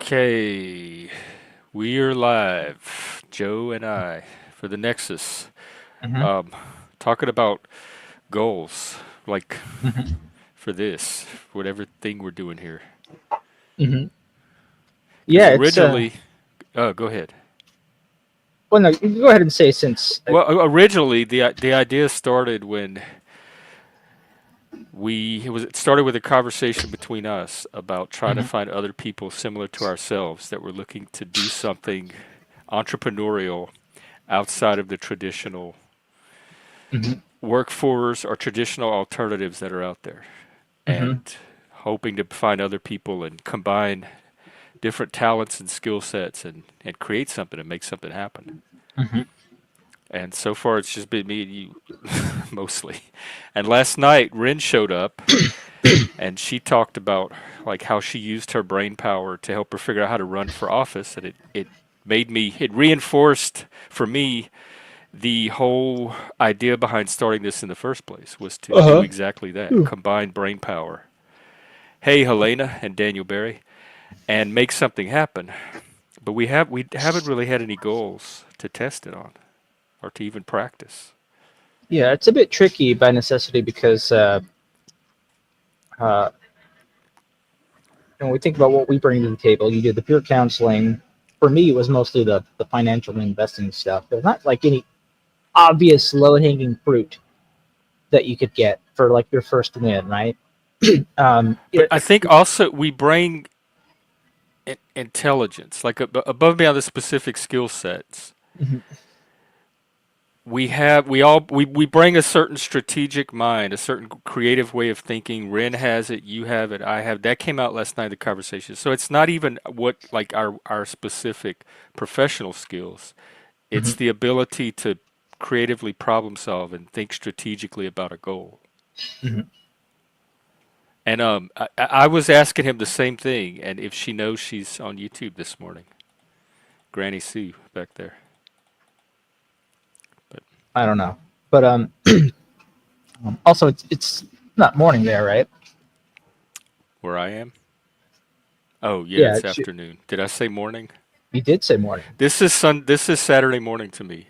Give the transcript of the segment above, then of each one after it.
Okay, we are live, Joe and I, for the Nexus. hmm Um, Talking about goals, like hmm for this, whatever thing we're doing here. hmm Because Yeah, it's go ahead. well, no, you can go ahead and say since Well, originally the idea started when it started with a conversation between us about trying to hmm find other people similar to ourselves that were looking to do something entrepreneurial outside of the traditional hmm workforce or traditional alternatives that are out there, hmm and hoping to find other people and combine different talents and skill sets and create something and make something happen. hmm And so far, it's just been me and you mostly. And last night, Rin showed up and she talked about like how she used her brain power to help her figure out how to run for office, and it reinforced for me the whole idea behind starting this in the first place was to do Uh-huh. exactly that, combine brain power. Hey, Helena and Daniel Barry, and make something happen. But we haven't really had any goals to test it on or to even practice. Yeah, it's a bit tricky by necessity because uh, when we think about what we bring to the table, you do the peer counseling. For me, it was mostly the financial investing stuff. There's not like any obvious low hanging fruit that you could get for like your first win, right? But It, I think also we bring intelligence, like above and beyond the specific skill sets. Mhm. We bring a certain strategic mind, a certain creative way of thinking. Ren has it, you have it, I have. That came out last night in the conversation. So it's not even what like our specific professional skills. It's Mhm. the ability to creatively problem solve and think strategically about a goal. Mhm. And I was asking him the same thing, and if she knows she's on YouTube this morning, Granny Sue back there. But I don't know, but also it's not morning there, right? where I am, oh yeah, Yeah, it's afternoon. Did I say morning? you did say morning. This is Saturday morning to me.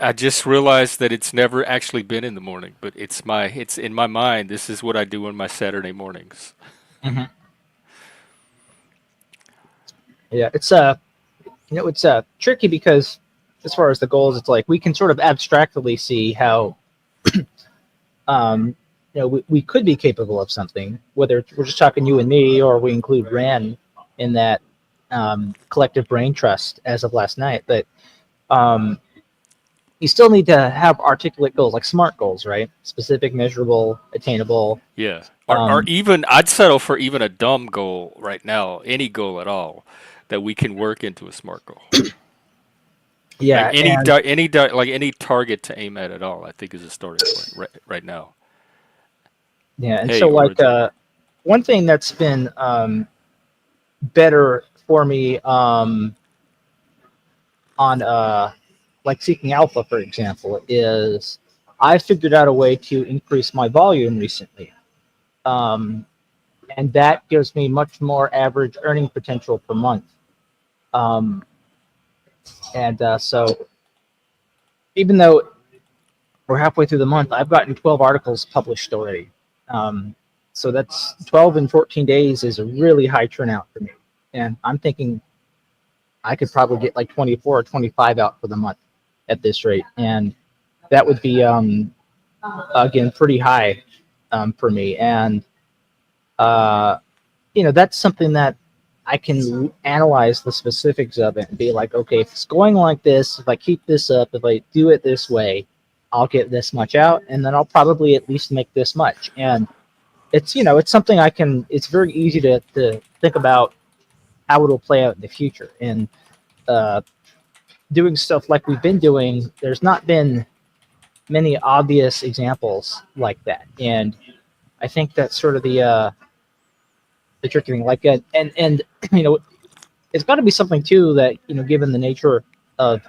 I just realized that it's never actually been in the morning, but it's in my mind. This is what I do on my Saturday mornings. hmm Yeah, it's tricky because as far as the goals, it's like we can sort of abstractly see how um we could be capable of something, whether we're just talking you and me or we include Ran in that collective brain trust as of last night. But um, you still need to have articulate goals, like SMART goals, right? Specific, measurable, attainable. Yeah, or Um, even I'd settle for even a dumb goal right now, any goal at all that we can work into a smart goal. Like yeah, and like any target to aim at all, I think is a starting point right now. yeah, and Hey, so like Origin. one thing that's been better for me on like seeking alpha, for example, is I figured out a way to increase my volume recently. Um, and that gives me much more average earning potential per month. Um, and so even though we're halfway through the month, I've gotten 12 articles published already. Um, so that's 12 in 14 days is a really high turnout for me. And I'm thinking I could probably get like 24 or 25 out for the month at this rate. And that would be, again, pretty high for me. And, uh, that's something that I can analyze the specifics of it and be like, okay, if it's going like this, if I keep this up, if I do it this way, I'll get this much out, and then I'll probably at least make this much. And it's something I can. It's very easy to think about how it'll play out in the future. And uh, doing stuff like we've been doing, there's not been many obvious examples like that. And I think that's sort of the tricky thing. Like, and you know, it's got to be something too that given the nature of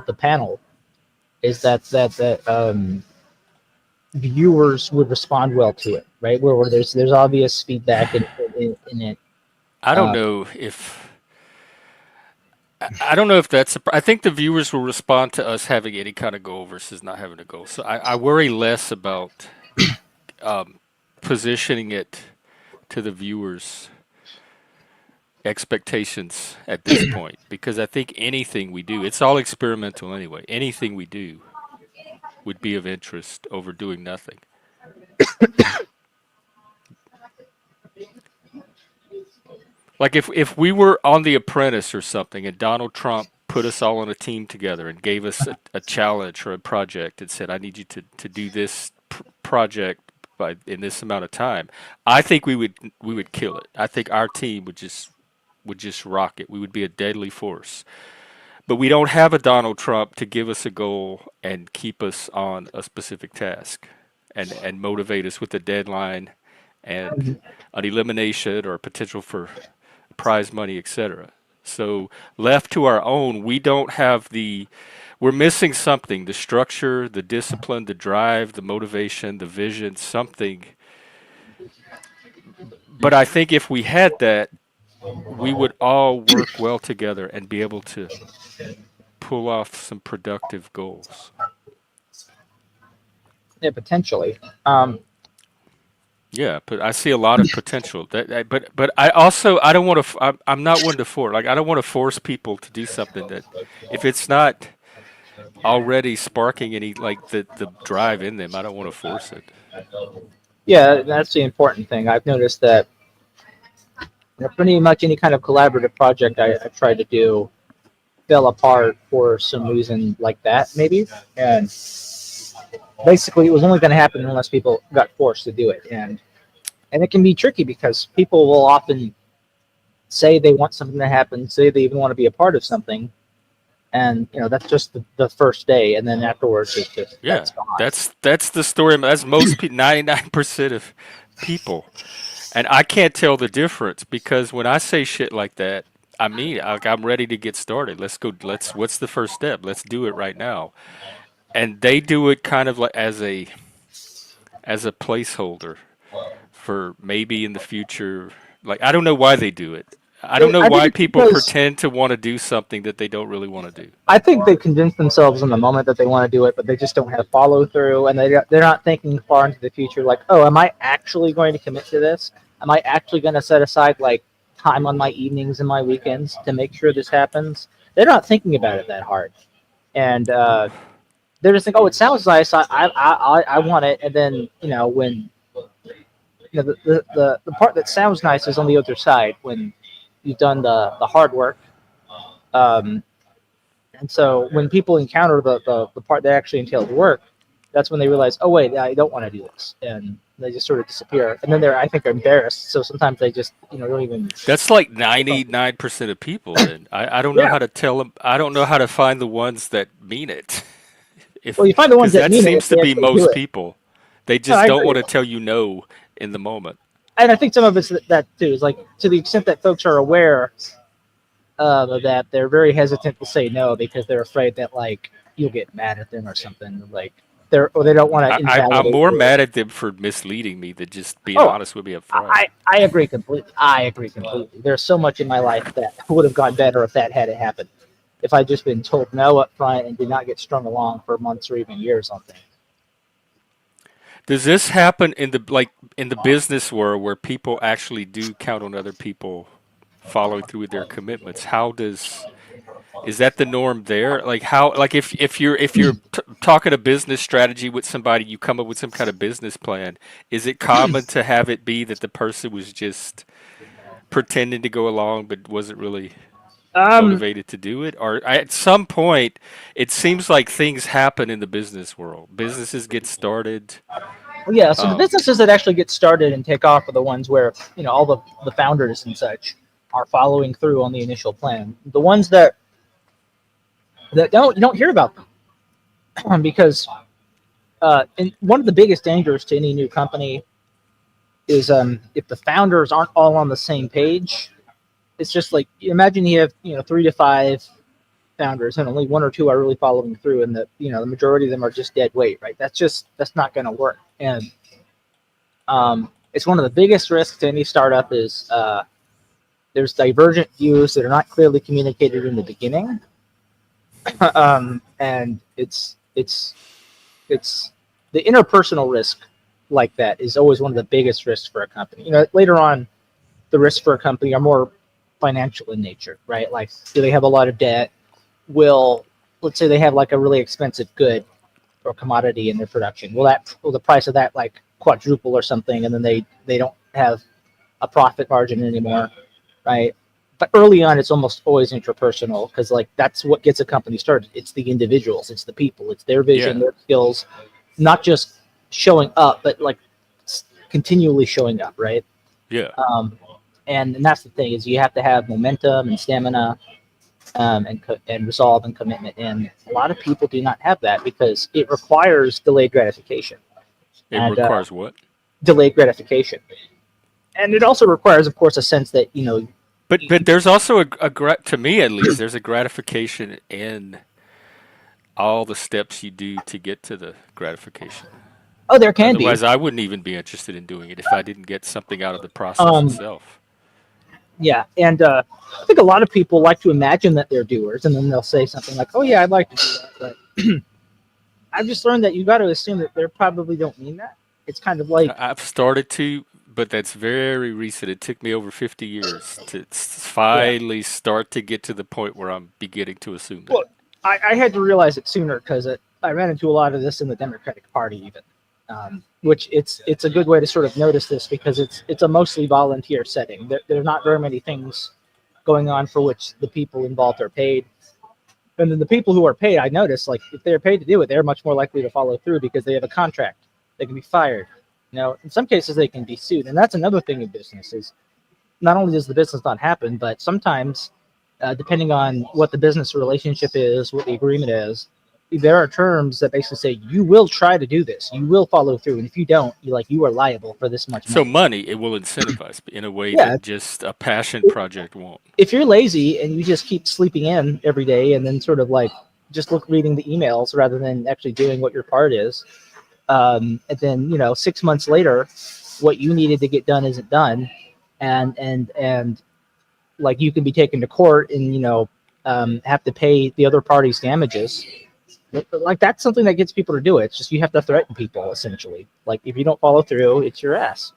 the panel, is that viewers would respond well to it, right? Where there's obvious feedback in it. I don't Uh, know if I don't know if that's. I think the viewers will respond to us having any kind of goal versus not having a goal. So I worry less about um, positioning it to the viewers' expectations at this point, because I think anything we do, it's all experimental anyway. Anything we do would be of interest over doing nothing. Like if we were on The Apprentice or something, and Donald Trump put us all on a team together and gave us a challenge or a project and said, "I need you to do this project by in this amount of time," I think we would kill it. I think our team would just rock it. We would be a deadly force. But we don't have a Donald Trump to give us a goal and keep us on a specific task and motivate us with a deadline and an elimination or a potential for prize money, etc. So left to our own, we don't have we're missing something, the structure, the discipline, the drive, the motivation, the vision, something. But I think if we had that, we would all work well together and be able to pull off some productive goals. yeah, potentially. Yeah, but I see a lot of potential. But I also I don't want to. I'm not one to force. Like I don't want to force people to do something that, if it's not already sparking any like the drive in them, I don't want to force it. Yeah, that's the important thing. I've noticed that pretty much any kind of collaborative project I tried to do fell apart for some reason like that, maybe. And basically, it was only going to happen unless people got forced to do it. And it can be tricky because people will often say they want something to happen, say they even want to be a part of something, and that's just the first day, and then afterwards it's just Yeah, that's gone. that's the story. That's most people. 99% of people, and I can't tell the difference because when I say shit like that, I mean like I'm ready to get started. Let's go. Let's. What's the first step? Let's do it right now. And they do it kind of like as a placeholder for maybe in the future. Like I don't know why they do it. I don't know I think why it's people because pretend to want to do something that they don't really want to do. I think they convince themselves in the moment that they want to do it, but they just don't have follow through, and they're not thinking far into the future. Like, oh, am I actually going to commit to this? Am I actually going to set aside like time on my evenings and my weekends to make sure this happens? They're not thinking about it that hard, and they're just like, oh, it sounds nice. I want it, and then when the part that sounds nice is on the other side when you've done the hard work. Um, And so when people encounter the part that actually entails work, that's when they realize, oh wait, I don't want to do this, and they just sort of disappear. And then they're, I think, embarrassed. So sometimes they just, don't even. That's like 99% of people. Then I don't know Yeah. how to tell them. I don't know how to find the ones that mean it. Well, If you find the ones because that that mean it seems if to they be actually do most it. people. They No, just I don't agree, want to tell you no in the moment. and I think some of it's that too is like to the extent that folks are aware that they're very hesitant to say no because they're afraid that like you'll get mad at them or something like they don't want to I'm invalidate more you. mad at them for misleading me than just being Oh, honest with me up front. I agree completely. I agree completely. There's so much in my life that would have gone better if that had happened. If I'd just been told no up front and did not get strung along for months or even years on things. Does this happen in the business world where people actually do count on other people following through with their commitments? How does Is that the norm there? Like how like if you're talking a business strategy with somebody, you come up with some kind of business plan. Is it common to have it be that the person was just pretending to go along but wasn't really Um, motivated to do it? Or at some point, it seems like things happen in the business world. Businesses get started. yeah, so the Um, businesses that actually get started and take off are the ones where, all the founders and such are following through on the initial plan. The ones that don't, you don't hear about them because and one of the biggest dangers to any new company is if the founders aren't all on the same page. It's just like imagine you have 3 to 5 founders and only one or two are really following through, and the majority of them are just dead weight, right? That's not going to work. And it's one of the biggest risks to any startup is There's divergent views that are not clearly communicated in the beginning, and it's the interpersonal risk like that is always one of the biggest risks for a company. Later on, the risks for a company are more financial in nature, right? Like, do they have a lot of debt? Will Let's say they have like a really expensive good or commodity in their production. Will the price of that like quadruple or something, and then they don't have a profit margin anymore, right? But early on, it's almost always interpersonal because like that's what gets a company started. It's the individuals, it's the people, it's their vision, Yeah, their skills, not just showing up, but like continually showing up, right? yeah. Um, and that's the thing is you have to have momentum and stamina, and resolve and commitment. And a lot of people do not have that because it requires delayed gratification It and requires what? delayed gratification. And it also requires, of course, a sense that But there's also to me at least, there's a gratification in all the steps you do to get to the gratification. oh, there can be. Otherwise, I wouldn't even be interested in doing it if I didn't get something out of the process Um, itself. yeah, and I think a lot of people like to imagine that they're doers, and then they'll say something like, "Oh yeah, I'd like to do that," but I've just learned that you got to assume that they probably don't mean that. It's kind of like, I've started to, but that's very recent. It took me over 50 years to yeah. finally start to get to the point where I'm beginning to assume Well, that. I had to realize it sooner because I ran into a lot of this in the Democratic Party, even, which it's a good way to sort of notice this because it's a mostly volunteer setting. There are not very many things going on for which the people involved are paid. And then the people who are paid, I notice, like if they're paid to do it, they're much more likely to follow through because they have a contract. They can be fired. In some cases they can be sued, and that's another thing in business is not only does the business not happen, but sometimes, depending on what the business relationship is, what the agreement is, there are terms that basically say you will try to do this, you will follow through, and if you don't, you are liable for this much So money. money, it will incentivize in a way Yeah, that just a passion project won't. if you're lazy and you just keep sleeping in every day and then sort of like just reading the emails rather than actually doing what your part is, and then 6 months later, what you needed to get done isn't done, and like you can be taken to court and have to pay the other party's damages. Like that's something that gets people to do it. It's just you have to threaten people essentially. Like if you don't follow through, it's your ass.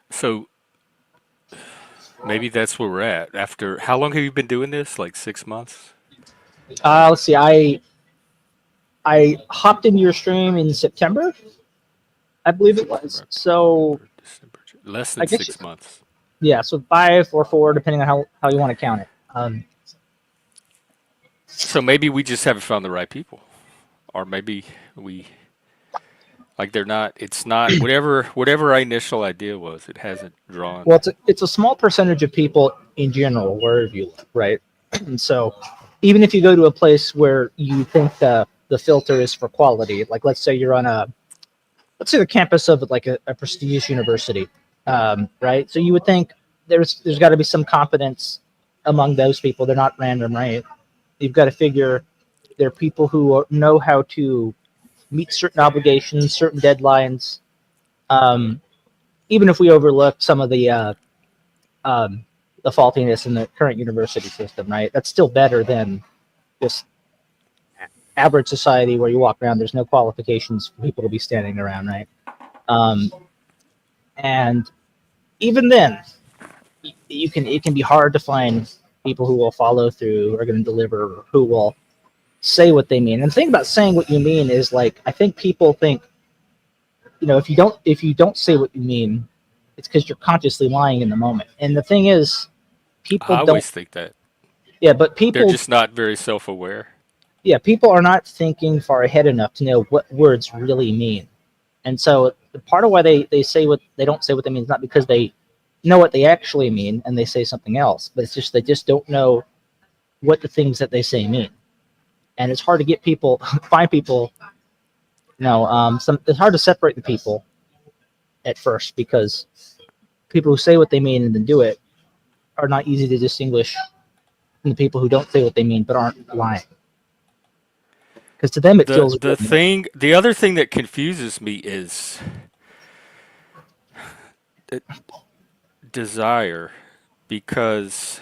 So maybe that's where we're at. After how long have you been doing this? Like 6 months? Let's see. I hopped into your stream in September, I believe it was. September, So October, December, less I than guess 6 months. yeah. So 5 or 4, depending on how you want to count it. So maybe we just haven't found the right people, or maybe we like they're not. It's not whatever our initial idea was. It hasn't drawn. Well, it's a small percentage of people in general wherever you look, right? And so even if you go to a place where you think the filter is for quality, like let's say the campus of like a prestigious university, right? So you would think there's got to be some competence among those people. They're not random, right? You've got to figure they're people who know how to meet certain obligations, certain deadlines. Um, Even if we overlook some of um, the faultiness in the current university system, right? That's still better than just average society where you walk around. There's no qualifications for people to be standing around, right? Um, and even then, it can be hard to find people who will follow through, who are going to deliver, who will say what they mean. And the thing about saying what you mean is like I think people think if you don't say what you mean, it's because you're consciously lying in the moment. And the thing is, people I don't. always think that Yeah, but they're people just not very self-aware. yeah, people are not thinking far ahead enough to know what words really mean. And so the part of why they say what they don't say what they mean is not because they know what they actually mean and they say something else, but it's just they just don't know what the things that they say mean. And it's hard to get people find people, it's hard to separate the people at first because people who say what they mean and then do it are not easy to distinguish from the people who don't say what they mean but aren't lying. Because to them it The feels the good. thing, the other thing that confuses me is desire. because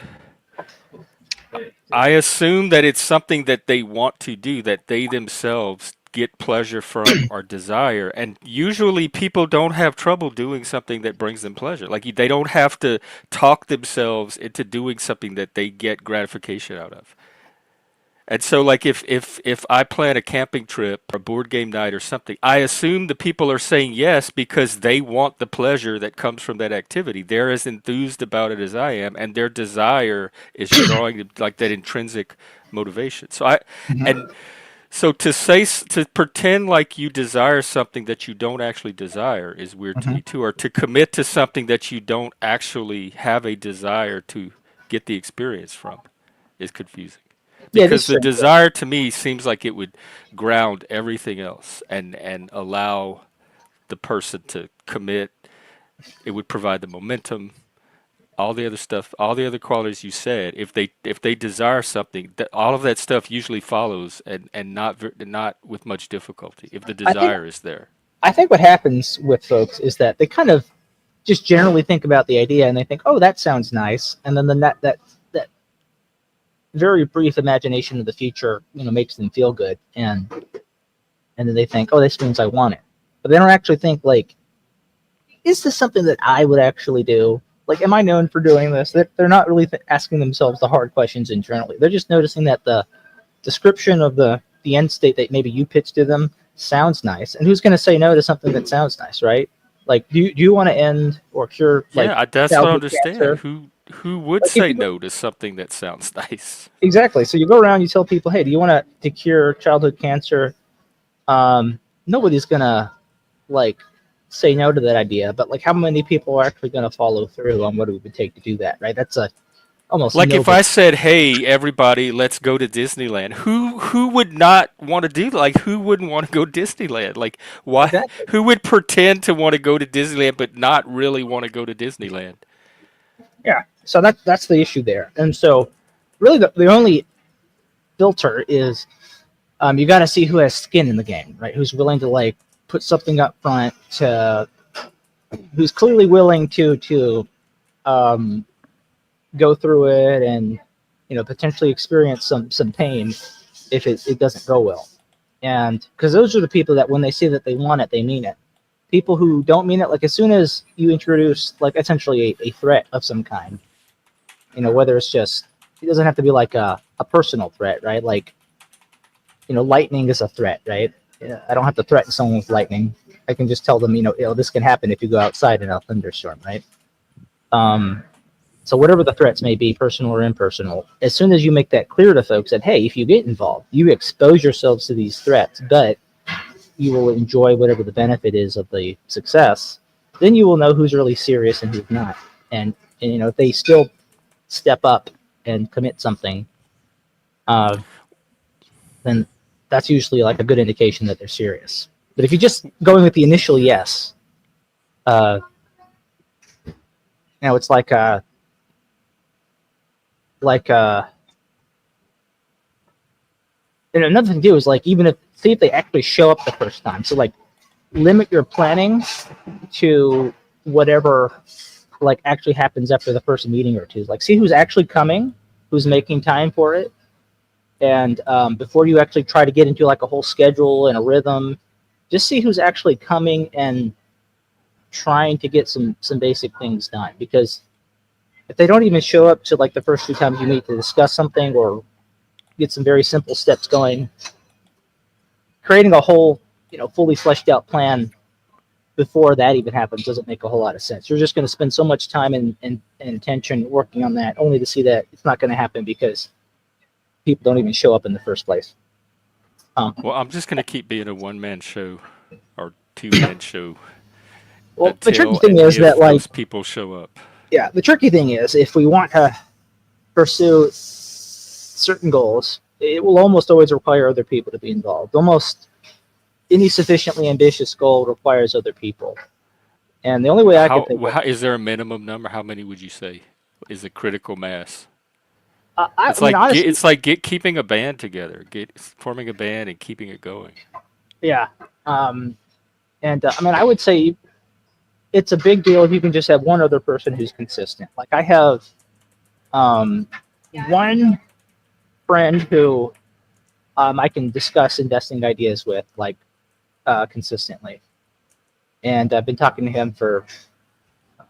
I assume that it's something that they want to do, that they themselves get pleasure from or desire. And usually people don't have trouble doing something that brings them pleasure. Like they don't have to talk themselves into doing something that they get gratification out of. And so like if I plan a camping trip or a board game night or something, I assume the people are saying yes because they want the pleasure that comes from that activity. They're as enthused about it as I am, and their desire is drawing them like that intrinsic motivation. And so to pretend like you desire something that you don't actually desire is weird to Mhm. me too, or to commit to something that you don't actually have a desire to get the experience from is confusing. Yeah, it is Because the strange. desire to me seems like it would ground everything else and allow the person to commit. It would provide the momentum, all the other stuff, all the other qualities you said. If they desire something, that all of that stuff usually follows and not with much difficulty if the I think desire is there. I think what happens with folks is that they kind of just generally think about the idea and they think, "Oh, that sounds nice," and then that very brief imagination of the future, makes them feel good, and then they think, "Oh, this means I want it," but they don't actually think like, "Is this something that I would actually do? Like, am I known for doing this?" They're not really asking themselves the hard questions internally. They're just noticing that the description of the end state that maybe you pitched to them sounds nice, and who's going to say no to something that sounds nice, right? Like, do you want to end or cure like That's what I childhood understand. cancer? Who would Like, if say you go, no to something that sounds nice? exactly, so you go around, you tell people, hey, do you want to cure childhood cancer? Nobody's gonna like say no to that idea, but like, how many people are actually going to follow through on what it would take to do that, right? That's a almost Like if noble. I said, "Hey, everybody, let's go to Disneyland," who would not want to do that? Like who wouldn't want to go Disneyland? Like why? Exactly. Who would pretend to want to go to Disneyland but not really want to go to Disneyland? Yeah, so that's the issue there, and so really the only filter is, you got to see who has skin in the game, right? Who's willing to like put something up front, to who's clearly willing to um, go through it and potentially experience some pain if it doesn't go well. And because those are the people that when they say that they want it, they mean it. People who don't mean it, like as soon as you introduce like essentially a threat of some kind, whether it's just, it doesn't have to be like a personal threat, right? Like, lightning is a threat, right? Yeah, I don't have to threaten someone with lightning. I can just tell them, this can happen if you go outside in a thunderstorm, right? Um, so whatever the threats may be, personal or impersonal, as soon as you make that clear to folks that, hey, if you get involved, you expose yourselves to these threats, but you will enjoy whatever the benefit is of the success, then you will know who's really serious and who's not. And if they still step up and commit something, uh, then that's usually like a good indication that they're serious. But if you're just going with the initial yes, uh, it's like and another thing too is like, even if, see if they actually show up the first time. So like, limit your planning to whatever like actually happens after the first meeting or two. Like, see who's actually coming, who's making time for it, and before you actually try to get into like a whole schedule and a rhythm, just see who's actually coming and trying to get some basic things done. Because if they don't even show up to like the first few times you meet to discuss something or get some very simple steps going, creating a whole fully fleshed out plan before that even happens doesn't make a whole lot of sense. You're just going to spend so much time and attention working on that, only to see that it's not going to happen because people don't even show up in the first place. Well, I'm just going to keep being a one-man show or two-man show Well, the tricky until thing and is that, if like, those people show up. yeah, the tricky thing is if we want to pursue certain goals, it will almost always require other people to be involved. Almost any sufficiently ambitious goal requires other people. And the only way I can think of, How is there a minimum number? How many would you say is a critical mass? I mean, honestly, Keeping a band together, forming a band and keeping it going. yeah. Um, and I mean, I would say it's a big deal if you can just have one other person who's consistent. Like I have Um, one friend who I can discuss investing ideas with, like, consistently, and I've been talking to him for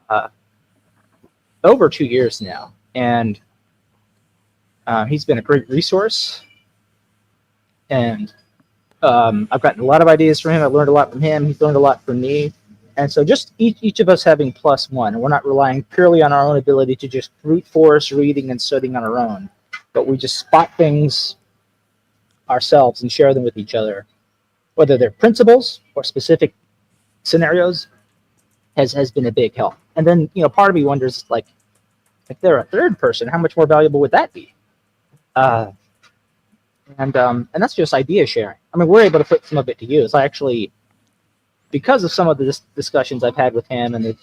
uh, over 2 years now, and he's been a great resource, and I've gotten a lot of ideas from him. I've learned a lot from him. He's learned a lot from me. And so just each of us having plus one, and we're not relying purely on our own ability to just brute force reading and studying on our own, but we just spot things ourselves and share them with each other, whether they're principles or specific scenarios, has been a big help. And then, part of me wonders, like, if they're a third person, how much more valuable would that be? Uh, and that's just idea sharing. I mean, we're able to put some of it to use. I actually, because of some of the discussions I've had with him and the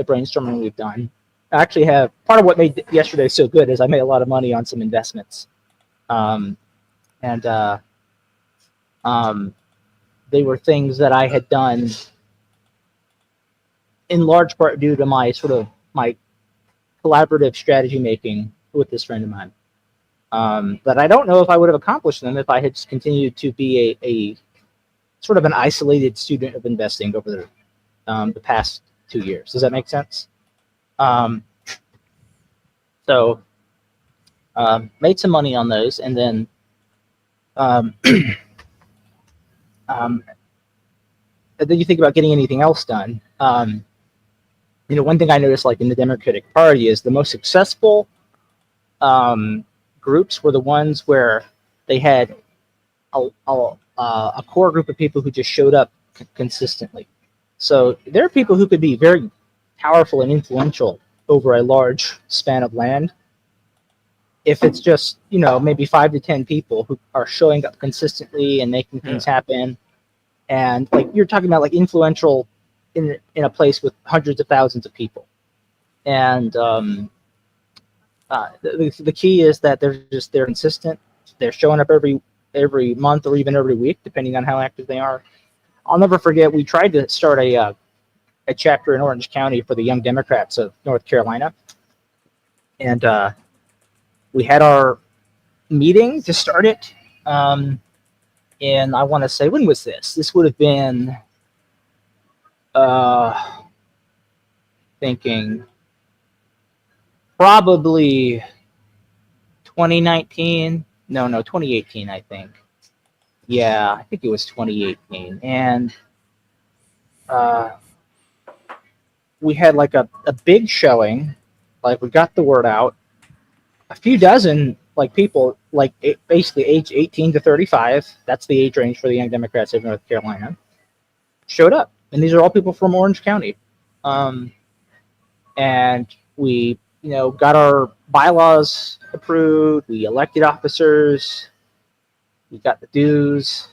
brainstorming we've done, I actually have part of what made yesterday so good is I made a lot of money on some investments, um, and they were things that I had done in large part due to my collaborative strategy making with this friend of mine. But I don't know if I would have accomplished them if I had just continued to be a sort of an isolated student of investing over the past 2 years. Does that make sense? So made some money on those, and then um, then you think about getting anything else done. One thing I noticed, like in the Democratic Party, is the most successful groups were the ones where they had a core group of people who just showed up consistently. So there are people who could be very powerful and influential over a large span of land. If it's just, maybe 5 to 10 people who are showing up consistently and making things happen, and like you're talking about, like influential in a place with hundreds of thousands of people, and the key is that they're consistent. They're showing up every month or even every week, depending on how active they are. I'll never forget, we tried to start a chapter in Orange County for the Young Democrats of North Carolina, and we had our meeting to start it. And I want to say, when was this? This would have been, thinking, probably 2019. No, 2018, I think. Yeah, I think it was 2018. And we had like a big showing. Like, we got the word out. A few dozen people, basically age 18 to 35. That's the age range for the Young Democrats of North Carolina. Showed up, and these are all people from Orange County. And we, got our bylaws approved. We elected officers. We got the dues.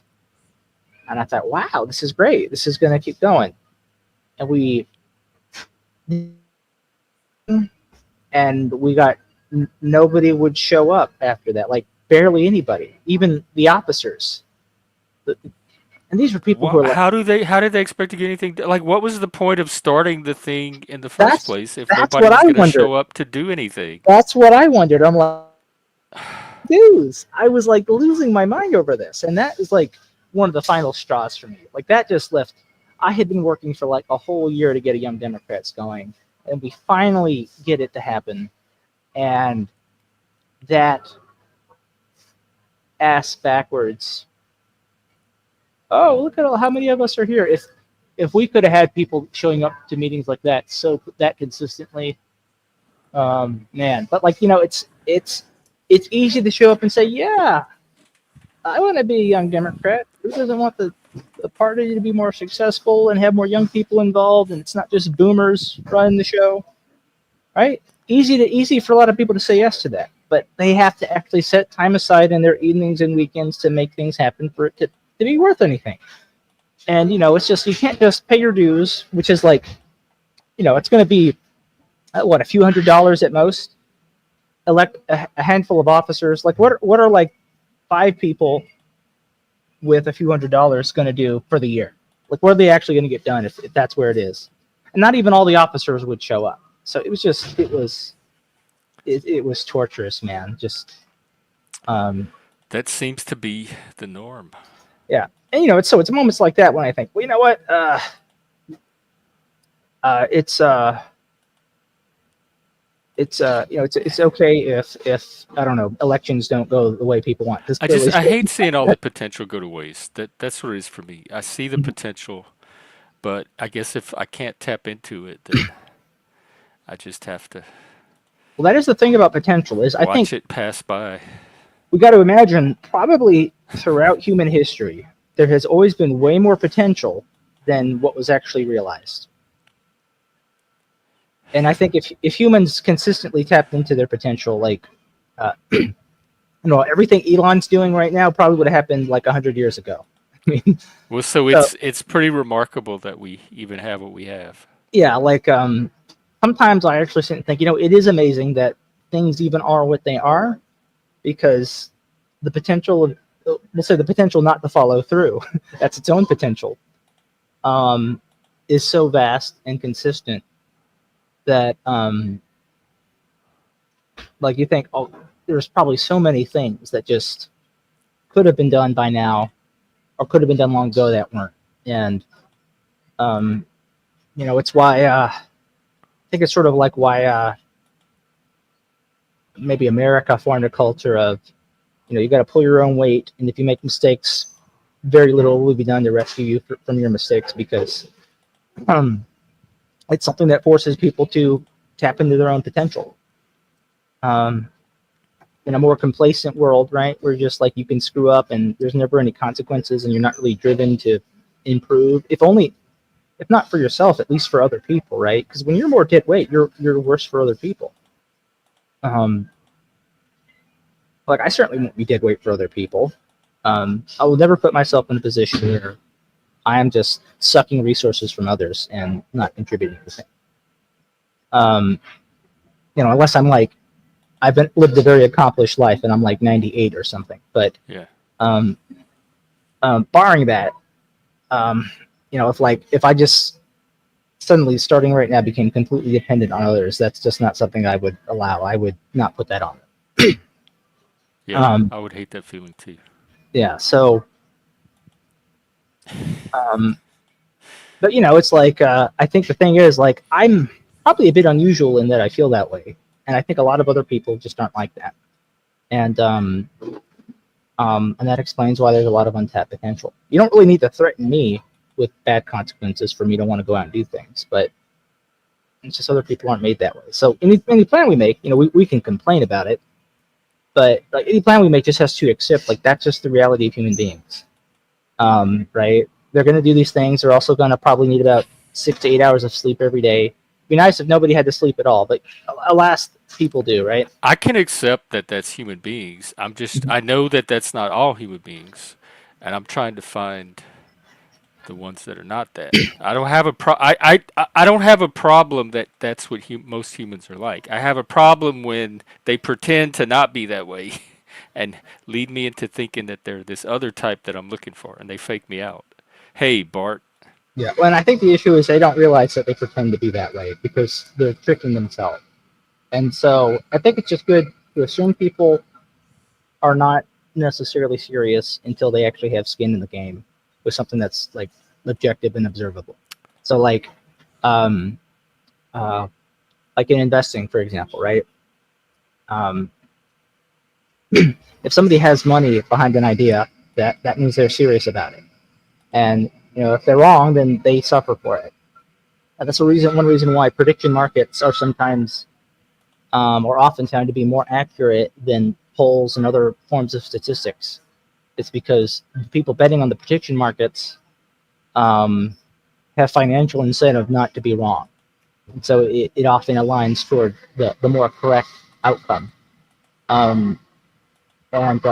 And I thought, wow, this is great. This is going to keep going. And we got nobody would show up after that, like barely anybody, even the officers. And these were people who are like, How did they expect to get anything? Like, what was the point of starting the thing in the first that's place if that's nobody what was I going to wondered. show up to do anything? That's what I wondered. I'm like, dudes, I was like losing my mind over this, and that is like one of the final straws for me. Like, that just left. I had been working for like a whole year to get a Young Democrats going, and we finally get it to happen, and that ass backwards. Oh, look at how many of us are here. If we could have had people showing up to meetings like that that consistently, man. But it's easy to show up and say, yeah, I want to be a Young Democrat. Who doesn't want the party to be more successful and have more young people involved, and it's not just boomers running the show, right? Easy for a lot of people to say yes to that, but they have to actually set time aside in their evenings and weekends to make things happen for it to be worth anything. And it's just, you can't just pay your dues, which is like, it's going to be a few $100s at most. Elect a handful of officers. Like, what are like 5 people with a few $100s going to do for the year? Like, what are they actually going to get done if that's where it is? And not even all the officers would show up. So it was it was torturous, man. Just um, That seems to be the norm. yeah. And it's moments like that when I think, well, you know what, it's it's okay if I don't know, elections don't go the way people want, because clearly I hate seeing all the potential go to waste. That's what it is for me. I see the potential, but I guess if I can't tap into it, then I just have to well, that is the thing about potential is I think watch it pass by. we got to imagine probably throughout human history there has always been way more potential than what was actually realized. And I think if humans consistently tapped into their potential, like everything Elon's doing right now probably would have happened like 100 years ago. I mean, Well, so so it's pretty remarkable that we even have what we have. yeah, like sometimes I actually sit and think, it is amazing that things even are what they are, because the potential of, we'll say, the potential not to follow through, that's its own potential, um, is so vast and consistent that like you think, oh, there's probably so many things that just could have been done by now or could have been done long ago that weren't. And um, it's why I think it's sort of like why maybe America formed a culture of, you got to pull your own weight, and if you make mistakes, very little will be done to rescue you from your mistakes, because um, it's something that forces people to tap into their own potential. Um, in a more complacent world, right, where just like you can screw up and there's never any consequences, and you're not really driven to improve, if not for yourself, at least for other people, right? Because when you're more dead weight, you're worse for other people. Um, like I certainly won't be dead weight for other people. I will never put myself in a position where I am just sucking resources from others and not contributing anything. Um, unless I'm like lived a very accomplished life and I'm like 98 or something. But Yeah. um, barring that, um, if I just suddenly starting right now became completely dependent on others, that's just not something I would allow. I would not put that on them. Yeah, Um, I would hate that feeling too. yeah. So, um, but it's like I think the thing is, like, I'm probably a bit unusual in that I feel that way, and I think a lot of other people just aren't like that, and and that explains why there's a lot of untapped potential. You don't really need to threaten me with bad consequences for me to want to go out and do things, but it's just other people aren't made that way. So any plan we make, we can complain about it, but like any plan we make just has to accept, like, that's just the reality of human beings. Right? They're going to do these things. They're also going to probably need about 6 to 8 hours of sleep every day. It'd be nice if nobody had to sleep at all, but alas, people do, right? I can accept that that's human beings. Mhm. I know that that's not all human beings, and I'm trying to find the ones that are not that. I don't have a I don't have a problem that that's what most humans are like. I have a problem when they pretend to not be that way and lead me into thinking that they're this other type that I'm looking for, and they fake me out. Hey, Bart. Yeah. Well, and I think the issue is they don't realize that they pretend to be that way because they're tricking themselves. And so I think it's just good to assume people are not necessarily serious until they actually have skin in the game with something that's like objective and observable. So um, uh, like in investing, for example, right? Um, if somebody has money behind an idea, that means they're serious about it. And if they're wrong, then they suffer for it. And that's one reason why prediction markets are sometimes or often found to be more accurate than polls and other forms of statistics. It's because people betting on the prediction markets um, have financial incentive not to be wrong. And so it often aligns toward the more correct outcome. Um, and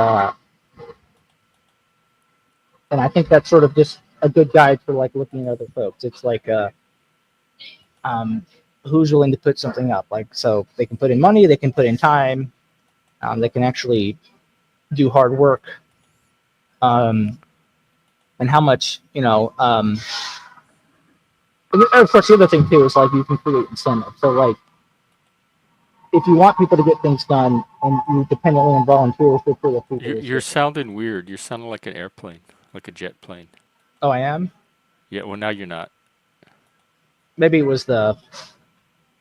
and I think that's sort of just a good guide for like looking at other folks. It's like um, who's willing to put something up. Like, so they can put in money, they can put in time, they can actually do hard work, um, and how much and of course, the other thing too is like you can create incentive. So like if you want people to get things done and you dependently and volunteer for the people is You're different. sounding weird. You're sounding like an airplane, like a jet plane. Oh, I am. Yeah, well now you're not. Maybe it was the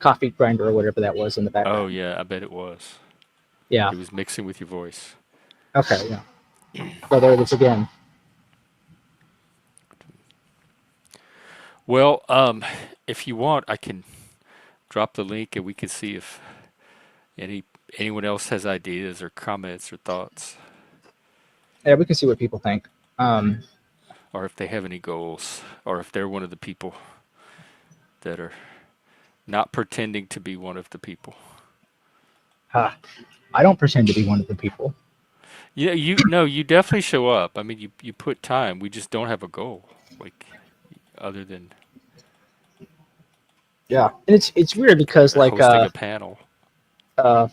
coffee grinder or whatever that was in the Oh background. yeah, I bet it was. Yeah. It was mixing with your voice. Okay. Yeah. So there it is again. Well, if you want, I can drop the link and we can see if any anyone else has ideas or comments or thoughts, Yeah, we can see what people think. Um, or if they have any goals, or if they're one of the people that are not pretending to be one of the people. huh. I don't pretend to be one of the people. Yeah, you no, you definitely show up. I mean, you put time. We just don't have a goal, like other than Yeah, and it's weird because hosting a panel. uh,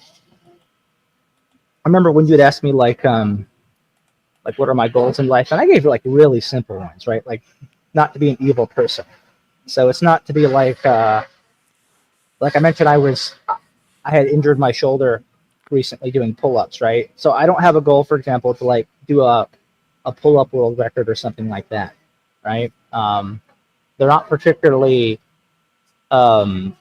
I remember when you had asked me like what are my goals in life, and I gave you like really simple ones, right? Like not to be an evil person. So it's not to be like I mentioned, I had injured my shoulder recently doing pull-ups, right? So I don't have a goal, for example, to like do a pull-up world record or something like that, right? They're not particularly um,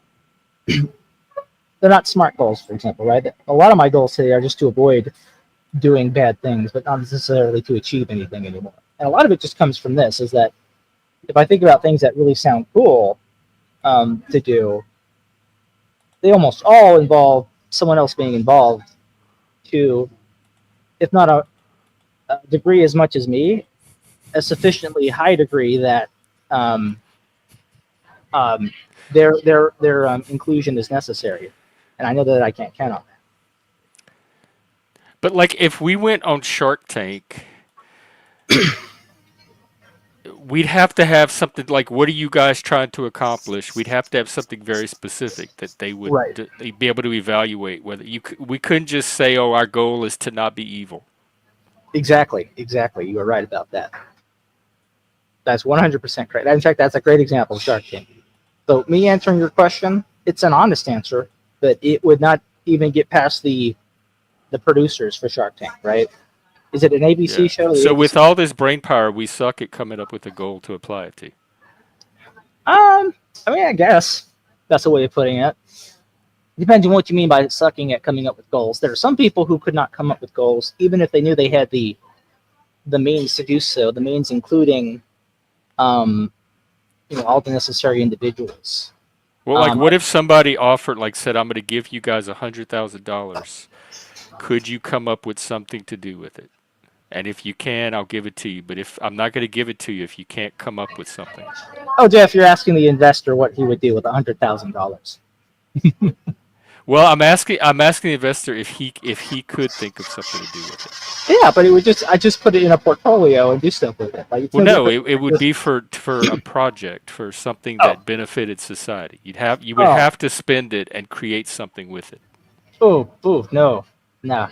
they're not smart goals, for example, right? A lot of my goals today are just to avoid doing bad things, but not necessarily to achieve anything anymore. And a lot of it just comes from this: is that if I think about things that really sound cool to do, they almost all involve someone else being involved to, if not a degree as much as me, a sufficiently high degree that um, um, their inclusion is necessary. And I know that I can't count on that. But like, if we went on Shark Tank, we'd have to have something like, "What are you guys trying to accomplish?" We'd have to have something very specific that they would Right. they'd be able to evaluate whether we couldn't just say, "Oh, our goal is to not be evil." Exactly. Exactly. You are right about that. That's 100% correct. In fact, that's a great example of Shark Tank. So, me answering your question, it's an honest answer, but it would not even get past the producers for Shark Tank, right? Is it an ABC Yeah. show? The So with ABC. all this brain power, we suck at coming up with a goal to apply it to. Um, I mean, I guess that's a way of putting it. Depends on what you mean by sucking at coming up with goals. There are some people who could not come up with goals, even if they knew they had the means to do so. The means including, um, all the necessary individuals. Well, like, Um, what if somebody offered, like, said, "I'm going to give you guys $100,000. Could you come up with something to do with it? And if you can, I'll give it to you. But if I'm not going to give it to you if you can't come up with something." oh, Jeff, you're asking the investor what he would do with $100,000. Well, I'm asking the investor if he could think of something to do with it. Yeah, but I just put it in a portfolio and do stuff with it. Like it's Well, no no, different. it would be for a project, for something Oh, that benefited society. You would oh, have to spend it and create something with it. no, no,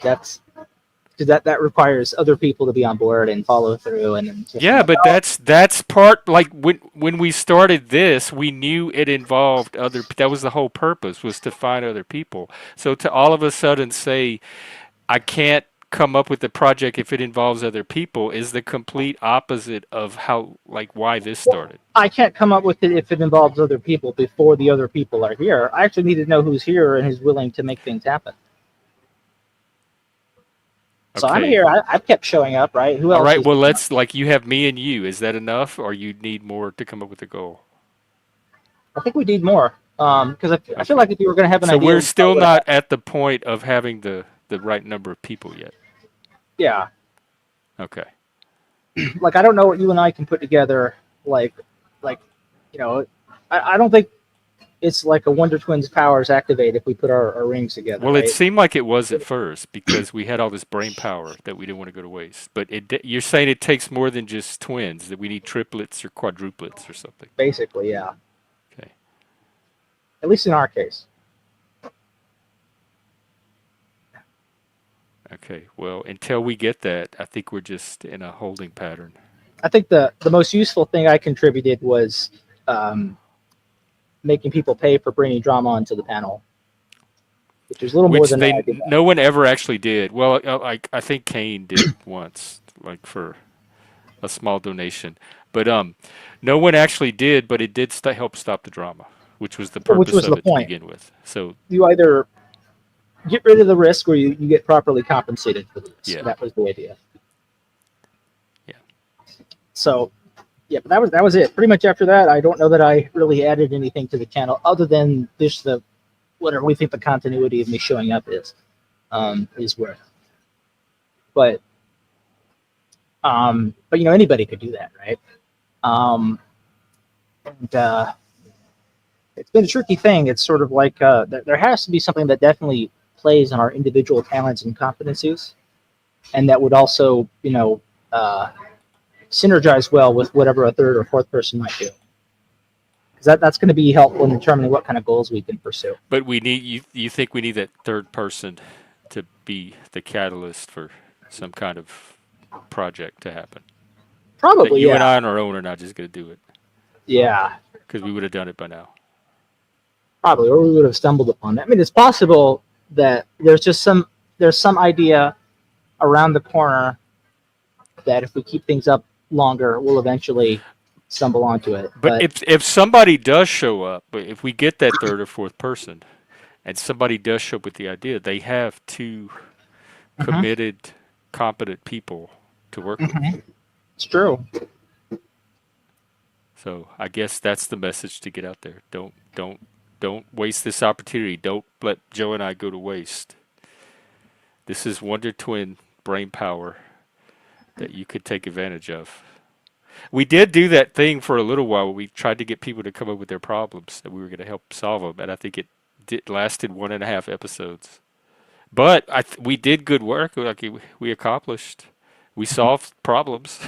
that requires other people to be on board and follow through, and then just Yeah, but that's part, like, when we started this, we knew it involved other. That was the whole purpose, was to find other people. So to all of a sudden say, "I can't come up with the project if it involves other people," is the complete opposite of how, like, why this started. I can't come up with it if it involves other people before the other people are here. I actually need to know who's here and who's willing to make things happen. So I'm Okay. here. I've kept showing up, right? Who All else right. is? Well, let's, like, you have me and you. Is that enough, or you need more to come up with a goal? I think we need more. Because I feel Okay. like if you were going to have an So idea, we're we probably still would have had. not at the point of having the right number of people yet. Yeah, Okay. like I don't know what you and I can put together. Like, you know, I don't think it's like a Wonder Twins powers activate if we put our rings together, Well, it right? seemed like it was at first because we had all this brain power that we didn't want to go to waste. But you're saying it takes more than just twins, that we need triplets or quadruplets or something. Basically, yeah. Okay. At least in our case. Okay. Well, until we get that, I think we're just in a holding pattern. I think the most useful thing I contributed was um, making people pay for bringing drama onto the panel. which is a little more which than they I did. no one ever actually did. Well, I think Kane did once, like for a small donation, but no one actually did. But it did help stop the drama, which was the Which purpose was of the it to point. begin with. So You either get rid of the risk or you get properly compensated for the risk. yeah, That was the idea. yeah. So yeah, but that was it. Pretty much after that, I don't know that I really added anything to the channel other than just the whatever we think the continuity of me showing up is worth. But but anybody could do that, right? Um, and it's been a tricky thing. It's sort of like there has to be something that definitely plays on our individual talents and competencies, and that would also uh, synergize well with whatever a third or fourth person might do. Because that's going to be helpful in determining what kind of goals we can pursue. But we need you. You think we need that third person to be the catalyst for some kind of project to happen? That Probably, you and yeah, I on our own are not just going to do it yeah, because we would have done it by now. probably, or we would have stumbled upon it. I mean, it's possible that there's some idea around the corner that if we keep things up longer, we'll eventually stumble onto it. But But if somebody does show up, if we get that third or fourth person, and somebody does show up with the idea, they have two mhm, committed, competent people to work with. mhm, it's true. So I guess that's the message to get out there. Don't waste this opportunity. Don't let Joe and I go to waste. This is Wonder Twin brain power that you could take advantage of. We did do that thing for a little while. We tried to get people to come up with their problems that we were going to help solve them, and I think it lasted 1.5 episodes. But we did good work. Like we accomplished, we solved problems.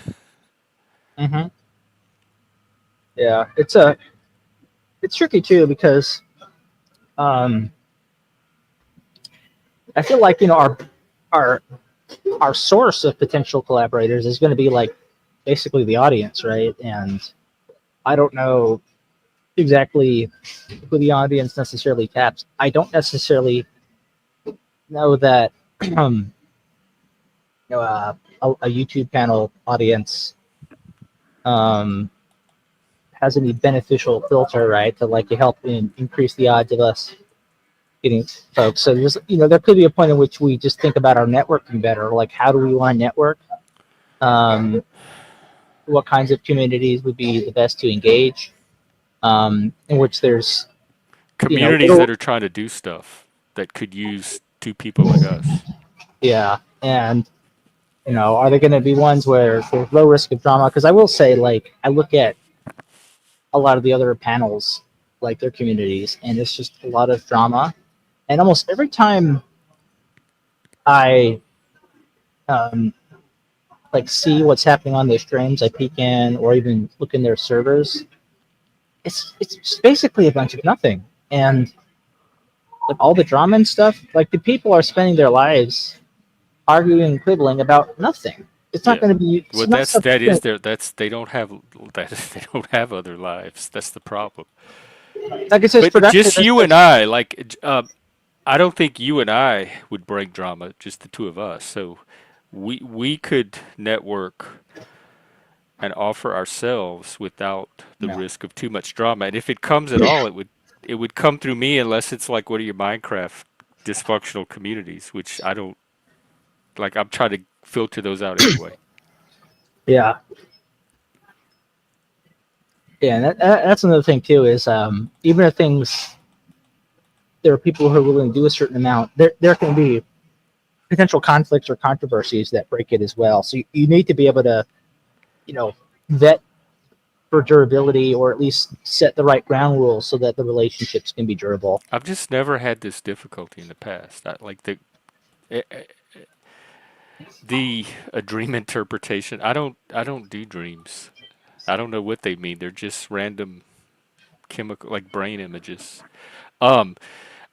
Hmm. Yeah, it's tricky too because um, I feel like our our source of potential collaborators is going to be like basically the audience, right? And I don't know exactly who the audience necessarily taps. I don't necessarily know that a YouTube panel audience um, has any beneficial filter, right? To like to help increase the odds of us getting folks. So there's there could be a point in which we just think about our networking better. Like how do we want to network? Um, what kinds of communities would be the best to engage? In which there's Communities that little are trying to do stuff that could use two people like us. yeah, and are there going to be ones where there's low risk of drama? Because I will say, like, I look at a lot of the other panels, like their communities, and it's just a lot of drama. And almost every time I um, like see what's happening on their streams, I peek in or even look in their servers. It's just basically a bunch of nothing, and like all the drama and stuff. Like the people are spending their lives arguing and quibbling about nothing. It's not Yeah. going to be. It's Well, not that's stuff. that is their that's they don't have that they don't have other lives. That's the problem. Like I said, it's But productive. just you and I, like, I don't think you and I would bring drama. Just the two of us. So we could network and offer ourselves without the No. risk of too much drama. And if it comes at all, it would come through me unless it's like one of your Minecraft dysfunctional communities, which I don't like. I'm trying to filter those out anyway. Yeah, yeah, and that's another thing too. Is even if things there are people who are willing to do a certain amount, there can be potential conflicts or controversies that break it as well. So you need to be able to vet for durability or at least set the right ground rules so that the relationships can be durable. I've just never had this difficulty in the past. Like eh, eh, the a dream interpretation. I don't do dreams. I don't know what they mean. They're just random chemical like brain images. Um,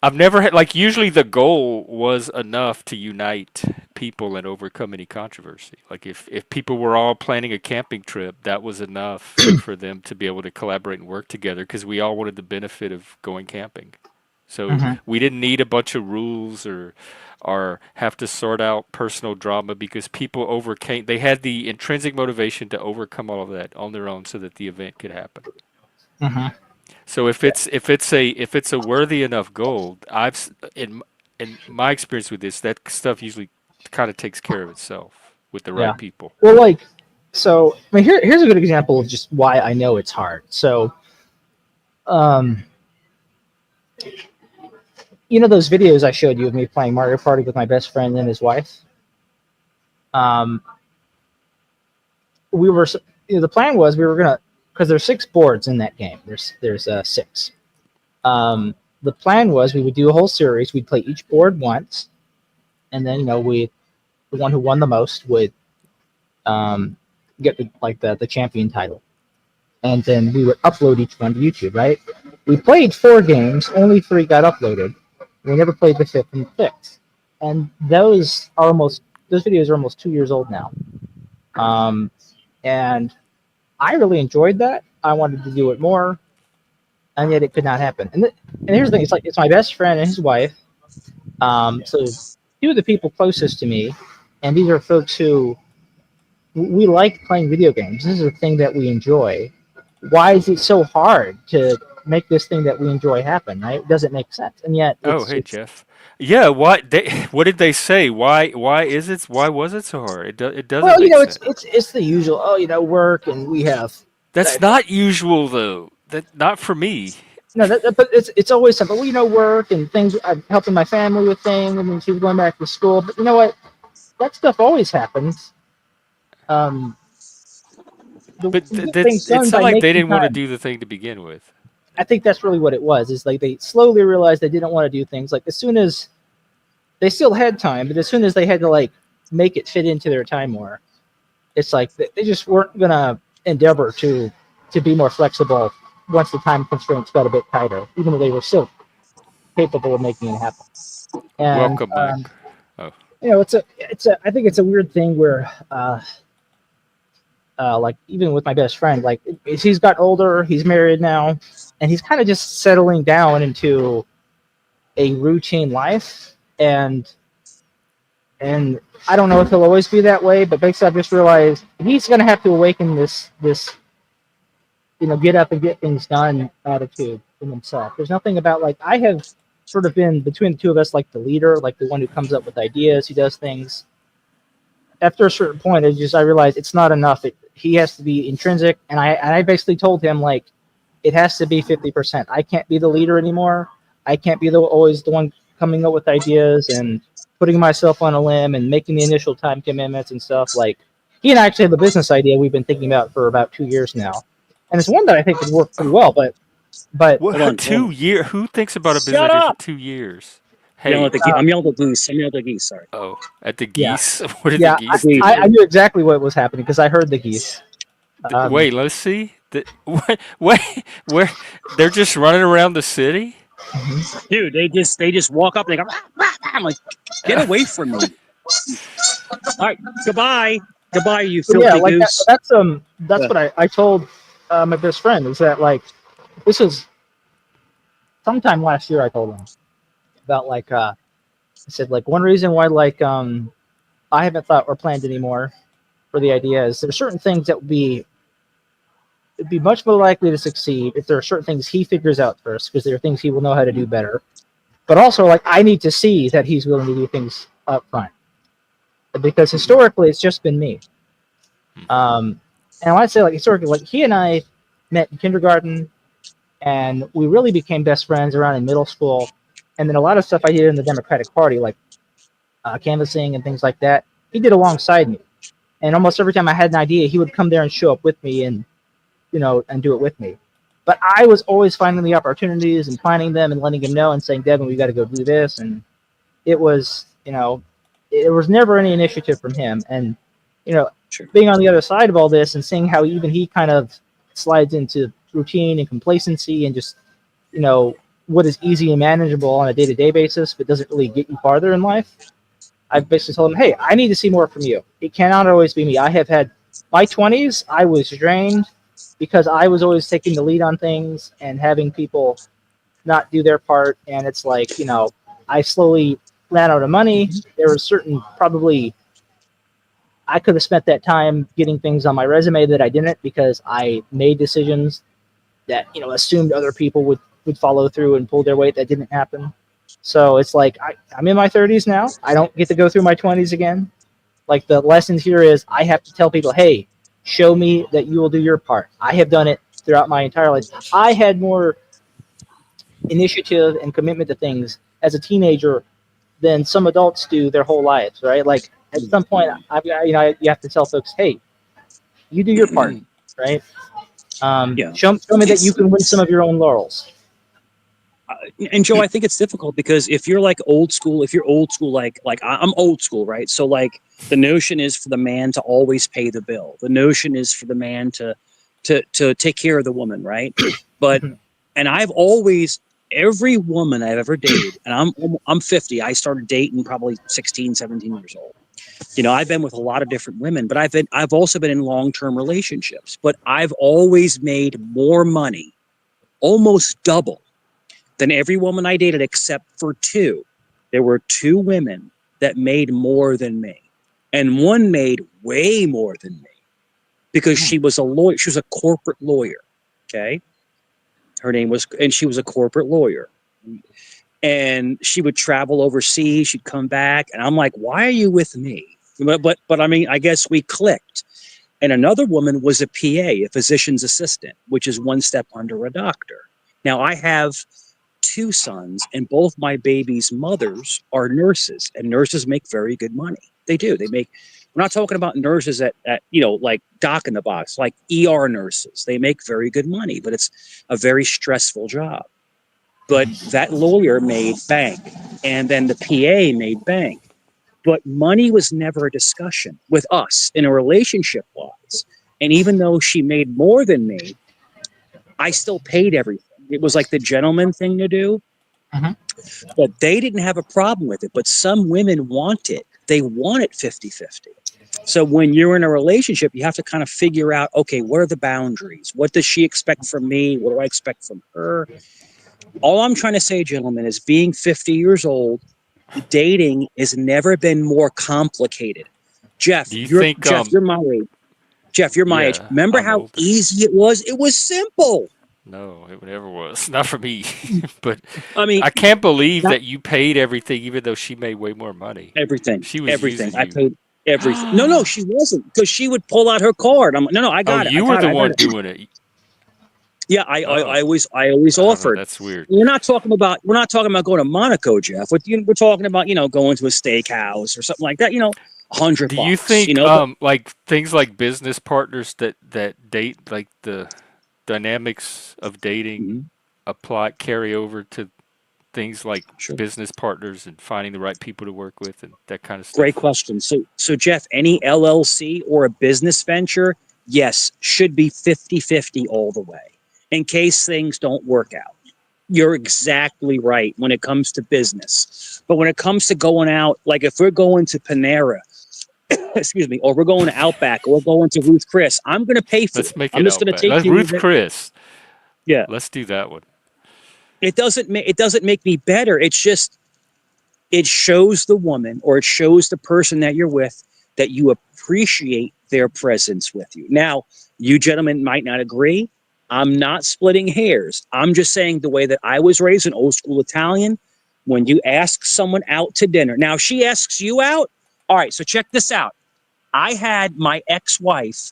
I've never had like usually the goal was enough to unite people and overcome any controversy. Like if people were all planning a camping trip, that was enough for them to be able to collaborate and work together because we all wanted the benefit of going camping. So Hmm. we didn't need a bunch of rules or have to sort out personal drama because people overcame. They had the intrinsic motivation to overcome all of that on their own so that the event could happen. Hmm. So Yeah. if it's a worthy enough goal, in my experience with this, that stuff usually kind of takes care of itself with the Yeah. right people. Well, like, so I mean, here's a good example of just why I know it's hard. So, um, you know those videos I showed you of me playing Mario Party with my best friend and his wife. Um, we were, the plan was we were gonna, because there's 6 boards in that game. There's 6. The plan was we would do a whole series. We'd play each board once, and then we the one who won the most would um, get the champion title, and then we would upload each one to YouTube. Right? We played 4 games. Only 3 got uploaded. We never played the 5th and 6th, and those videos are almost 2 years old now. And I really enjoyed that. I wanted to do it more, and yet it could not happen. And here's the thing: it's my best friend and his wife. So 2 of the people closest to me, and these are folks who we like playing video games. This is a thing that we enjoy. Why is it so hard to make this thing that we enjoy happen? Right? It doesn't make sense, and yet Oh, it's hey it's Jeff. Yeah, what did they say? Why was it so hard? It doesn't well, make sense. it's the usual. Oh, work, and we have. That's not usual though. That not for me. No, but it's always something. Well, work and things. I'm helping my family with things, and then she's going back to school. But you know what? That stuff always happens. Um, you get That things it done sounded by like they making didn't want to time. do the thing to begin with. I think that's really what it was. Is like they slowly realized they didn't want to do things. Like as soon as they still had time, but as soon as they had to make it fit into their time more, it's like they just weren't gonna endeavor to be more flexible once the time constraints got a bit tighter, even though they were still capable of making it happen. And Welcome, Mike. Oh, it's a I think it's a weird thing where like even with my best friend, like he's got older, he's married now, and he's kind of just settling down into a routine life, and I don't know if he'll always be that way, but basically I've just realized he's gonna have to awaken this get up and get things done attitude in himself. There's nothing about like I have sort of been between the two of us like the leader, like the one who comes up with ideas, who does things. After a certain point, I realized it's not enough. He has to be intrinsic, and I basically told him like it has to be 50%. I can't be the leader anymore. I can't be always the one coming up with ideas and putting myself on a limb and making the initial time commitments and stuff. Like he and I actually have a business idea we've been thinking about for about 2 years now, and it's one that I think could work pretty well. But Hold what on, hold on. 2 year? Who thinks about a business Shut idea for up! 2 years? Yelling Hey, at the uh, I'm yelling at the goose. I'm yelling at the geese. Sorry. oh, at the yeah, geese. What did the yeah, The geese geese. do? I knew exactly what was happening because I heard the geese. Um, Wait, let's see. Where they're just running around the city? Dude, they just walk up and they go. "Rah, rah, rah." I'm like, get away from me! All right, goodbye, goodbye, you But yeah, filthy like goose. that's Yeah. what I told my best friend is that like this was sometime last year I told him about I said like one reason why I haven't thought or planned anymore for the idea is there's certain things that would be much more likely to succeed if there are certain things he figures out first because there are things he will know how to do better. But also like I need to see that he's willing to do things up front because historically it's just been me. Um, and when I say like historically, like he and I met in kindergarten, and we really became best friends around in middle school. And then a lot of stuff I did in the Democratic Party, like canvassing and things like that, he did alongside me. And almost every time I had an idea, he would come there and show up with me, and and do it with me. But I was always finding the opportunities and finding them and letting him know and saying, Devin, we got to go do this. And it was, it was never any initiative from him. And, you know, Sure. being on the other side of all this and seeing how even he kind of slides into routine and complacency and just, what is easy and manageable on a day to day basis, but doesn't really get you farther in life. I basically told him, hey, I need to see more from you. It cannot always be me. I have had my 20s, I was drained because I was always taking the lead on things and having people not do their part, and it's like, I slowly ran out of money. There were certain, probably I could have spent that time getting things on my resume that I didn't, because I made decisions that assumed other people would follow through and pull their weight. That didn't happen. So it's like, I'm in my 30s now. I don't get to go through my 20s again. Like, the lesson here is I have to tell people, hey, show me that you will do your part. I have done it throughout my entire life. I had more initiative and commitment to things as a teenager than some adults do their whole lives, right? Like, at some point, you have to tell folks, hey, you do your part, right? Yeah. Show me that you can win some of your own laurels. And Joe, I think it's difficult because if you're like old school, I'm old school, right? So like the notion is for the man to always pay the bill. The notion is for the man to take care of the woman, right? But and every woman I've ever dated, and I'm 50. I started dating probably 16, 17 years old. I've been with a lot of different women, but I've also been in long-term relationships, but I've always made more money, almost double, than every woman I dated except for two. There were two women that made more than me, and one made way more than me because she was a lawyer. She was a corporate lawyer. Okay. And she was a corporate lawyer. And she would travel overseas. She'd come back, and I'm like, why are you with me? But I mean, I guess we clicked. And another woman was a PA, a physician's assistant, which is one step under a doctor. Now, I have two sons, and both my babies' mothers are nurses, and nurses make very good money. They do. We're not talking about nurses at like doc in the box, like ER nurses. They make very good money, but it's a very stressful job. But that lawyer made bank, and then the PA made bank. But money was never a discussion with us in a relationship wise. And even though she made more than me, I still paid everything. It was like the gentleman thing to do. Mhm. But they didn't have a problem with it. But some women want it. They want it 50-50. So when you're in a relationship, you have to kind of figure out, okay, what are the boundaries? What does she expect from me? What do I expect from her? All I'm trying to say, gentlemen, is being 50 years old, dating has never been more complicated. Do you think You're my age. Jeff, you're my age. yeah, Remember I'm how older. easy it was? It was simple. No, it never was. Not for me. But I mean, I can't believe not that you paid everything even though she made way more money. everything. She was Everything. using I you. paid everything. No, she wasn't, because she would pull out her card. I'm like, no, I Oh, got it. I you were got the it. I got one it. doing it. Yeah, I Oh, always oh, offered. that's weird. We're not talking about going to Monaco, Jeff. We're talking about, going to a steakhouse or something like that. Do you $100. think But like things like business partners that date, like the dynamics of dating Mhm, carry over to things like sure. business partners and finding the right people to work with and that kind of Great stuff? question. So Jeff, any LLC or a business venture, yes, should be 50-50 all the way in case things don't work out. You're exactly right when it comes to business. But when it comes to going out, like if we're going to Panera, excuse me, or we're going to Outback, or we're going to Ruth Chris, I'm going to pay for Let's it. make I'm it just going to Outback. take Let's you Ruth with it. Chris. Yeah. Let's do that one. It doesn't make me better. It's just, it shows the woman, or it shows the person that you're with, that you appreciate their presence with you. Now, you gentlemen might not agree. I'm not splitting hairs. I'm just saying the way that I was raised, an old school Italian, when you ask someone out to dinner. Now, if she asks you out, all right, so check this out. I had my ex-wife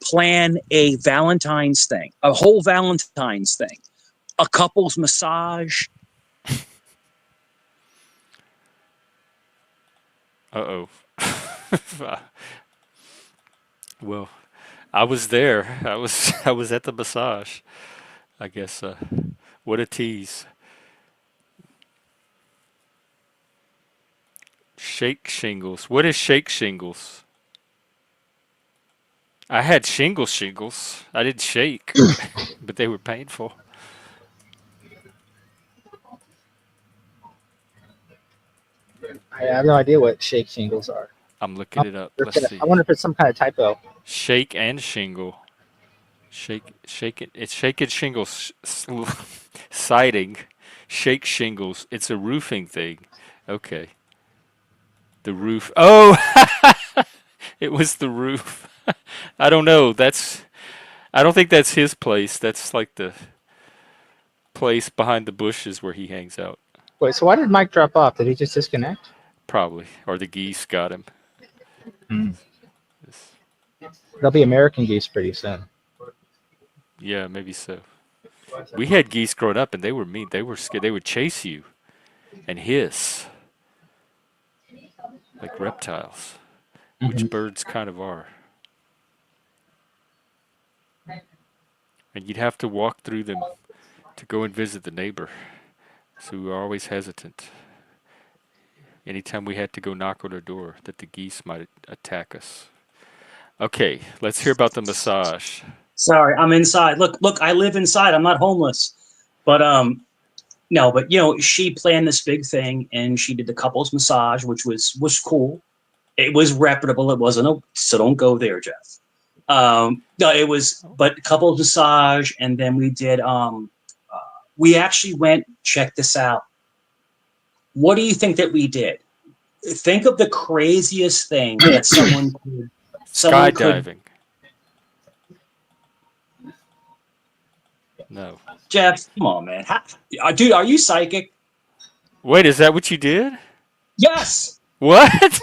plan a Valentine's thing, a whole Valentine's thing, a couple's massage. Uh-oh. Well, I was there. I was at the massage. I guess what a tease. Shake shingles. What is shake shingles? I had shingles. I didn't shake, but they were painful. I have no idea what shake shingles are. I'm looking it up. Let's I see. wonder if it's some kind of typo. Shake and shingle. Shake it. It's shake and shingles siding. Shake shingles. It's a roofing thing. Okay. The roof. Oh, it was the roof. I don't know. I don't think that's his place. That's like the place behind the bushes where he hangs out. Wait, so why did Mike drop off? Did he just disconnect? Probably. Or the geese got him. Hmm. This- There'll be American geese pretty soon. Yeah, maybe so. We had geese growing up and they were mean. They were scared. They would chase you and hiss like reptiles, which birds kind of are. And you'd have to walk through them to go and visit the neighbor. So we were always hesitant. Anytime we had to go knock on their door, that the geese might attack us. Okay, let's hear about the massage. Sorry, I'm inside. Look, I live inside. I'm not homeless. But no, but she planned this big thing and she did the couples massage, which was cool. It was reputable. It wasn't so don't go there, Jeff. No, it was but couples massage, and then we did we actually went, check this out. What do you think that we did? Think of the craziest thing that someone could Skydiving. No. Jeff, come on, man. Dude, are you psychic? Wait, is that what you did? Yes. What?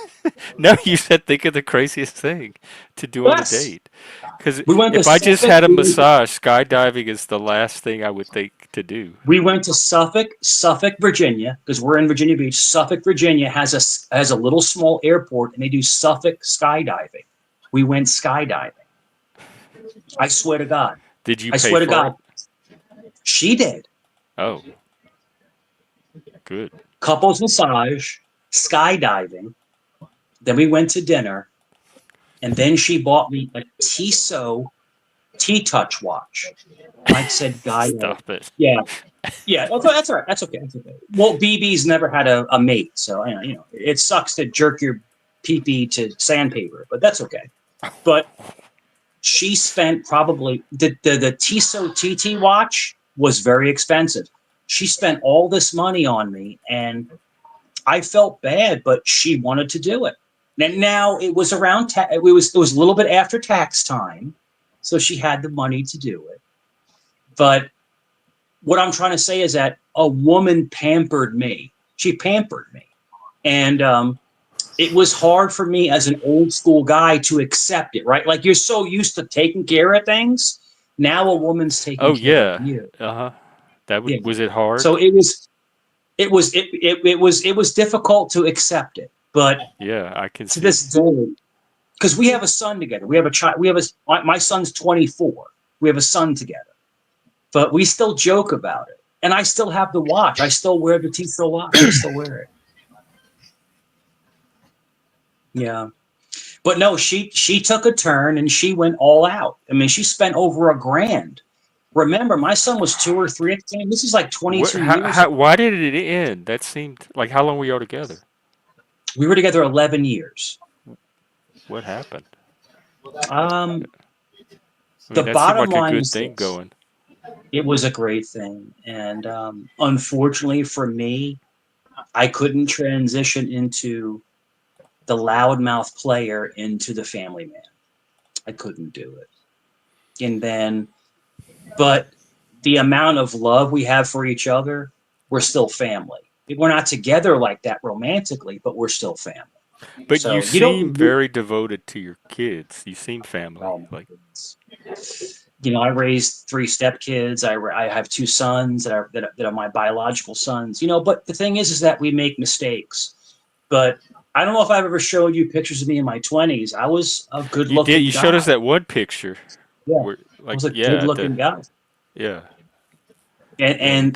No, you said think of the craziest thing to do on a date. Because if I just had a massage, skydiving is the last thing I would think to do. We went to Suffolk, Virginia, because we're in Virginia Beach. Suffolk, Virginia has a little small airport, and they do Suffolk skydiving. We went skydiving. I swear to God. Did you? I swear to God. She did. Oh. Good. Couples massage, skydiving. Then we went to dinner, and then she bought me a Tissot T-Touch watch. Mike said, "Guy, stop it." Yeah. Okay, that's all right. That's okay. Well, BB's never had a mate, so it sucks to jerk your pee-pee to sandpaper, but that's okay. But she spent probably the Tissot TT watch was very expensive. She spent all this money on me, and I felt bad, but she wanted to do it. And now it was around it was a little bit after tax time, so she had the money to do it. But what I'm trying to say is that a woman pampered me. She pampered me, and it was hard for me as an old school guy to accept it. Right, like you're so used to taking care of things. Now a woman's taking care of you. Was it hard? So it was difficult to accept it. But yeah, I can see. To this day, because we have a son together. We have a child. My son's 24. We have a son together. But we still joke about it. And I still have the watch. I still wear the Tissot watch. I still wear it. Yeah. But no, she took a turn and she went all out. I mean, she spent over $1,000. Remember, my son was 2 or 3 at the time. This is like 22 years ago. Why did it end? That seemed like, how long were y'all together? We were together 11 years. What happened? The bottom line is thing going. It was a great thing. And unfortunately for me, I couldn't transition into the loudmouth player into the family man. I couldn't do it. And then, but the amount of love we have for each other, we're still family. We're not together like that romantically, but we're still family. But so you seem very devoted to your kids. You seem family. I raised 3 stepkids. I have 2 sons that are my biological sons. But the thing is that we make mistakes. But I don't know if I've ever showed you pictures of me in my 20s. I was a good-looking guy. You showed us that one picture. Yeah, I was a good-looking guy. Yeah. And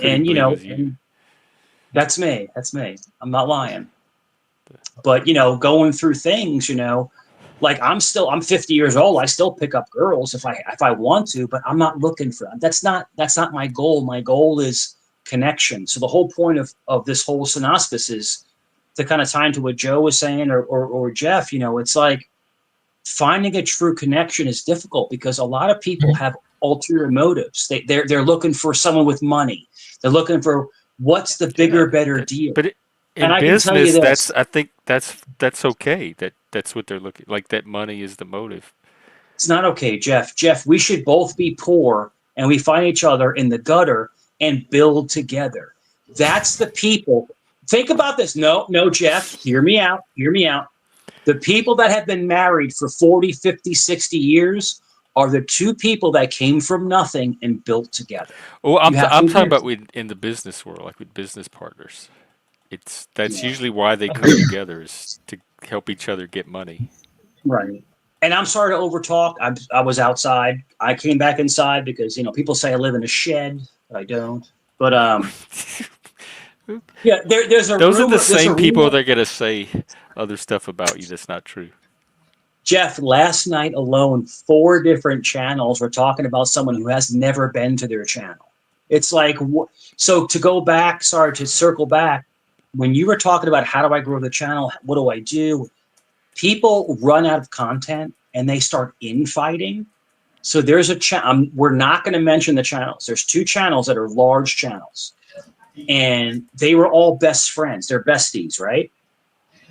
that's me. That's me. I'm not lying. But going through things, like I'm 50 years old. I still pick up girls if I want to, but I'm not looking for them. That's not my goal. My goal is connection. So the whole point of this whole synospis is to kind of tie into what Joe was saying or Jeff. It's like finding a true connection is difficult because a lot of people have ulterior motives. They're looking for someone with money. They're looking for What's the Yeah, bigger, better deal? but And in I can tell you business, this. I think that's okay. That's what they're looking like. That money is the motive. It's not okay, Jeff. Jeff, we should both be poor and we find each other in the gutter and build together. That's the people. Think about this. No, no, Jeff, hear me out. Hear me out. The people that have been married for 40, 50, 60 years are the two people that came from nothing and built together. Well, You have to I'm talking admit. about in the business world, like with business partners. That's Yeah. usually why they come together is to help each other get money. Right. And I'm sorry to overtalk. I was outside. I came back inside because people say I live in a shed, but I don't. But yeah, there's a Those are the rumor. There's a same people rumor. that are gonna say other stuff about you that's not true. Jeff, last night alone, 4 different channels were talking about someone who has never been to their channel. It's like, so to go back, sorry, to circle back, when you were talking about how do I grow the channel, what do I do? People run out of content and they start infighting. So there's a channel. We're not going to mention the channels. There's 2 channels that are large channels, and they were all best friends. They're besties, right?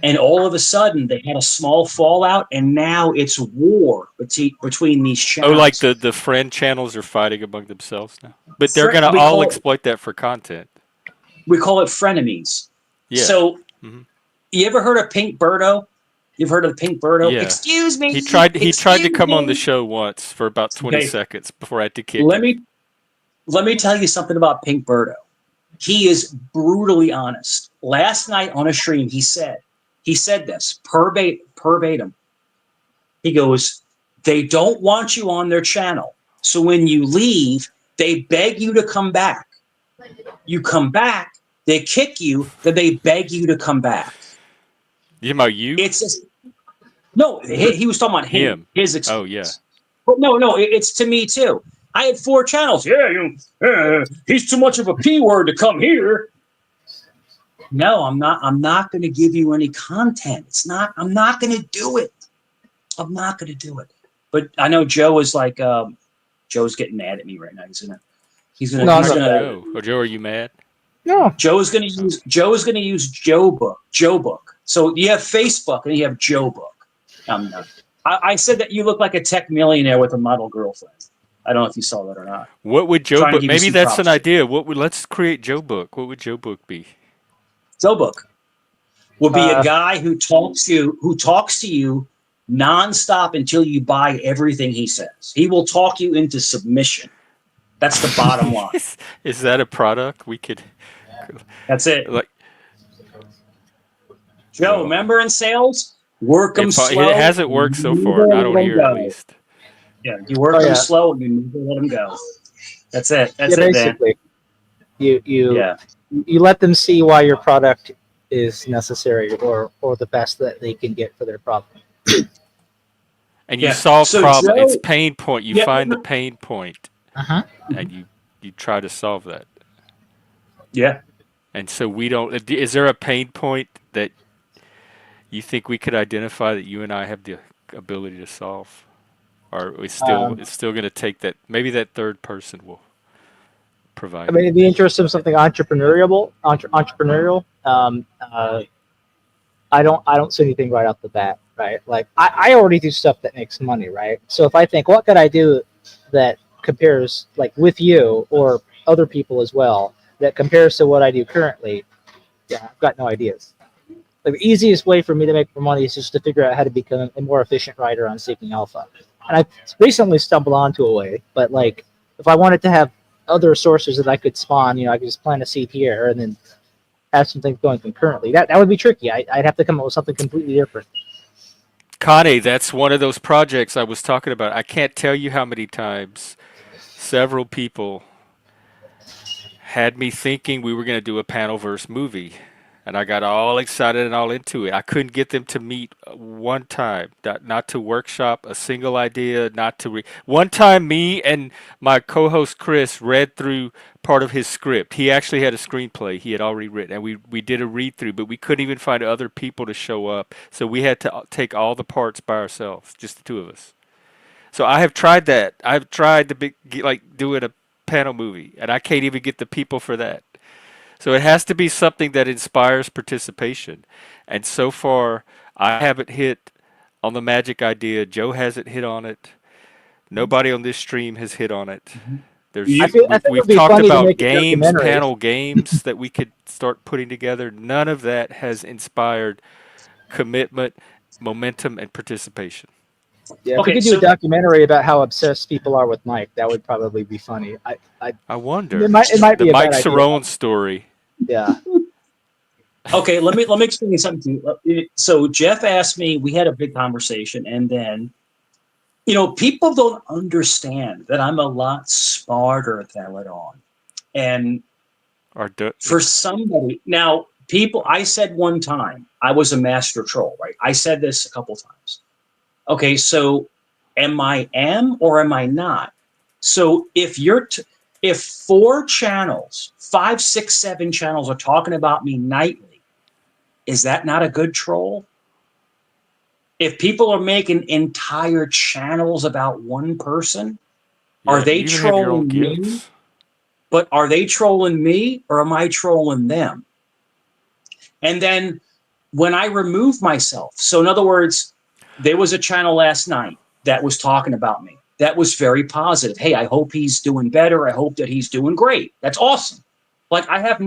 And all of a sudden, they had a small fallout, and now it's war between these Oh, like channels. the friend channels are fighting among themselves now, but they're gonna We all call it exploit that for content. frenemies. Yeah. So Hmm. you ever heard of Pink Birdo? You've heard of the Pink Birdo? Yeah. Excuse me, He tried to excuse come on the me. show once for about 20 Okay, seconds before I had to kick let him. me let me tell you something about Pink Birdo. He is brutally honest. Last night on a stream, he said this verbatim. He goes, they don't want you on their channel. So when you leave, they beg you to come back. You come back, they kick you, then they beg you to come back. You talking about you? It's just, no, he was talking about him, Him? his Oh yeah. experience. But no, it's to me too. I had 4 channels. Yeah, he's too much of a P word to come here. No, I'm not. I'm not going to give you any content. It's not. I'm not going to do it. I'm not going to do it. But I know Joe is like. Joe's getting mad at me right now. He's gonna. He's gonna. No, I'm He's Why'd not you bad. gonna. go? Or Joe, are you mad? No, Joe's gonna Oh. use. Joe is gonna use Joe Book. Joe Book. So you have Facebook and you have Joe Book. I'm not. I said that you look like a tech millionaire with a model girlfriend. I don't know if you saw that or not. What would Joe Trying to Book? give you Maybe some that's an props. idea. What would let's create Joe Book. What would Joe Book be? Joe Book would be a uh, guy who talks to you nonstop until you buy everything he says. He will talk you into submission. That's the bottom line. Is that a product we could That's it. like? Joe, Well, remember in sales, work them it slow hasn't and worked you so far. never Not let on them here, at go. least. Yeah, you work oh them yeah, slow and you never let them go. That's it. yeah. That's it, man. Basically, you you Yeah. you let them see why your product is necessary or the best that they can get for their problem. And you Yeah. solve So problem. It's Joe, pain point. You yeah, find the pain point, Uh-huh. and you try to solve that. yeah. And so we don't. Is there a pain point that you think we could identify that you and I have the ability to solve? Or Um, it's still going to take that. Maybe that third person will I provide it. mean, in the interest of something entrepreneurial, I don't see anything right off the bat, right? Like I already do stuff that makes money, right? So if I think what could I do that compares like with you or other people as well that compares to what I do currently, yeah, I've got no ideas. Like the easiest way for me to make more money is just to figure out how to become a more efficient writer on Seeking Alpha. And I recently stumbled onto a way, but like if I wanted to have other sources that I could spawn, I could just plant a seed here and then have some things going concurrently. That would be tricky. I'd have to come up with something completely different. Connie, that's one of those projects I was talking about. I can't tell you how many times several people had me thinking we were going to do a panel-verse movie. And I got all excited and all into it. I couldn't get them to meet one time, not to workshop a single idea, not to one time me and my co-host Chris read through part of his script. He actually had a screenplay he had already written, and we did a read through, but we couldn't even find other people to show up. So we had to take all the parts by ourselves, just the 2 of us. So I have tried that. I've tried to be like doing a panel movie, and I can't even get the people for that. So it has to be something that inspires participation. And so far, I haven't hit on the magic idea. Joe hasn't hit on it. Nobody on this stream has hit on it. There's You, I think it we've would be talked funny to about make a games, documentary. panel games that we could start putting together. None of that has inspired commitment, momentum, and participation. Yeah, if we okay, could do a so documentary about how obsessed people are with Mike, that would probably be funny. I wonder It might the be a Mike bad idea. Cerrone story. Yeah. okay, let me explain something to you. So Jeff asked me, we had a big conversation, and then people don't understand that I'm a lot smarter than it on. And Or for somebody now, people, I said one time I was a master troll, right? I said this a couple times. Okay, so am or am I not? So if 4 channels, 5, 6, 7 channels are talking about me nightly, is that not a good troll? If people are making entire channels about one person, are yeah, they you even have your own trolling me? gifts. But are they trolling me or am I trolling them? And then when I remove myself, so in other words, there was a channel last night that was talking about me. That was very positive. Hey, I hope he's doing better. I hope that he's doing great. That's awesome. Like I have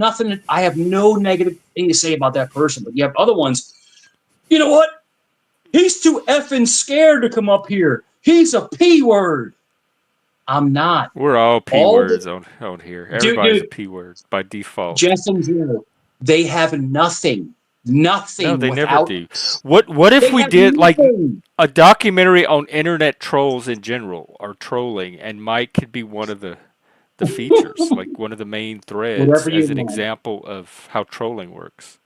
no negative thing to say about that person. But you have other ones, you know what? He's too effing scared to come up here. He's a P word. I'm not. We're all P All words the on here. dude, Everybody's a dude, P word by default. Jeff and Drew, they have nothing. No, Nothing they never without do. us. What if They we have did like nothing. a documentary on internet trolls in general or trolling, and Mike could be one of the features, like one of the main threads Whatever you as an want. example of how trolling works.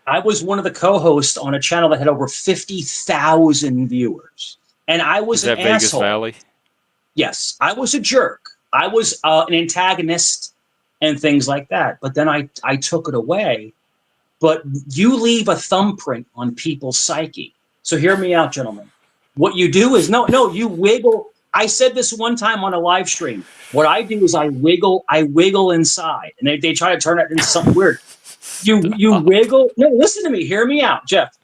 I was one of the co-hosts on a channel that had over 50,000 viewers. And I Is was an that Vegas asshole. Valley? Yes, I was a jerk. I was an antagonist and things like that. But then I took it away. But you leave a thumbprint on people's psyche. So hear me out, gentlemen. What you do is no, you wiggle. I said this one time on a live stream. What I do is I wiggle inside. And they try to turn it into something weird. You Stop. wiggle. No, listen to me. Hear me out, Jeff.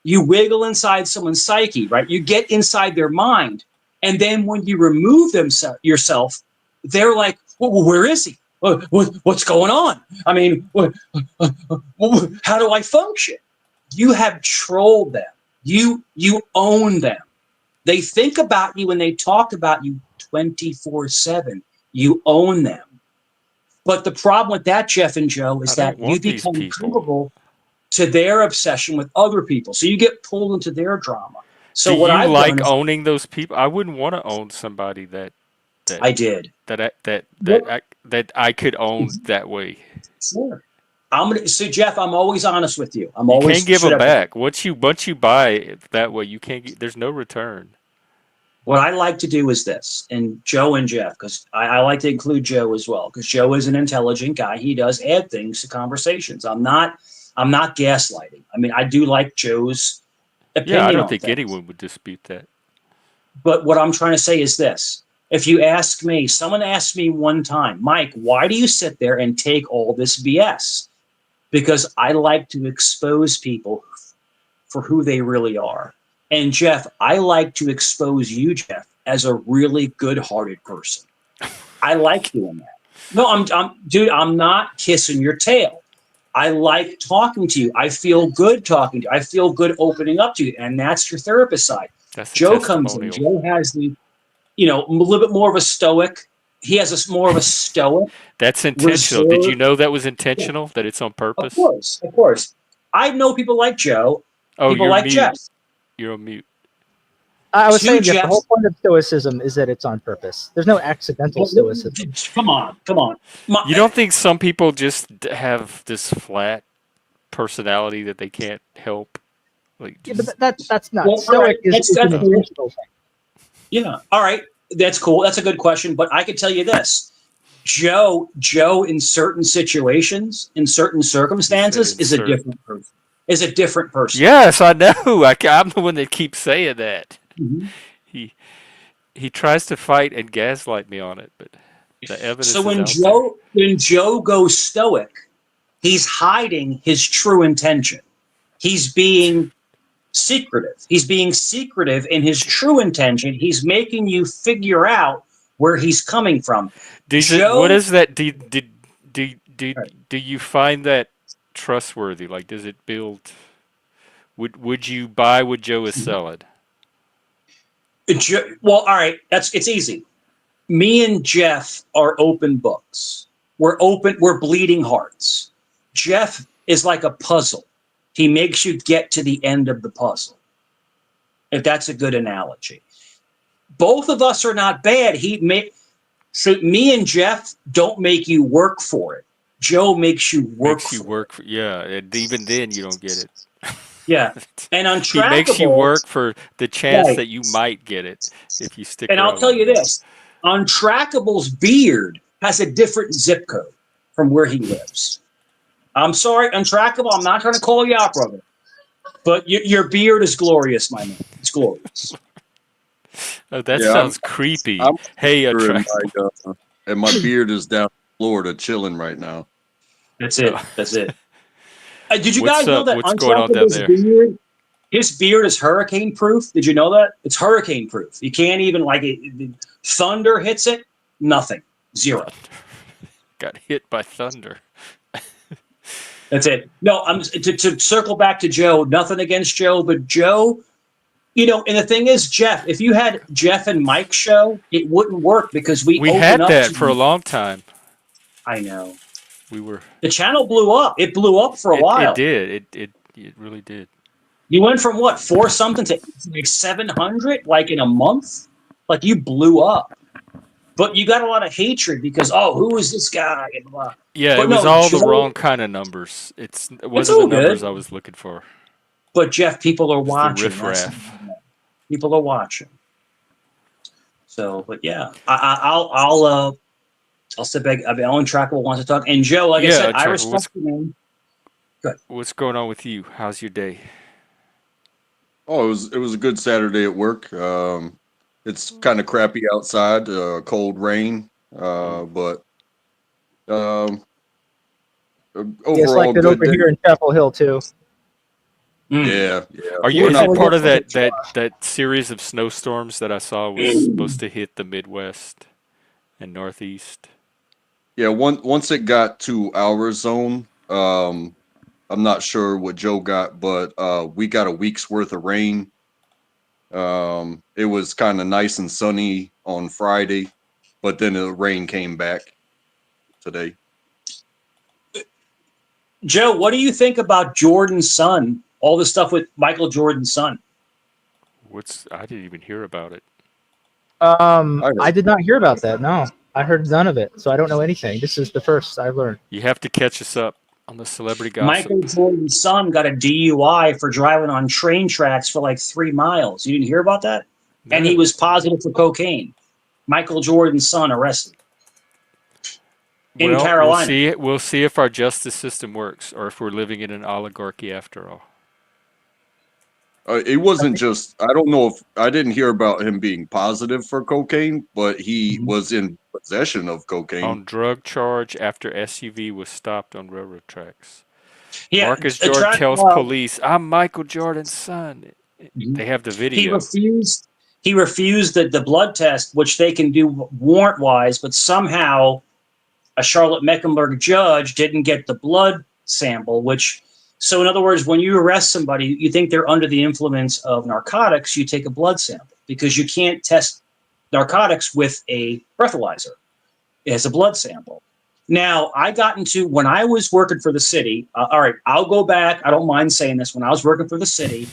You wiggle inside someone's psyche, right? You get inside their mind, and then when you remove yourself, they're like, well, "Where is he? What's going on? I mean, how do I function?" You have trolled them. You own them. They think about you and they talk about you 24/7. You own them. But the problem with that, Jeff and Joe, I is don't that you want these become people. comfortable to their obsession with other people. So you get pulled into their drama. Do So what you I've done like is owning those people? I wouldn't want to own somebody that I did. What? that I could own that way. Sure. So Jeff, I'm always honest with you. I'm You can't always give straight them up with you. back. Once you buy it that way, you can't. There's no return. What I like to do is this, and Joe and Jeff, because I like to include Joe as well, because Joe is an intelligent guy. He does add things to conversations. I'm not gaslighting. I mean, I do like Joe's Yeah, I opinion don't on think things. anyone would dispute that. But what I'm trying to say is this. If you ask me, someone asked me one time, Mike, why do you sit there and take all this BS? Because I like to expose people for who they really are. And Jeff, I like to expose you, Jeff, as a really good-hearted person. I like doing that. No, dude, I'm not kissing your tail. I like talking to you. I feel good talking to you. I feel good opening up to you. And that's your therapist side. That's a Joe comes in. testimonial. Joe has a little bit more of a stoic. He has more of a stoic, That's intentional. Did you reserved. know that was intentional? That it's on Of purpose? course, of course. I know people like Joe, Oh, people you're like mute. Jeff. You're on mute. I was Two saying that the whole Jeffs. point of stoicism is that it's on purpose. There's no accidental stoicism. Come on, come on. You don't think some people just have this flat personality that they can't help? Like, Yeah, but just that's not Well, all right. stoic. Is an That's cool. intentional thing. Yeah. All right. That's cool. That's a good question. But I can tell you this: Joe, in certain situations, in certain circumstances, is a insert. different person. Is a different person. Yes, I know. I'm the one that keeps saying that. Mhm. He he tries to fight and gaslight me on it, but the So evidence is out there. when Joe goes stoic, he's hiding his true intention. He's being secretive. He's being secretive in his true intention. He's making you figure out where he's coming from. What Joe, is that? Do you find that trustworthy? Like, does it build? Would you buy what Joe is selling? well, all right, it's easy. Me and Jeff are open books. We're bleeding hearts. Jeff is like a puzzle. He makes you get to the end of the puzzle. If that's a good analogy. Both of us are not bad. So me and Jeff don't make you work for it. Joe makes you work Makes you for work for, yeah, and even then you don't get it. Yeah. And He makes you work Untrackables, for the chance right. that you might get it if you stick And I'll around tell long you enough. this, Untrackable's beard has a different zip code from where he lives. I'm sorry, Untrackable, I'm not trying to call you out, brother. But your beard is glorious, my man. It's glorious. Oh, that Yeah, sounds creepy. I'm Hey, and Untrackable. my beard is down in Florida chilling right now. That's it. Oh. That's it. Did you What's guys know up? that What's going on down Untrackable's there? beard, his beard is hurricane proof? Did you know that? It's hurricane proof. You can't even, thunder hits it, nothing. Zero. Got hit by thunder. That's it. No, to circle back to Joe, nothing against Joe, but Joe, and the thing is, Jeff, if you had Jeff and Mike's show, it wouldn't work because we had open up that to for a long time. I know. We were. The channel blew up. It blew up for a while. It did. It really did. You went from what, 4 something to like 700, like in a month? Like you blew up. But you got a lot of hatred because, who is this guy? And blah. Yeah, But it was no, all Joe, the wrong kind of numbers. It wasn't all the numbers good. I was looking for. But Jeff, people are It's the watching. riffraff. People are watching. So, but yeah, I'll sit back. Alan Trackable wants to talk, and Joe, like I said, I respect you, man. Good. What's going on with you? How's your day? Oh, it was a good Saturday at work. It's kind of crappy outside, cold rain, but overall It's like that good over day. here in Chapel Hill too. Yeah. Are you? Well, Is no, it we part get of some that series of snowstorms that I saw was supposed to hit the Midwest and Northeast? Yeah, once it got to our zone, I'm not sure what Joe got, but we got a week's worth of rain. It was kind of nice and sunny on Friday, but then the rain came back today. Joe, what do you think about Jordan's son? All the stuff with Michael Jordan's son. I didn't even hear about it. I did not hear about that. No, I heard none of it, so I don't know anything. This is the first I've learned. You have to catch us up on the celebrity gossip. Michael Jordan's son got a DUI for driving on train tracks for like 3 miles. You didn't hear about that? No. And he was positive for cocaine. Michael Jordan's son arrested in Carolina. We'll see if our justice system works or if we're living in an oligarchy after all. It wasn't just, I don't know if, I didn't hear about him being positive for cocaine, but he was in possession of cocaine. On drug charge after SUV was stopped on railroad tracks. Yeah, Marcus Jordan tells police, "I'm Michael Jordan's son." They have the video. He refused the blood test, which they can do warrant-wise, but somehow a Charlotte Mecklenburg judge didn't get the blood sample, so in other words, when you arrest somebody, you think they're under the influence of narcotics, you take a blood sample because you can't test narcotics with a breathalyzer. It has a blood sample. Now, when I was working for the city, all right, I'll go back. I don't mind saying this. When I was working for the city,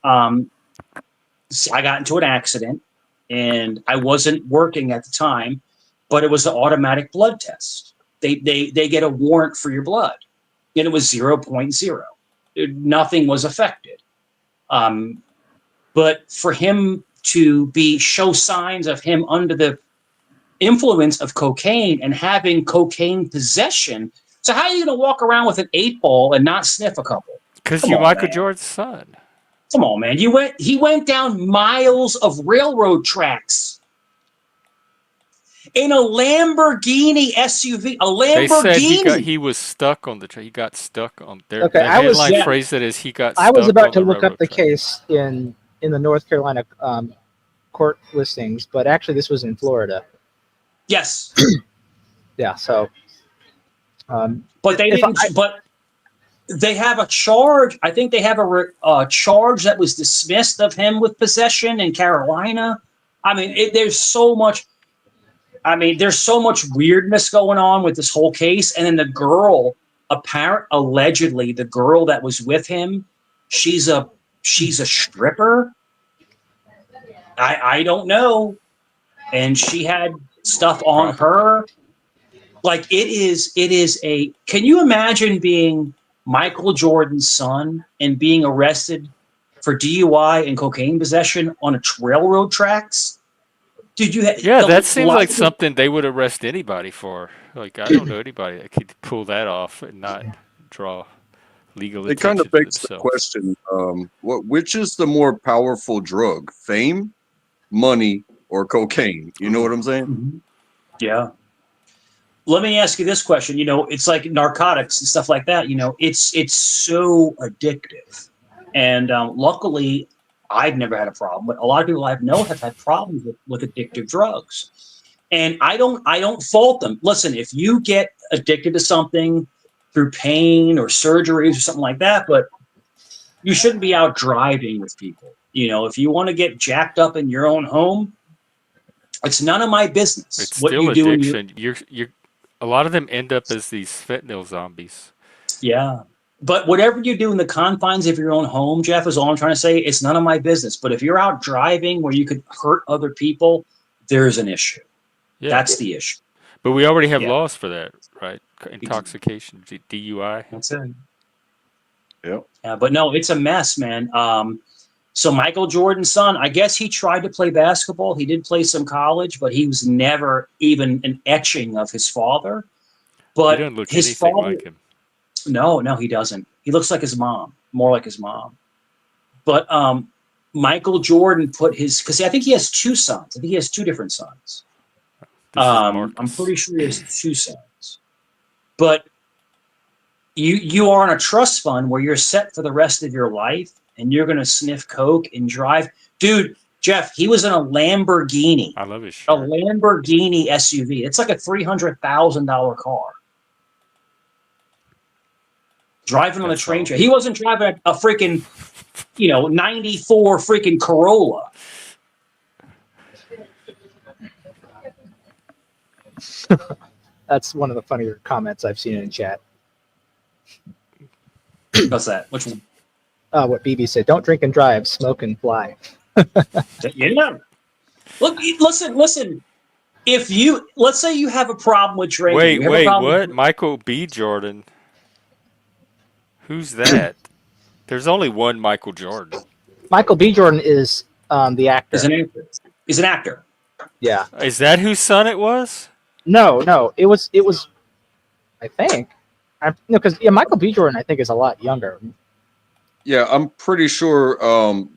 I got into an accident and I wasn't working at the time, but it was an automatic blood test. They get a warrant for your blood. And it was 0.0. Nothing was affected. But for him to show signs of him under the influence of cocaine and having cocaine possession, so how are you going to walk around with an 8-ball and not sniff a couple? Because you're Michael Jordan's son. Come on, man. He went down miles of railroad tracks. in a Lamborghini SUV. A They said Lamborghini. he was stuck on the train. He got stuck on there. Okay, The I was headline Yeah. phrased it as he got I was stuck about on to the look up railroad the track. case in the North Carolina court listings, but actually this was in Florida. Yes. Yeah, so But they if didn't. I, But they have a charge. I think they have a charge that was dismissed of him with possession in Carolina. I mean, there's so much. I mean, there's so much weirdness going on with this whole case. And then the girl, allegedly, the girl that was with him, she's a stripper. I don't know, and she had stuff on Probably. her. Like it is a. Can you imagine being Michael Jordan's son and being arrested for DUI and cocaine possession on a railroad tracks? Dude, Yeah, that seems like the something they would arrest anybody for. Like, I don't know anybody that could pull that off and not draw legal It kind of attention to begs the themselves. question: which is the more powerful drug, fame, money, or cocaine? You know what I'm saying? Mhm. Yeah. Let me ask you this question. It's like narcotics and stuff like that. It's so addictive, and luckily, I've never had a problem. But a lot of people I know have had problems with addictive drugs, and I don't fault them. Listen, if you get addicted to something through pain or surgeries or something like that, but you shouldn't be out driving with people. If you want to get jacked up in your own home, it's none of my business It's what still you do. addiction. You're a lot of them end up as these fentanyl zombies. Yeah. But whatever you do in the confines of your own home, Jeff, is all I'm trying to say. It's none of my business. But if you're out driving where you could hurt other people, there's an issue. Yeah, That's the issue. but we already have Yeah. laws for that, right? Intoxication, DUI. That's it. Yep. Yeah, but no, it's a mess, man. So Michael Jordan's son, I guess he tried to play basketball. He did play some college, but he was never even an etching of his father. He But doesn't look his anything father, like him. no, he doesn't. He looks like his mom, more like his mom. But Michael Jordan put because I think he has two sons. I think he has two different sons. This is I'm Marcus. pretty sure he has two sons. But you are on a trust fund where you're set for the rest of your life, and you're going to sniff coke and drive. Dude, Jeff, he was in a Lamborghini. I love his A shirt. Lamborghini SUV. It's like a $300,000 car. Driving on the That's train all. track. He wasn't driving a freaking, 94 freaking Corolla. that's one of the funnier comments I've seen in chat. What's that? Which one? What BB said: "Don't drink and drive, smoke and fly." Yeah. Look, listen. Let's say you have a problem with drinking. Wait, You have a problem what? Michael B. Jordan. Who's that? There's only one Michael Jordan. Michael B. Jordan is the actor. He's an actor. Yeah. Is that whose son it was? No. It was. I think. Because Michael B. Jordan, I think, is a lot younger. Yeah, I'm pretty sure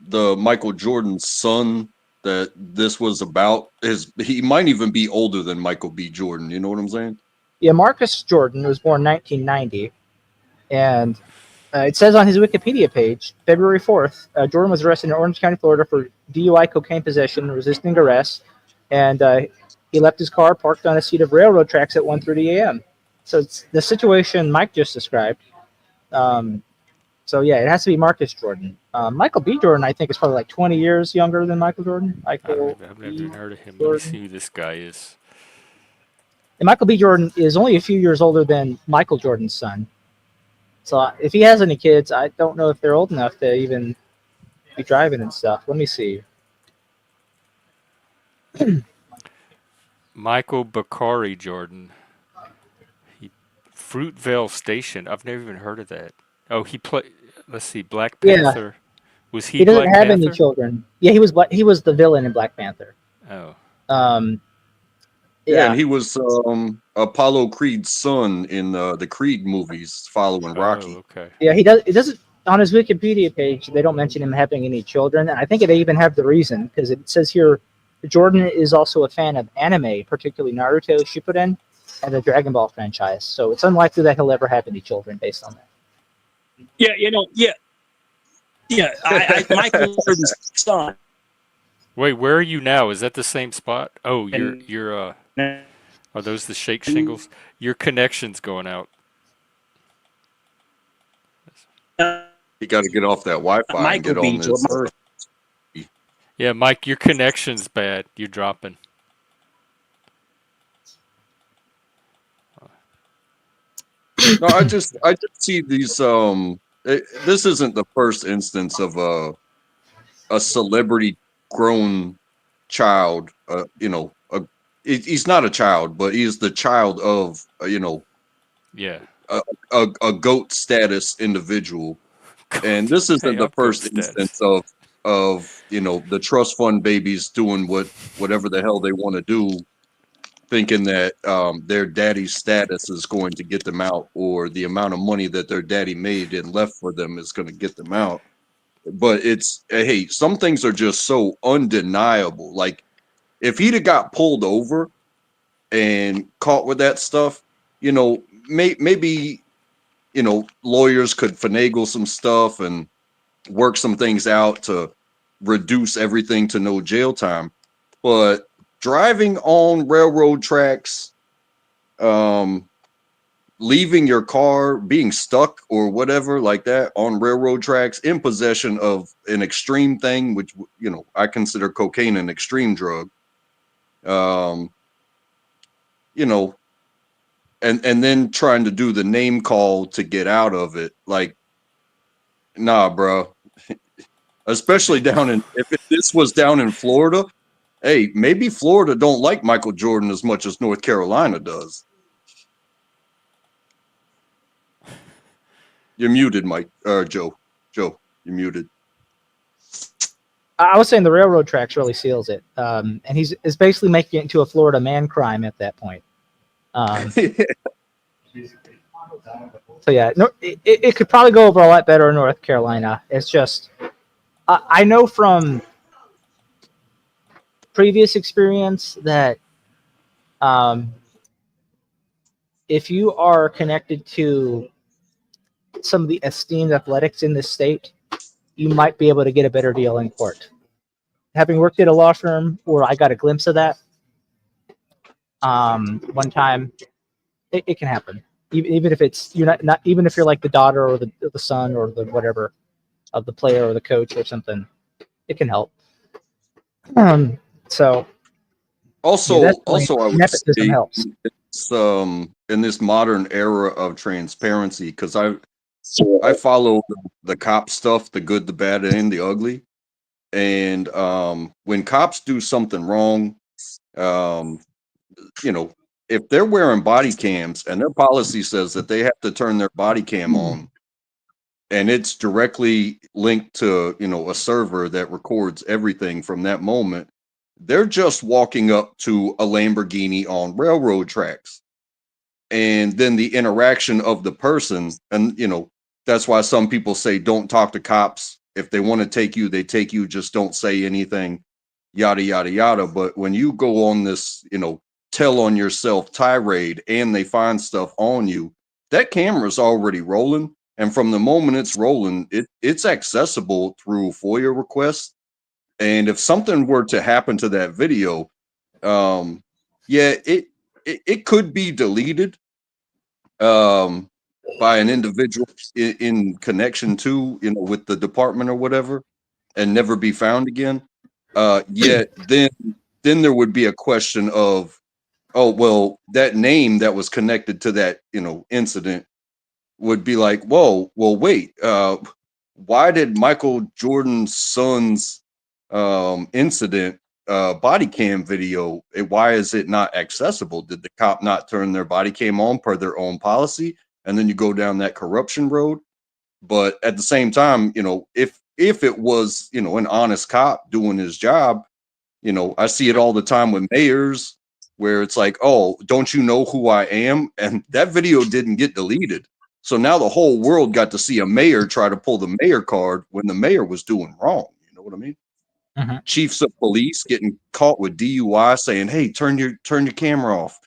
the Michael Jordan's son that this was about he might even be older than Michael B. Jordan. You know what I'm saying? Yeah, Marcus Jordan was born 1990, and it says on his Wikipedia page, February 4th, Jordan was arrested in Orange County, Florida for DUI, cocaine possession, resisting arrest, and he left his car parked on a seat of railroad tracks at 1:30 a.m. So it's the situation Mike just described. So yeah, it has to be Marcus Jordan. Michael B. Jordan, I think, is probably like 20 years younger than Michael Jordan. I've never even heard of him. Let me see who this guy is. And Michael B. Jordan is only a few years older than Michael Jordan's son. So if he has any kids, I don't know if they're old enough to even be driving and stuff. Let me see. Michael Bakari Jordan. Fruitvale Station. I've never even heard of that. Oh, he played. Let's see, Black Panther. Yeah. Was he? He doesn't Black have Panther? any children. Yeah, he was the villain in Black Panther. Oh. Yeah, and he was Apollo Creed's son in the Creed movies following Rocky. Oh, okay. Yeah, he does. It doesn't on his Wikipedia page. They don't mention him having any children, and I think they even have the reason because it says here Jordan is also a fan of anime, particularly Naruto Shippuden and the Dragon Ball franchise. So it's unlikely that he'll ever have any children based on that. Yeah, Michael Jordan's son. Wait, where are you now? Is that the same spot? Oh, And are those the shake shingles? Your connection's going out. You got to get off that Wi-Fi and Michael get on B. this. Jordan. Yeah, Mike, your connection's bad. You're dropping. No, I just see these. This isn't the first instance of a celebrity grown child. He's not a child, but he's the child of Yeah. a goat status individual. And this isn't Hey, the I'm first goat instance stats. of the trust fund babies doing whatever the hell they want to do, thinking that their daddy's status is going to get them out, or the amount of money that their daddy made and left for them is going to get them out. But it's, hey, some things are just so undeniable. Like, if he'd have got pulled over and caught with that stuff, maybe lawyers could finagle some stuff and work some things out to reduce everything to no jail time. But driving on railroad tracks, leaving your car, being stuck or whatever like that on railroad tracks in possession of an extreme thing, which I consider cocaine an extreme drug. And then trying to do the name call to get out of it. Like, nah, bro. Especially if this was down in Florida, hey, maybe Florida don't like Michael Jordan as much as North Carolina does. You're muted, Mike. Joe. Joe, you're muted. I was saying the railroad tracks really seals it, and is basically making it into a Florida man crime at that point. So yeah, no, it could probably go over a lot better in North Carolina. It's just I know from previous experience that if you are connected to some of the esteemed athletics in this state, you might be able to get a better deal in court. Having worked at a law firm where I got a glimpse of that one time, it can happen. Even if it's you're not even if you're like the daughter or the son or the whatever of the player or the coach or something, it can help. So Also, yeah, I would nepotism say helps. it's in this modern era of transparency, because I follow the cop stuff, the good, the bad, and the ugly. And when cops do something wrong, if they're wearing body cams and their policy says that they have to turn their body cam on, and it's directly linked to a server that records everything from that moment, they're just walking up to a Lamborghini on railroad tracks. And then the interaction of the person, and that's why some people say don't talk to cops. If they want to take you, they take you, just don't say anything, yada yada yada. But when you go on this tell on yourself tirade and they find stuff on you, that camera's already rolling. And from the moment it's rolling, it's accessible through FOIA requests. And if something were to happen to that video, it could be deleted by an individual in connection to with the department or whatever, and never be found again. Yet then there would be a question of, oh well, that name that was connected to that incident would be like, whoa, well wait, why did Michael Jordan's son's incident body cam video, why is it not accessible? Did the cop not turn their body cam on per their own policy? And then you go down that corruption road. But at the same time, if it was an honest cop doing his job, I see it all the time with mayors where it's like, oh, don't you know who I am? And that video didn't get deleted. So now the whole world got to see a mayor try to pull the mayor card when the mayor was doing wrong. You know what I mean? chiefs of police getting caught with DUI saying, "Hey, turn your camera off.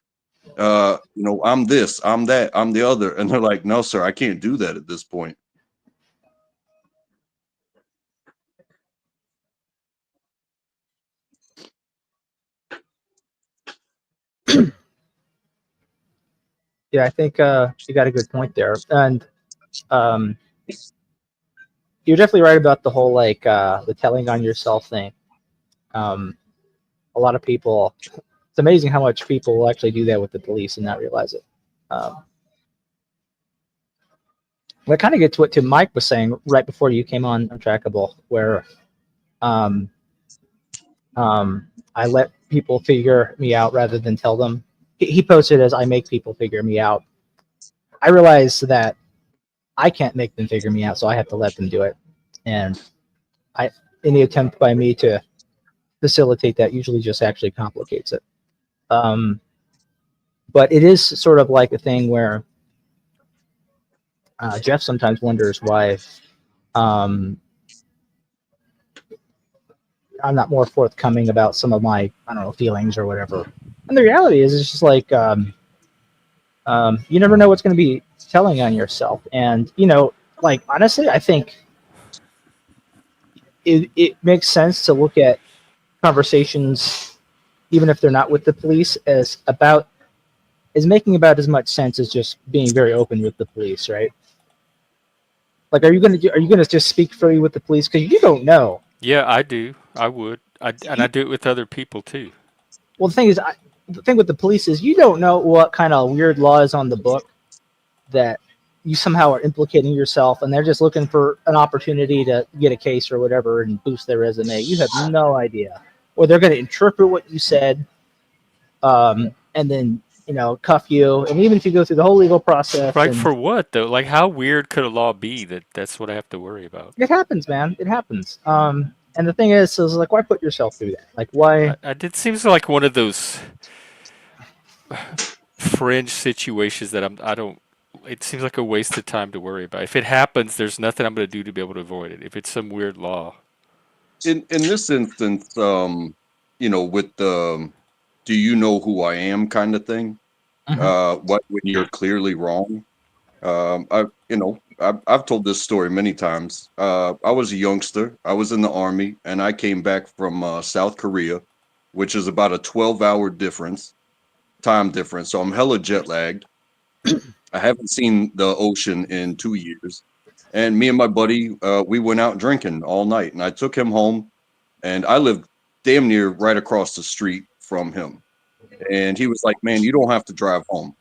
I'm this, I'm that, I'm the other," and they're like, "No, sir, I can't do that at this point." Yeah, I think you got a good point there, and um, you're definitely right about the whole the telling on yourself thing. Um, a lot of people, it's amazing how much people will actually do that with the police and not realize it. Um, that kind of gets what Tim Mike was saying right before you came on Untrackable, where um, I let people figure me out rather than tell them. He posted as I make people figure me out. I realize that I can't make them figure me out, so I have to let them do it. And any attempt by me to facilitate that usually just actually complicates it. But it is sort of like a thing where Jeff sometimes wonders why um, I'm not more forthcoming about some of my, I don't know, feelings or whatever. And the reality is, it's just like you never know what's going to be telling on yourself. And, honestly, I think it makes sense to look at conversations, even if they're not with the police, as making about as much sense as just being very open with the police, right? Like, are you gonna just speak freely with the police because you don't know? Yeah, I do. I would. I do it with other people too. Well, the thing with the police is you don't know what kind of weird law is on the book that you somehow are implicating yourself, and they're just looking for an opportunity to get a case or whatever and boost their resume. You have no idea, or they're going to interpret what you said, and then cuff you. And even if you go through the whole legal process, Like and for what though? Like how weird could a law be that that's what I have to worry about? it happens, man, it happens. And the thing is like, why put yourself through that? Like, why? It seems like one of those fringe situations that I don't. It seems like a waste of time to worry about. If it happens, there's nothing I'm going to do to be able to avoid it. If it's some weird law, In this instance, with the "do you know who I am" kind of thing, what when you're clearly wrong. I've told this story many times. I was a youngster. I was in the army, and I came back from South Korea, which is about a 12-hour time difference. So I'm hella jet lagged. I haven't seen the ocean in 2 years. And me and my buddy, we went out drinking all night, and I took him home, and I lived damn near right across the street from him. And he was like, "Man, you don't have to drive home."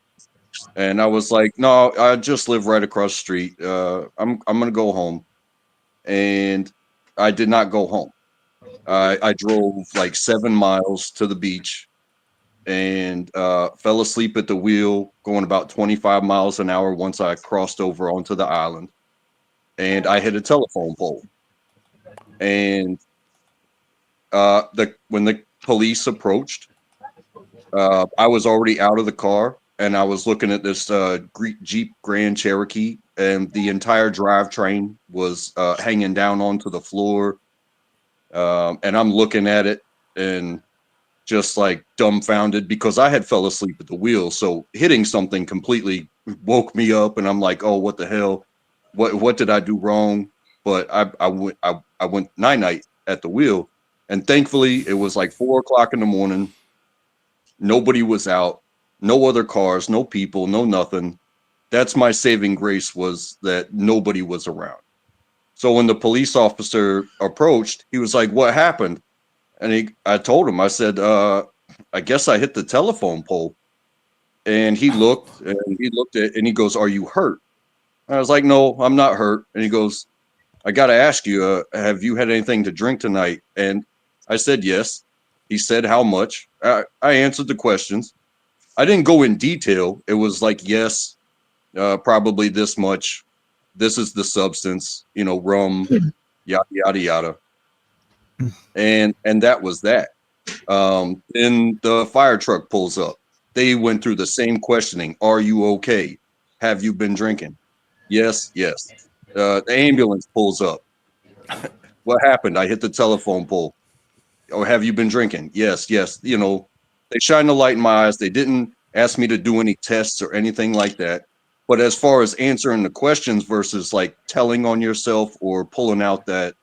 And I was like, "No, I just live right across the street. I'm gonna go home." And I did not go home. I drove like 7 miles to the beach and fell asleep at the wheel, going about 25 miles an hour once I crossed over onto the island. And I hit a telephone pole. And when the police approached, I was already out of the car, and I was looking at this Jeep Grand Cherokee, and the entire drivetrain was hanging down onto the floor. And I'm looking at it and just like dumbfounded because I had fell asleep at the wheel. So hitting something completely woke me up, and I'm like, "Oh, what the hell? What did I do wrong?" But I went night at the wheel, and thankfully it was like 4 o'clock in the morning. Nobody was out, no other cars, no people, no nothing. That's my saving grace, was that nobody was around. So when the police officer approached, he was like, "What happened?" And I told him, I said, "I guess I hit the telephone pole." And he looked and he goes, "Are you hurt?" And I was like, "No, I'm not hurt." And he goes, "I got to ask you, have you had anything to drink tonight?" And I said, "Yes." He said, "How much?" I answered the questions. I didn't go in detail. It was like, "Yes, probably this much. This is the substance, rum, yada, yada, yada." And that was that. Then the fire truck pulls up. They went through the same questioning. "Are you okay? Have you been drinking?" "Yes, yes." The ambulance pulls up. "What happened?" "I hit the telephone pole." Or have you been drinking? Yes, yes. You know, they shine the light in my eyes. They didn't ask me to do any tests or anything like that. But as far as answering the questions versus like telling on yourself or pulling out that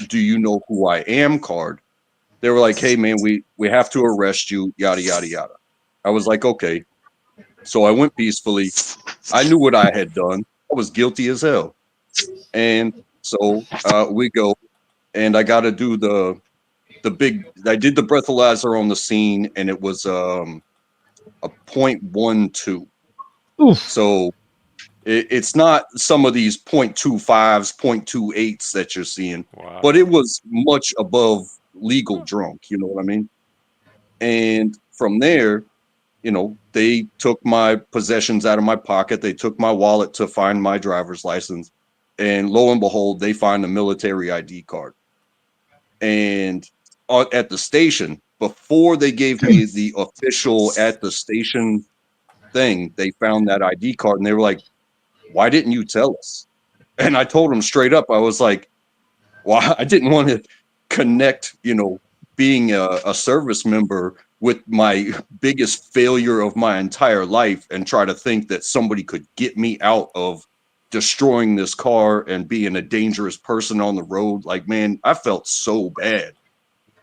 do you know who I am card, they were like, hey man, we have to arrest you, yada yada yada. I was like, okay. So I went peacefully. I knew what I had done. I was guilty as hell. And so we go, and I got to do the big. I did the breathalyzer on the scene, and it was a 0.12. Oof. So it's not some of these 0.25s, 0.28s that you're seeing, Wow. but it was much above legal drunk. You know what I mean? And from there, you know, they took my possessions out of my pocket. They took my wallet to find my driver's license. And lo and behold, they find a military ID card. And at the station, before they gave me the official at the station thing, they found that ID card and they were like, why didn't you tell us? And I told them straight up, I was like, well, I didn't want to connect, you know, being a service member with my biggest failure of my entire life and try to think that somebody could get me out of destroying this car and being a dangerous person on the road. Like, man, I felt so bad.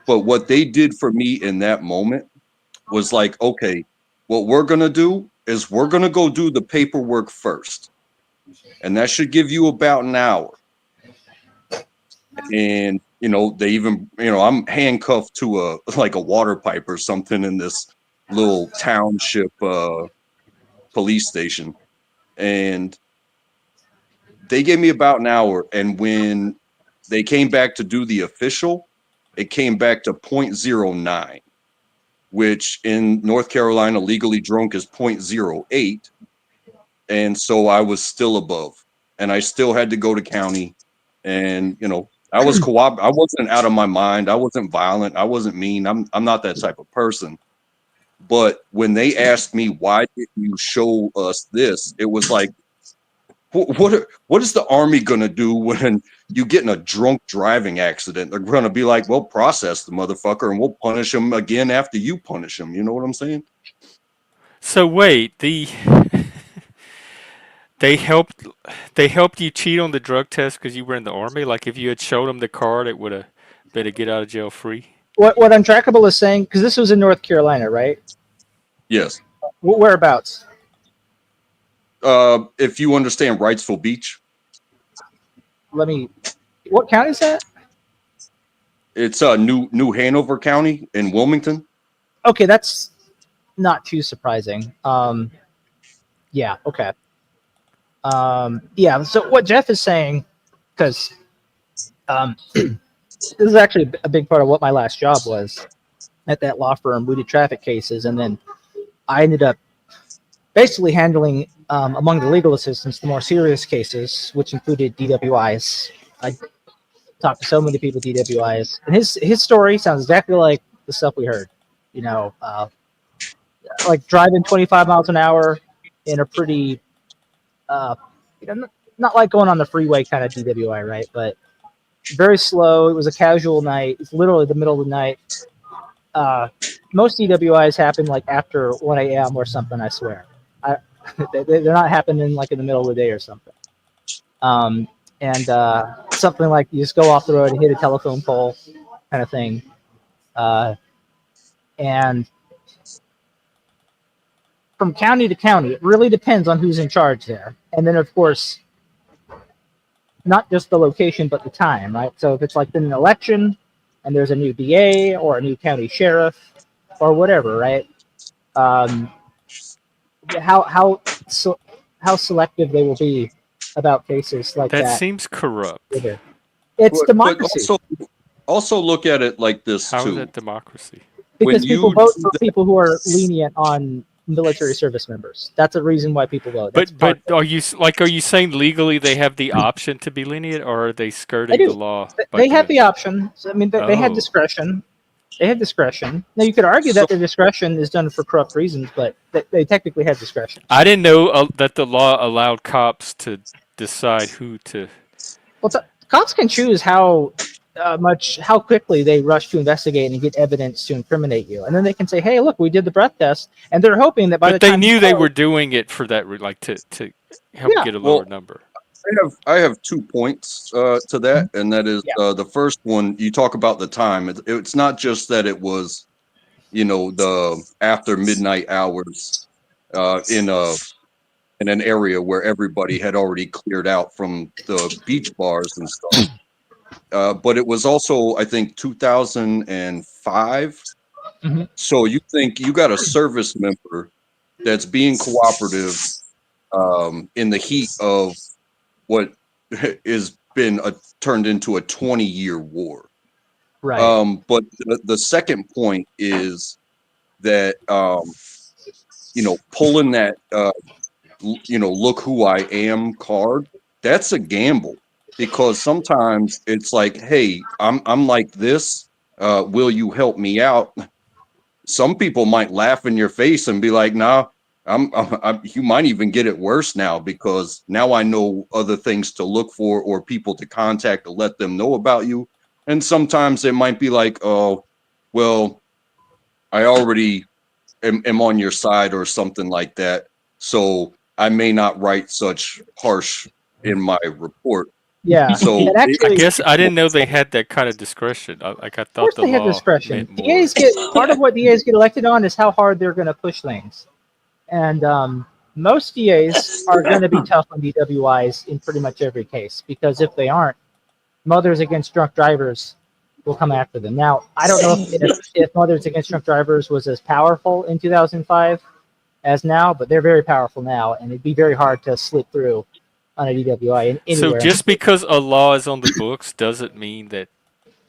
But what they did for me in that moment was like, okay, what we're going to do is we're going to go do the paperwork first. And that should give you about an hour. And, you know, they even, you know, I'm handcuffed to a water pipe or something in this little township police station. And they gave me about an hour. And when they came back to do the official, it came back to 0.09, which in North Carolina, legally drunk is 0.08. And so I was still above. And I still had to go to county. And, you know, I was I wasn't out of my mind. I wasn't violent. I wasn't mean. I'm not that type of person. But when they asked me, why didn't you show us this? It was like, what is the Army going to do when you get in a drunk driving accident? They're going to be like, well, process the motherfucker and we'll punish him again after you punish him. You know what I'm saying? So wait, they helped you cheat on the drug test because you were in the Army? Like if you had showed them the card, it would have been a get out of jail free? What Untrackable is saying, because this was in North Carolina, right? Yes. Whereabouts? If you understand Wrightsville Beach, What county is that? it's New Hanover County in Wilmington. Okay, that's not too surprising. Yeah, okay. Yeah, so what Jeff is saying, because this is actually a big part of what my last job was at that law firm. We did traffic cases, and then I ended up basically handling, among the legal assistants, the more serious cases, which included DWIs. I talked to so many people with DWIs, and his story sounds exactly like the stuff we heard. You know, like driving 25 miles an hour in a pretty, you know, not like going on the freeway kind of DWI, right? But very slow. It was a casual night. It's literally the middle of the night. Most DWIs happen like after 1 a.m. or something, I swear. They're not happening like in the middle of the day or something. And something like you just go off the road and hit a telephone pole kind of thing. And from county to county, it really depends on who's in charge there. And then, of course, not just the location, but the time, right? So if it's like an election and there's a new DA or a new county sheriff or whatever, right? How selective they will be about cases like that. That seems corrupt. It's democracy. But also look at it like this How too. is that democracy? Because when people you vote for people who are lenient on military service members. That's a reason why people vote. That's But are you saying legally they have the option to be lenient, or are they skirting They do. the law? They have the option. I mean, they have discretion. They have discretion. Now, you could argue that their discretion is done for corrupt reasons, but they technically have discretion. I didn't know that the law allowed cops to decide who to. Well, cops can choose how how quickly they rush to investigate and get evidence to incriminate you, and then they can say, "Hey, look, we did the breath test," and they're hoping that by the But they time you knew they go, were doing it for that, like to help yeah, get a lower Well, number. I have 2 points to that, and that is yeah, the first one. You talk about the time. It's not just that it was, the after midnight hours in an area where everybody had already cleared out from the beach bars and stuff. But it was also, I think, 2005. Mhm. So you think you got a service member that's being cooperative in the heat of what is been turned into a 20-year war. right, But the second point is that pulling that look who I am card, that's a gamble, because sometimes it's like, hey, I'm like this. Will you help me out? Some people might laugh in your face and be like, nah, you might even get it worse now, because now I know other things to look for or people to contact to let them know about you. And sometimes it might be like, oh, well, I already am on your side or something like that. So I may not write such harsh in my report. yeah, So and I actually, guess I didn't know they had that kind of discretion. Like I of thought course, the they have law discretion. meant more. DAs get part of what DAs get elected on is how hard they're going to push things, and most DAs are going to be tough on DWIs in pretty much every case, because if they aren't, Mothers Against Drunk Drivers will come after them. Now, I don't know if Mothers Against Drunk Drivers was as powerful in 2005 as now, but they're very powerful now, and it'd be very hard to slip through on a DWI So anywhere. just because a law is on the books doesn't mean that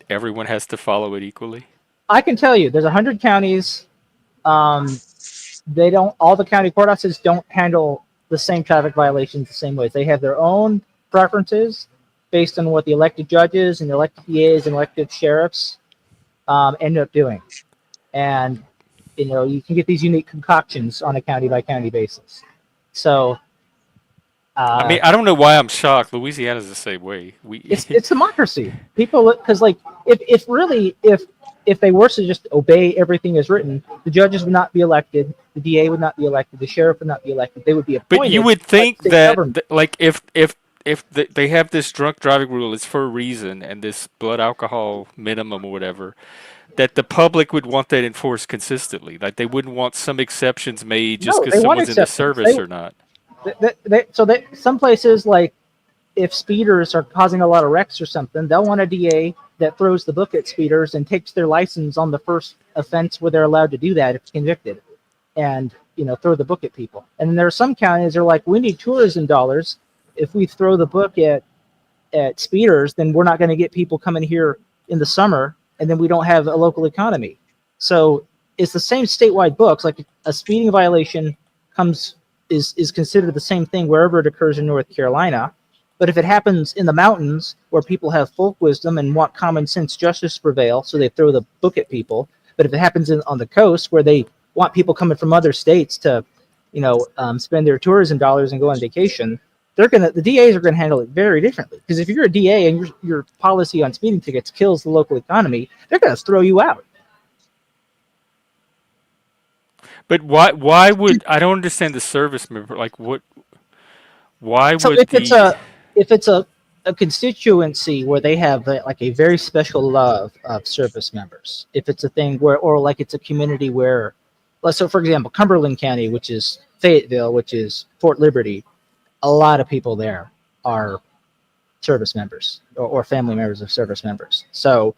everyone has to follow it equally. I can tell you, there's 100 counties. They don't. All the county courthouses don't handle the same traffic violations the same ways. They have their own preferences based on what the elected judges and the elected DAs and elected sheriffs end up doing. And you can get these unique concoctions on a county by county basis. So I uh, mean, I don't know why I'm shocked. Louisiana's the same way. We it's democracy. People, because like if they were to just obey everything as written, the judges would not be elected, the DA would not be elected, the sheriff would not be elected. They would be But you appointed would by the think state that, government. like, if they have this drunk driving rule, it's for a reason, and this blood alcohol minimum or whatever, that the public would want that enforced consistently. Like, they wouldn't want some exceptions made just No, because they want someone's in the exceptions. service or not. Some places, like if speeders are causing a lot of wrecks or something, they'll want a DA that throws the book at speeders and takes their license on the first offense where they're allowed to do that if convicted, and throw the book at people. And then there are some counties that are like, we need tourism dollars. If we throw the book at speeders, then we're not going to get people coming here in the summer, and then we don't have a local economy. So it's the same statewide books. Like a speeding violation is considered the same thing wherever it occurs in North Carolina. But if it happens in the mountains where people have folk wisdom and want common sense justice to prevail, so they throw the book at people. But if it happens on the coast where they want people coming from other states to, spend their tourism dollars and go on vacation, the DAs are gonna handle it very differently. Because if you're a DA and your policy on speeding tickets kills the local economy, they're gonna throw you out. But why would I don't understand the service member? Like, what? Why So would the if it's a constituency where they have like a very special love of service members, if it's a thing where, or like it's a community where, so for example, Cumberland County, which is Fayetteville, which is Fort Liberty, a lot of people there are service members or family members of service members. So,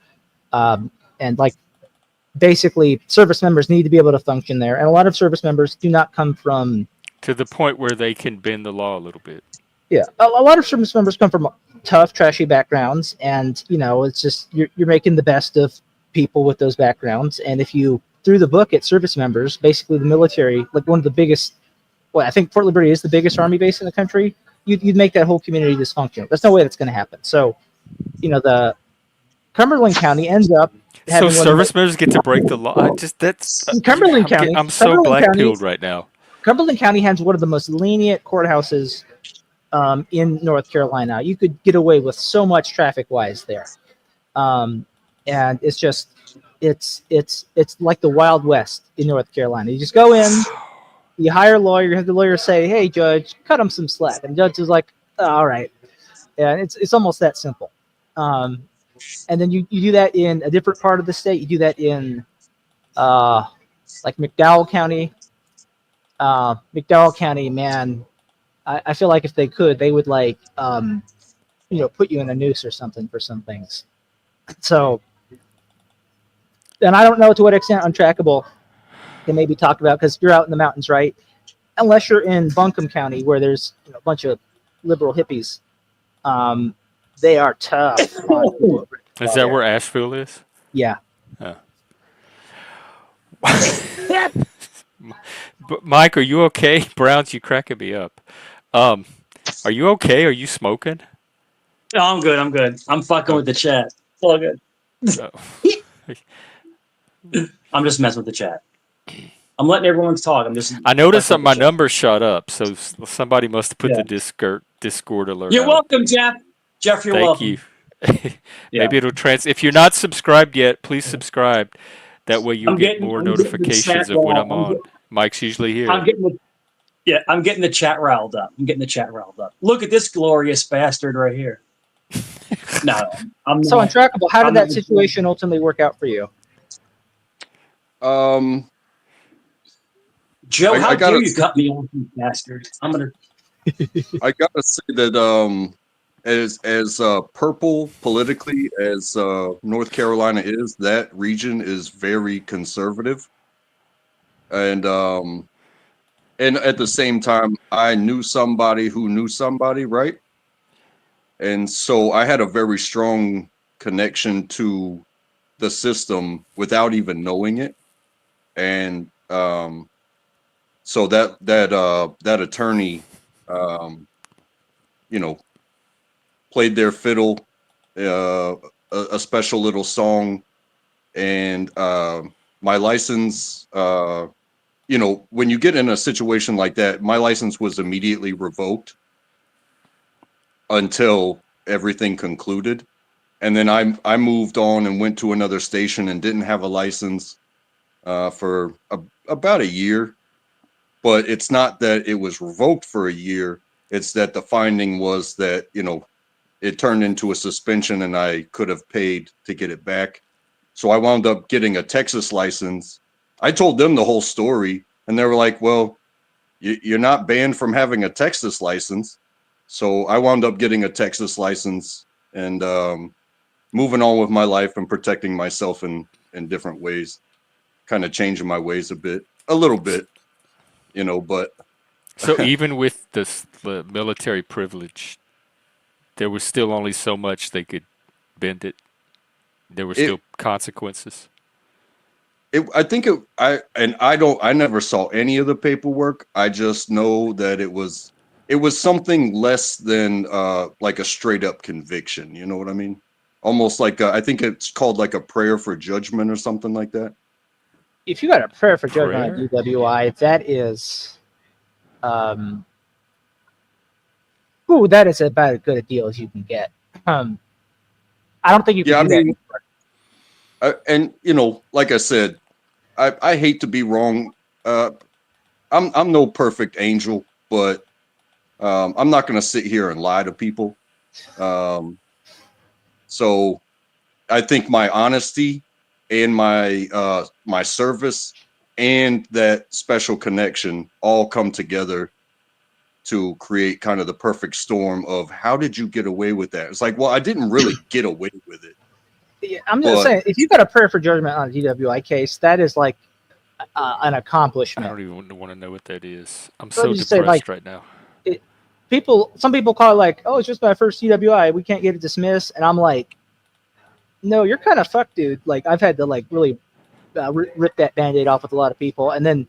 and like basically, service members need to be able to function there, and a lot of service members do not come from. to the point where they can bend the law a little bit? Yeah, a lot of service members come from tough, trashy backgrounds, and it's just you're making the best of people with those backgrounds. And if you threw the book at service members, basically the military, like one of the biggest, well, I think Fort Liberty is the biggest army base in the country. You'd make that whole community dysfunctional. There's no way that's going to happen. So, the Cumberland County ends up So having one of service members get to break the law. I just that's Cumberland County. I'm so black pilled right now. Cumberland County has one of the most lenient courthouses in North Carolina. You could get away with so much traffic-wise there. And it's just it's like the Wild West in North Carolina. You just go in, you hire a lawyer, you have the lawyer say, "Hey, judge, cut him some slack," and the judge is like, "Oh, all right." And it's almost that simple. And then you do that in a different part of the state. You do that in like McDowell County. McDowell County, man, I feel like if they could, they would like put you in a noose or something for some things. So, and I don't know to what extent Untrackable can maybe talk about, because you're out in the mountains, right? Unless you're in Buncombe County, where there's a bunch of liberal hippies. They are tough. Is that where Asheville is? Yeah. But Mike, are you okay? Browns, you cracking me up. Are you okay? Are you smoking? No, I'm good. I'm good. I'm fucking with the chat. It's all good. I'm just messing with the chat. I'm letting everyone talk. I noticed that my number shot up, so somebody must have put the Discord alert. You're out. welcome, Jeff. Jeff, you're welcome. Thank you. Maybe it'll If you're not subscribed yet, please subscribe. That way you'll get more notifications of when I'm on. Mike's usually here. I'm getting the chat riled up. Look at this glorious bastard right here. No, I'm so not. Untrackable. How did that situation ultimately work out for you? Joe, how dare you cut me off, you bastard? I'm gonna. I gotta say that as purple politically as North Carolina is, that region is very conservative, and at the same time, I knew somebody who knew somebody, right? And so I had a very strong connection to the system without even knowing it, and so that attorney, played their fiddle, a special little song, and my license. When you get in a situation like that, my license was immediately revoked until everything concluded, and then I moved on and went to another station and didn't have a license for about a year. But it's not that it was revoked for a year. It's that the finding was that, it turned into a suspension and I could have paid to get it back. So I wound up getting a Texas license. I told them the whole story and they were like, well, you're not banned from having a Texas license. So I wound up getting a Texas license and moving on with my life and protecting myself in different ways, kind of changing my ways a little bit. But so even with the military privilege, there was still only so much they could bend it. There were still consequences. I never saw any of the paperwork. I just know that it was something less than like a straight up conviction. You know what I mean? Almost like I think it's called like a prayer for judgment or something like that. If you got a prayer for judgment on DWI, that is, that is about as good a deal as you can get. I don't think you can do that. And like I said, I hate to be wrong. I'm no perfect angel, but I'm not going to sit here and lie to people. So I think my honesty and my service and that special connection all come together to create kind of the perfect storm of how did you get away with that? It's like, well, I didn't really get away with it. Yeah, I'm just saying, if you got a prayer for judgment on a DWI case, that is like an accomplishment. I don't even want to know what that is. I'm so depressed right now. Some people call it like, oh, it's just my first DWI, we can't get it dismissed, and I'm like, no, you're kind of fucked, dude. Like, I've had to like really rip that Band-Aid off with a lot of people, and then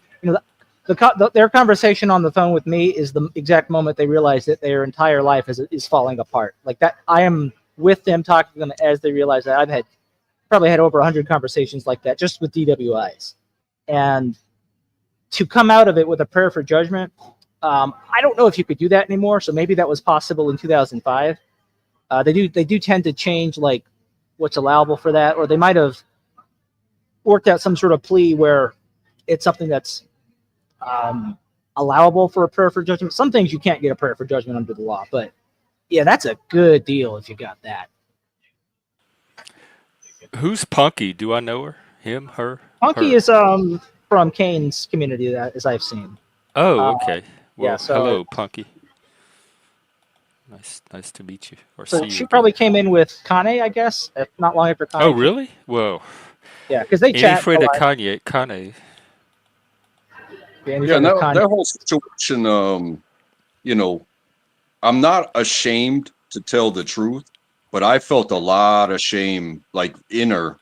their conversation on the phone with me is the exact moment they realize that their entire life is falling apart. Like that, I am with them, talking to them as they realize that. I've probably had over 100 conversations like that just with DWIs, and to come out of it with a prayer for judgment, I don't know if you could do that anymore. So maybe that was possible in 2005. They do tend to change like what's allowable for that, or they might have worked out some sort of plea where it's something that's allowable for a prayer for judgment. Some things you can't get a prayer for judgment under the law, but yeah, that's a good deal if you got that. Who's Punky? Do I know her? Him? Her? Punky Her? is from Kane's community, that as I've seen. Oh, okay. Yeah, Well, so hello, Punky. Nice to meet you or so see you she again. probably came in with Kane, I guess, not long after Kane. Oh, really? Well, Yeah, because they any chat. friend a of lot. Kanye. Yeah, and that whole situation, you know, I'm not ashamed to tell the truth, but I felt a lot of shame, like inner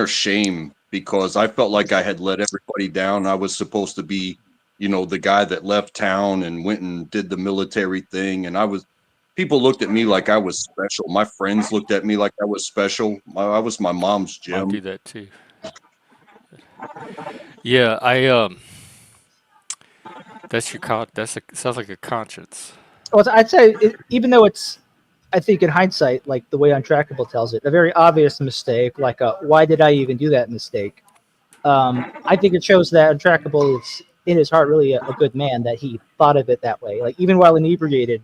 shame, because I felt like I had let everybody down. I was supposed to be, the guy that left town and went and did the military thing. And people looked at me like I was special. My friends looked at me like I was special. I was my mom's I do gem. that too. Yeah, that's sounds like a conscience. Well, I'd say, even though it's, I think in hindsight, like the way Untrackable tells it, a very obvious mistake, like why did I even do that mistake? I think it shows that Untrackable is in his heart really a good man, that he thought of it that way. Like even while inebriated,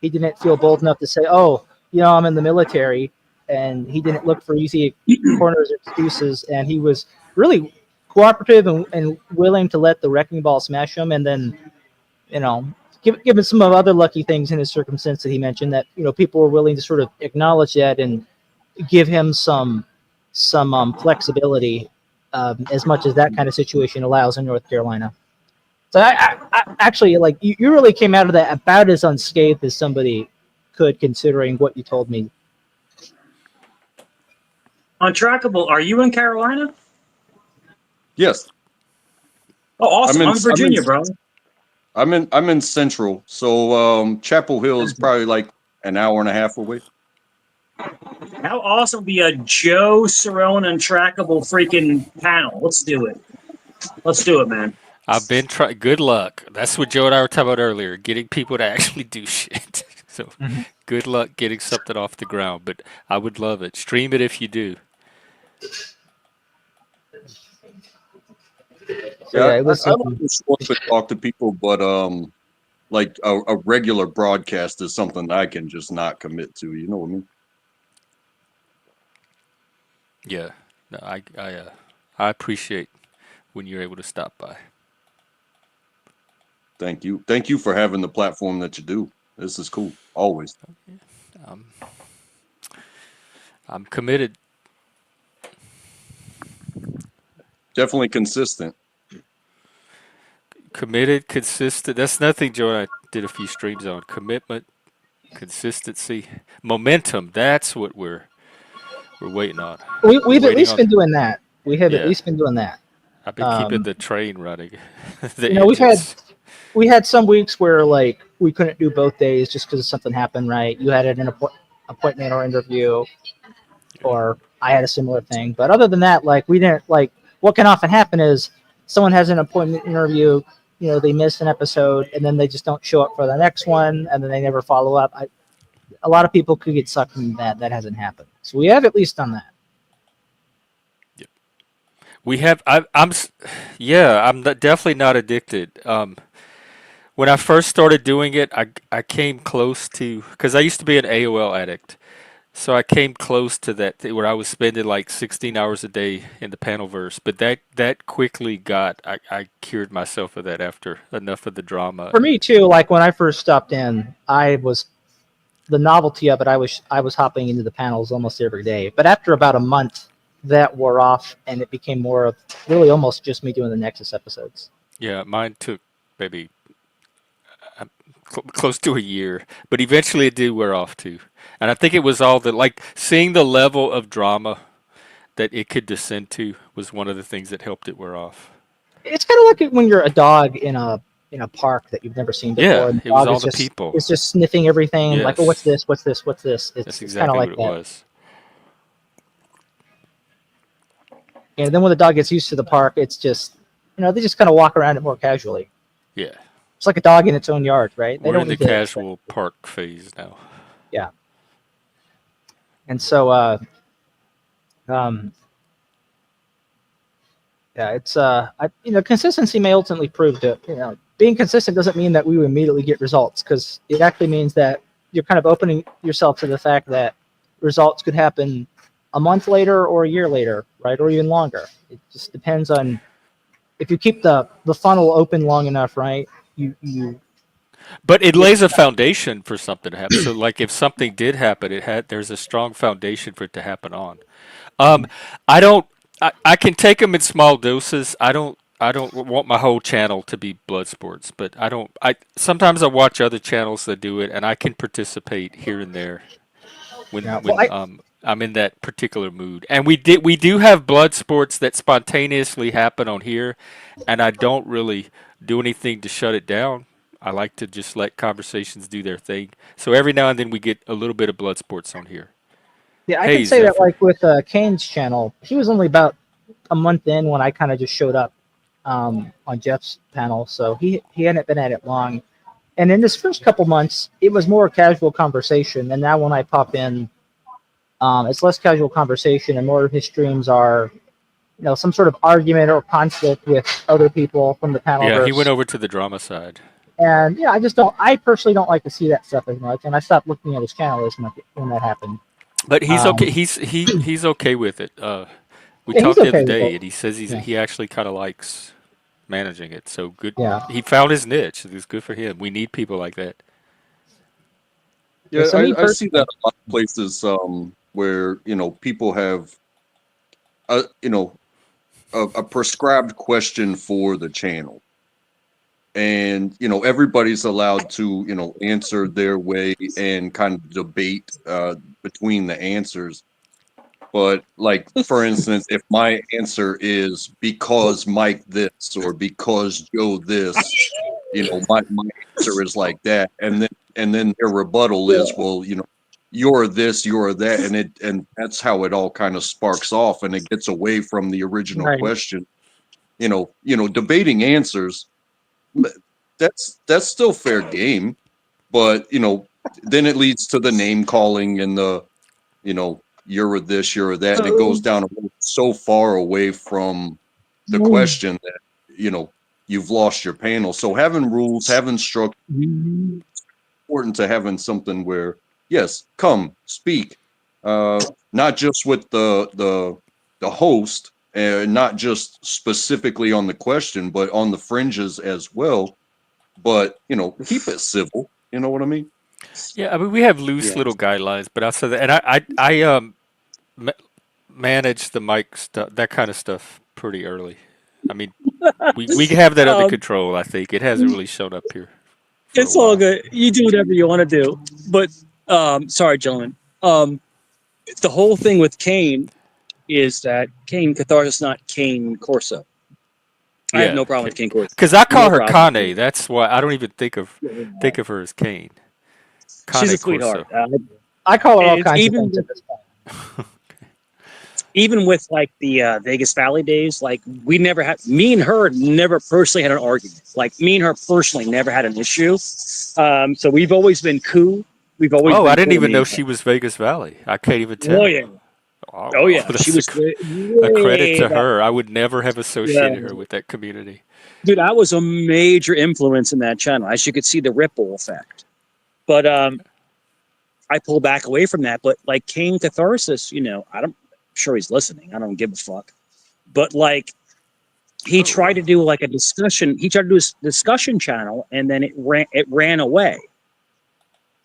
he didn't feel bold enough to say, "Oh, I'm in the military," and he didn't look for easy corners or excuses, and he was really cooperative and willing to let the wrecking ball smash him, and then given some of other lucky things in his circumstance that he mentioned, that people were willing to sort of acknowledge that and give him some flexibility, as much as that kind of situation allows in North Carolina. So I actually, like, you really came out of that about as unscathed as somebody could, considering what you told me. Untrackable, are you in Carolina? Yes. Oh, awesome. I'm in Virginia, bro. I'm in Central, so Chapel Hill is probably like an hour and a half away. How awesome would be a Joe Cerrone Untrackable freaking panel? Let's do it. Let's do it, man. I've been trying. Good luck. That's what Joe and I were talking about earlier. Getting people to actually do shit. So, good luck getting something off the ground. But I would love it. Stream it if you do. So, I was. like to show up and talk to people, but like a regular broadcast is something I can just not commit to. You know what I mean? Yeah. No, I appreciate when you're able to stop by. Thank you for having the platform that you do. This is cool. Always. I'm committed. Definitely consistent. Committed, consistent. That's nothing Joe and I did a few streams on. Commitment, consistency, momentum. That's what we're waiting on. We've at least been doing that. We have at least been doing that. I've been keeping the train running. We had some weeks where, like, we couldn't do both days just because something happened, right? You had an appointment or interview, or I had a similar thing. But other than that, like, we didn't, like, what can often happen is someone has an appointment interview, they missed an episode, and then they just don't show up for the next one, and then they never follow up. A lot of people could get sucked in that. That hasn't happened. So we have at least done that. Yep. We have. I'm definitely not addicted. When I first started doing it, I came close to, because I used to be an AOL addict. So I came close to that where I was spending like 16 hours a day in the Panelverse, but that quickly I cured myself of that after enough of the drama. For me too, like when I first stopped in, the novelty of it, I was hopping into the panels almost every day. But after about a month, that wore off, and it became more of really almost just me doing the Nexus episodes. Yeah, mine took maybe close to a year, but eventually it did wear off too. And I think it was all like seeing the level of drama that it could descend to was one of the things that helped it wear off. It's kind of like when you're a dog in a park that you've never seen before. Yeah, and it was all the people. It's just sniffing everything, yes. Like, oh, what's this? What's this? What's this? That's exactly kind of like what it that. was. And then when the dog gets used to the park, it's just, they just kind of walk around it more casually. Yeah. It's like a dog in its own yard, right? We're in the casual park phase now. Yeah. And so, um, yeah, it's consistency may ultimately prove to being consistent doesn't mean that we immediately get results, because it actually means that you're kind of opening yourself to the fact that results could happen a month later or a year later, right, or even longer. It just depends on if you keep the funnel open long enough, right? You But it get lays a foundation for something to happen. So, like, if something did happen, there's a strong foundation for it to happen on. I don't. I can take them in small doses. I don't want my whole channel to be blood sports, but I don't. I sometimes I watch other channels that do it, and I can participate here and there yeah. Well, when I'm in that particular mood. And we do have blood sports that spontaneously happen on here, and I don't really do anything to shut it down. I like to just let conversations do their thing. So every now and then we get a little bit of blood sports on here. yeah, I Hey, can say that Zephyr. like with Kane's channel, he was only about a month in when I kind of just showed up on Jeff's panel, so he hadn't been at it long. And in this first couple months, it was more casual conversation. And now when I pop in, it's less casual conversation, and more of his streams are, some sort of argument or conflict with other people from the Yeah, he went panelverse. over to the drama side. And yeah, I personally don't like to see that stuff as much, and I stopped looking at his channel as much when that happened. But he's okay. Um, He's okay with it. We yeah, he's talked the okay other with day, it. and he says Yeah, he actually kind of likes managing it. So good. yeah, He found his niche. It's good for him. We need people like that. yeah. Yeah, So me I see that personally, a lot of places where people have a a prescribed question for the channel, and everybody's allowed to answer their way and kind of debate between the answers. But like, for instance, if my answer is because Mike this or because Joe this, my answer is like that, and then their rebuttal is, well, you're this, you're that, and that's how it all kind of sparks off, and it gets away from the original right, question. Debating answers, that's still fair game, but then it leads to the name calling and the you're a this, you're a that, and it goes down so far away from the question that you've lost your panel. So having rules, having structure, important to having something where, yes, come speak, not just with the host, and not just specifically on the question, but on the fringes as well. But keep it civil. You know what I mean? Yeah, I mean we have loose Yeah. little guidelines, but outside that, and I ma- manage the mic stuff, that kind of stuff, pretty early. I mean, we have that under Um, control. I think it hasn't really shown up here for a it's all while. good. You do whatever you want to do. But sorry, gentlemen. The whole thing with Kane is that Kane Catharsis, not Kane Corso. I have Yeah, no problem with Kane Corso. because I call No her problem. Kane. That's why I don't even think of her as Kane. She's Kane a sweetheart. Corso. I call her all It's kinds of even things with, at this point. even with like the Vegas Valley days, like we never had, me and her never personally had an argument. Like me and her personally never had an issue. So we've always been cool. We've always Oh, I been didn't cool to even me know and her. she was Vegas Valley. I can't even Oh tell. yeah. Oh Oh well, yeah. She that's was a credit way to back. her. I would never have Yeah. associated her with that community. Dude, I was a major influence in that channel. As you could see the ripple effect. But I pull back away from that. But like Kane Catharsis, I'm sure he's listening. I don't give a fuck. But like he Oh tried wow. to do like a discussion. He tried to do a discussion channel, and then it ran away.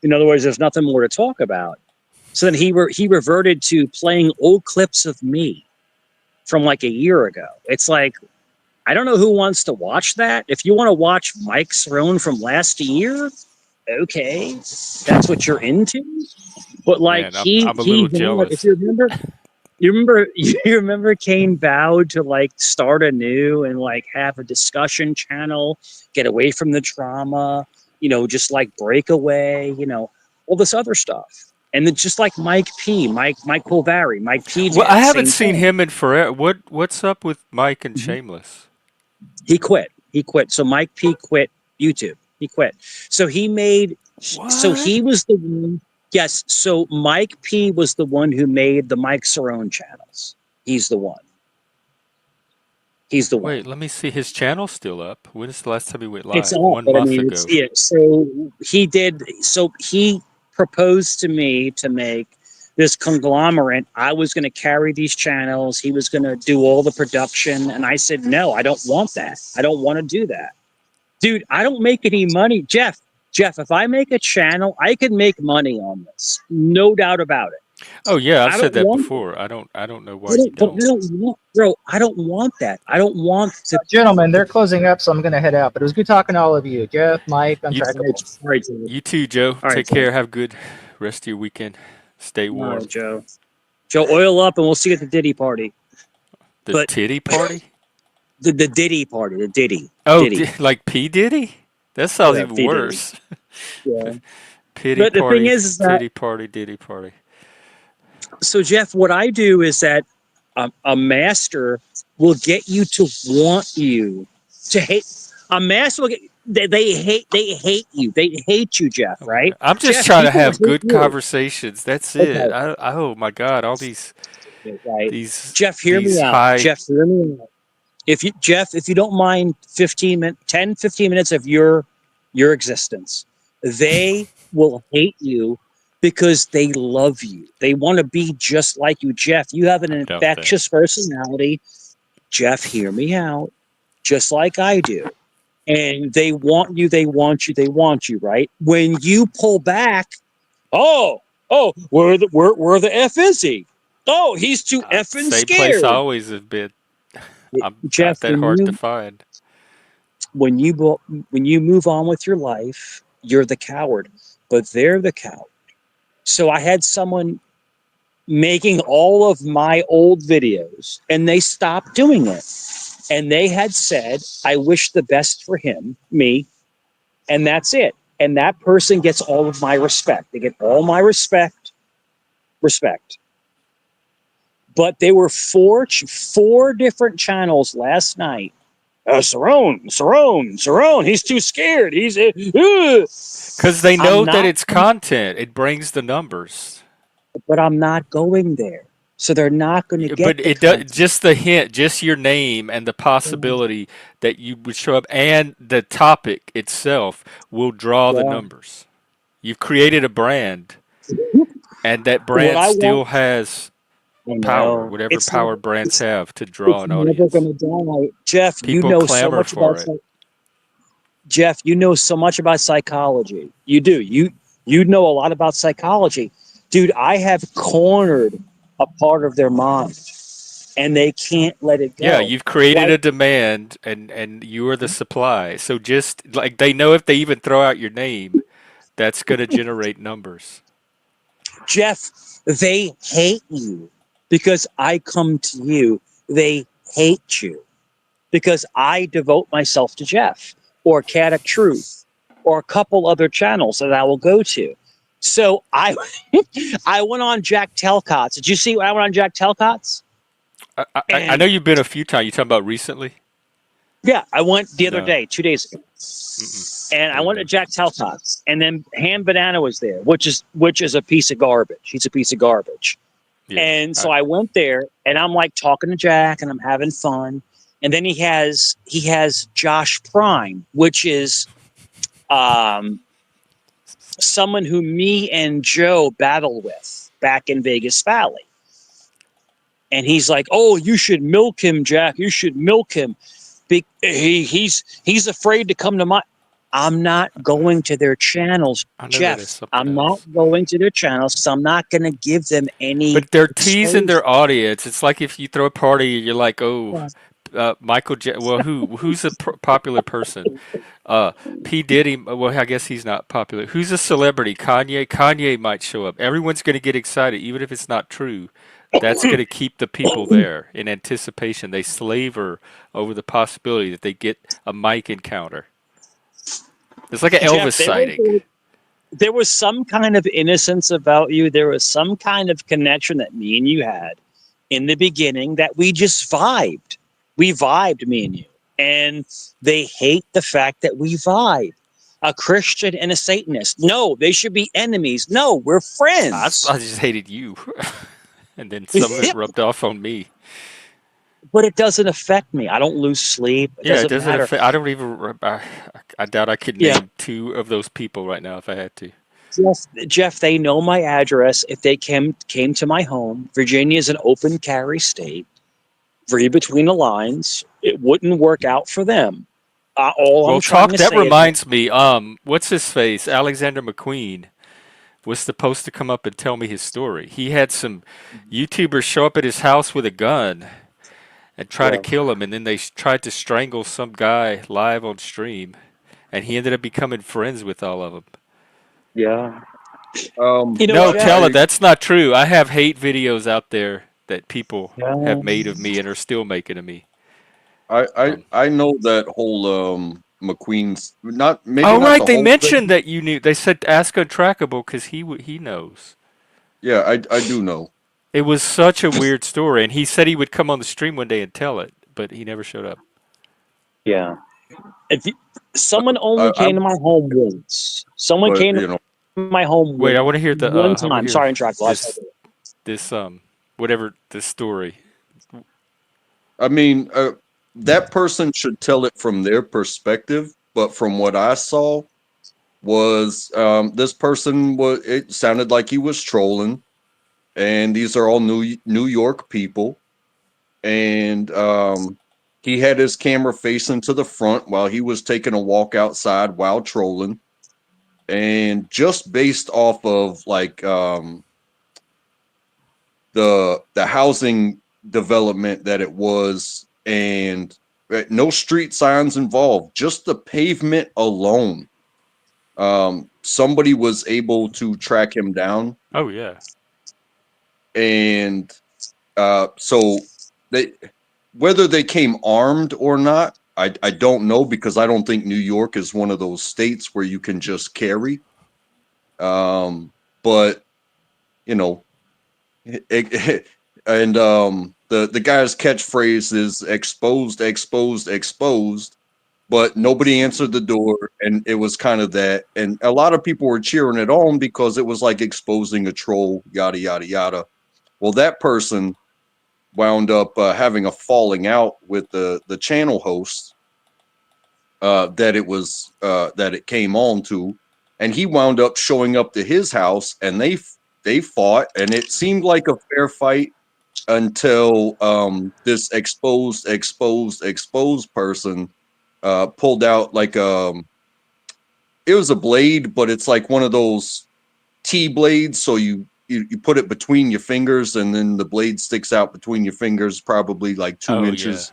In other words, there's nothing more to talk about. So then he reverted to playing old clips of me from like a year ago. It's like I don't know who wants to watch that. If you want to watch Mike Cerrone from last year, okay, that's what you're into. But like Man, I'm a he little vowed, if jealous. you remember Kane vowed to like start anew and like have a discussion channel, get away from the trauma, just like break away, all this other stuff. And then just like Mike Pulvari, Mike P Well, I did, haven't same seen thing. him in forever. What's up with Mike and Mhm. Shameless? He quit. He quit. So Mike P quit YouTube. He quit. So he made. So What? he was the one. Yes. So Mike P was the one who made the Mike Cerrone channels. He's the one. He's the one. Wait, let me see. His channel's still up. When is the last time he went It's live? up, One but I month mean, it's ago. yeah. So he did. So he proposed to me to make this conglomerate. I was going to carry these channels. He was going to do all the production, and I said, no, I don't want that. I don't want to do that, dude. I don't make any money, Jeff. Jeff, if I make a channel, I can make money on this, no doubt about it. Oh yeah, I've I don't said that want. before. I don't know why I you don't, but I don't. don't want, bro. I don't want that. I don't want to. Gentlemen, they're closing up, so I'm going to head out. But it was good talking to all of you. Jeff, Mike, You All right, Untrackable. all right, Joe. you too, Joe. All right, Take Joe. care. Have a good rest of your weekend. Stay All warm. right, Joe. Joe, oil up, and we'll see you at the Diddy party. The But titty party? the Diddy party, the Diddy, Oh, Diddy, like P Diddy? That sounds yeah, even P Diddy. worse. Yeah. Pity But the thing party, is that titty party, Diddy party. so Jeff, what I do is that a master will get you to want you to hate. A master will get they hate you. They hate you, Jeff. Okay. Right? I'm just Jeff, trying to people have hate good you. conversations. That's it. Okay. Oh my God, all these Right. these Jeff, hear me these out. high. Jeff, hear me out. If you don't mind 15 minutes of your existence, they will hate you because they love you. They want to be just like you. Jeff, you have an I doubt that. infectious personality. Jeff, hear me out. Just like I do. And they want you, they want you, they want you, right? When you pull back, where the F is he? Oh, he's too effing Same place I scared. always have been. I'm Jeff, not that hard to find. when you move on with your life, you're the coward, but they're the coward. So I had someone making all of my old videos, and they stopped doing it. And they had said, "I wish the best for him, me," and that's it. And that person gets all of my respect. They get all my respect. But there were four different channels last night. Cerrone, he's too scared. He's Because they I'm know that not, it's content. It brings the numbers. but I'm not going there. So they're not going to But get the it does content. just the hint, just your name and the possibility that you would show up, and the topic itself will draw the Yeah. numbers. You've created a brand, and that What brand I still want, has I power, know whatever power brands have to draw it's an never audience. going to die. Jeff, you People know so clamor much about for it. Jeff, you know so much about psychology. You do. You know a lot about psychology. Dude, I have cornered a part of their mind and they can't let it Yeah, go. you've created Like a demand, and you are the supply. So just like they know if they even throw out your name, that's going to generate numbers. Jeff, they hate you because I come to you. They hate you because I devote myself to Jeff or Caddick Truth or a couple other channels that I will go to. So I I went on Jack Telcott's. Did you see I went on Jack Telcott's? I know And you've been a few times. You talking about recently? yeah, I went the other No. day, 2 days ago. Mm-mm. And I Didn't went to know. Jack Telcott's. And then Ham Banana was there, which is a piece of garbage. He's a piece of garbage. Yeah. And so I went there and I'm like talking to Jack and I'm having fun. And then he has Josh Prime, which is someone who me and Joe battled with back in Vegas Valley. And he's like, "Oh, you should milk him, Jack. You should milk him. He's afraid to come to my." I'm not going to their channels, I know that is Jeff. something I'm not else. going to their channels because I'm not going to give them any But they're teasing exposure. their audience. It's like if you throw a party, you're like, oh, well, who's a popular person? Uh, P Diddy. Well, I guess he's not popular. Who's a celebrity? Kanye. Kanye might show up. Everyone's going to get excited, even if it's not true. That's going to keep the people there in anticipation. They slaver over the possibility that they get a mic encounter. It's like an Elvis Jeff, sighting. there was some kind of innocence about you. There was some kind of connection that me and you had in the beginning that we just vibed. We vibed, me and you. And they hate the fact that we vibe. a Christian and a Satanist. No, they should be enemies. No, we're friends. I just hated you, and then some of it rubbed off on me. But it doesn't affect me. I don't lose sleep. It Yeah, it doesn't doesn't matter. affect. I don't even. I doubt I could Yeah, name two of those people right now if I had to. Jeff, they know my address. If they came to my home, Virginia is an open carry state. Read between the lines. It wouldn't work out for them. All I'm Well, trying to that say is, reminds me. What's his face? Alexander McQueen was supposed to come up and tell me his story. He had some YouTubers show up at his house with a gun and try to yeah, kill him, and then they tried to strangle some guy live on stream, and he ended up becoming friends with all of them. yeah. Um, You know, No, Jeff. tell it that's not true. I have hate videos out there that people Yeah. have made of me and are still making of me. I know that whole McQueen's not maybe Oh not right, the they whole mentioned thing. that you knew. They said ask Untrackable because he knows. Yeah, I do know. It was such a weird story, and he said he would come on the stream one day and tell it, but he never showed up. Yeah. If you, someone only I came to my home once. Someone but came to my home Wait, I want to hear the. one I want time. to hear Sorry, Dracula. this whatever this story. I mean that person should tell it from their perspective, but from what I saw was this person was it sounded like he was trolling, and these are all New York people, and he had his camera facing to the front while he was taking a walk outside while trolling, and just based off of like the housing development that it was, and no street signs involved, just the pavement alone, somebody was able to track him down. Oh yeah. And so they, whether they came armed or not, I don't know, because I don't think New York is one of those states where you can just carry. But you know, and the guy's catchphrase is exposed, exposed, exposed. But nobody answered the door, and it was kind of that. And a lot of people were cheering it on because it was like exposing a troll, yada yada yada. Well, that person wound up having a falling out with the channel host that it came on to, and he wound up showing up to his house, and they fought, and it seemed like a fair fight until this exposed person pulled out like it was a blade, but it's like one of those T blades, so you put it between your fingers, and then the blade sticks out between your fingers, probably like 2 Oh yeah. inches.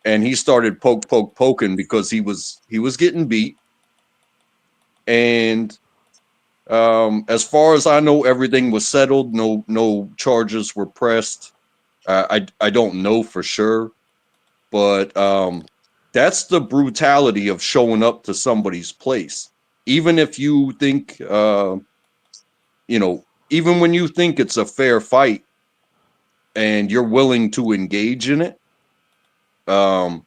And he started poking because he was getting beat. And as far as I know, everything was settled. No charges were pressed. I don't know for sure, but that's the brutality of showing up to somebody's place. Even if you think, even when you think it's a fair fight and you're willing to engage in it, not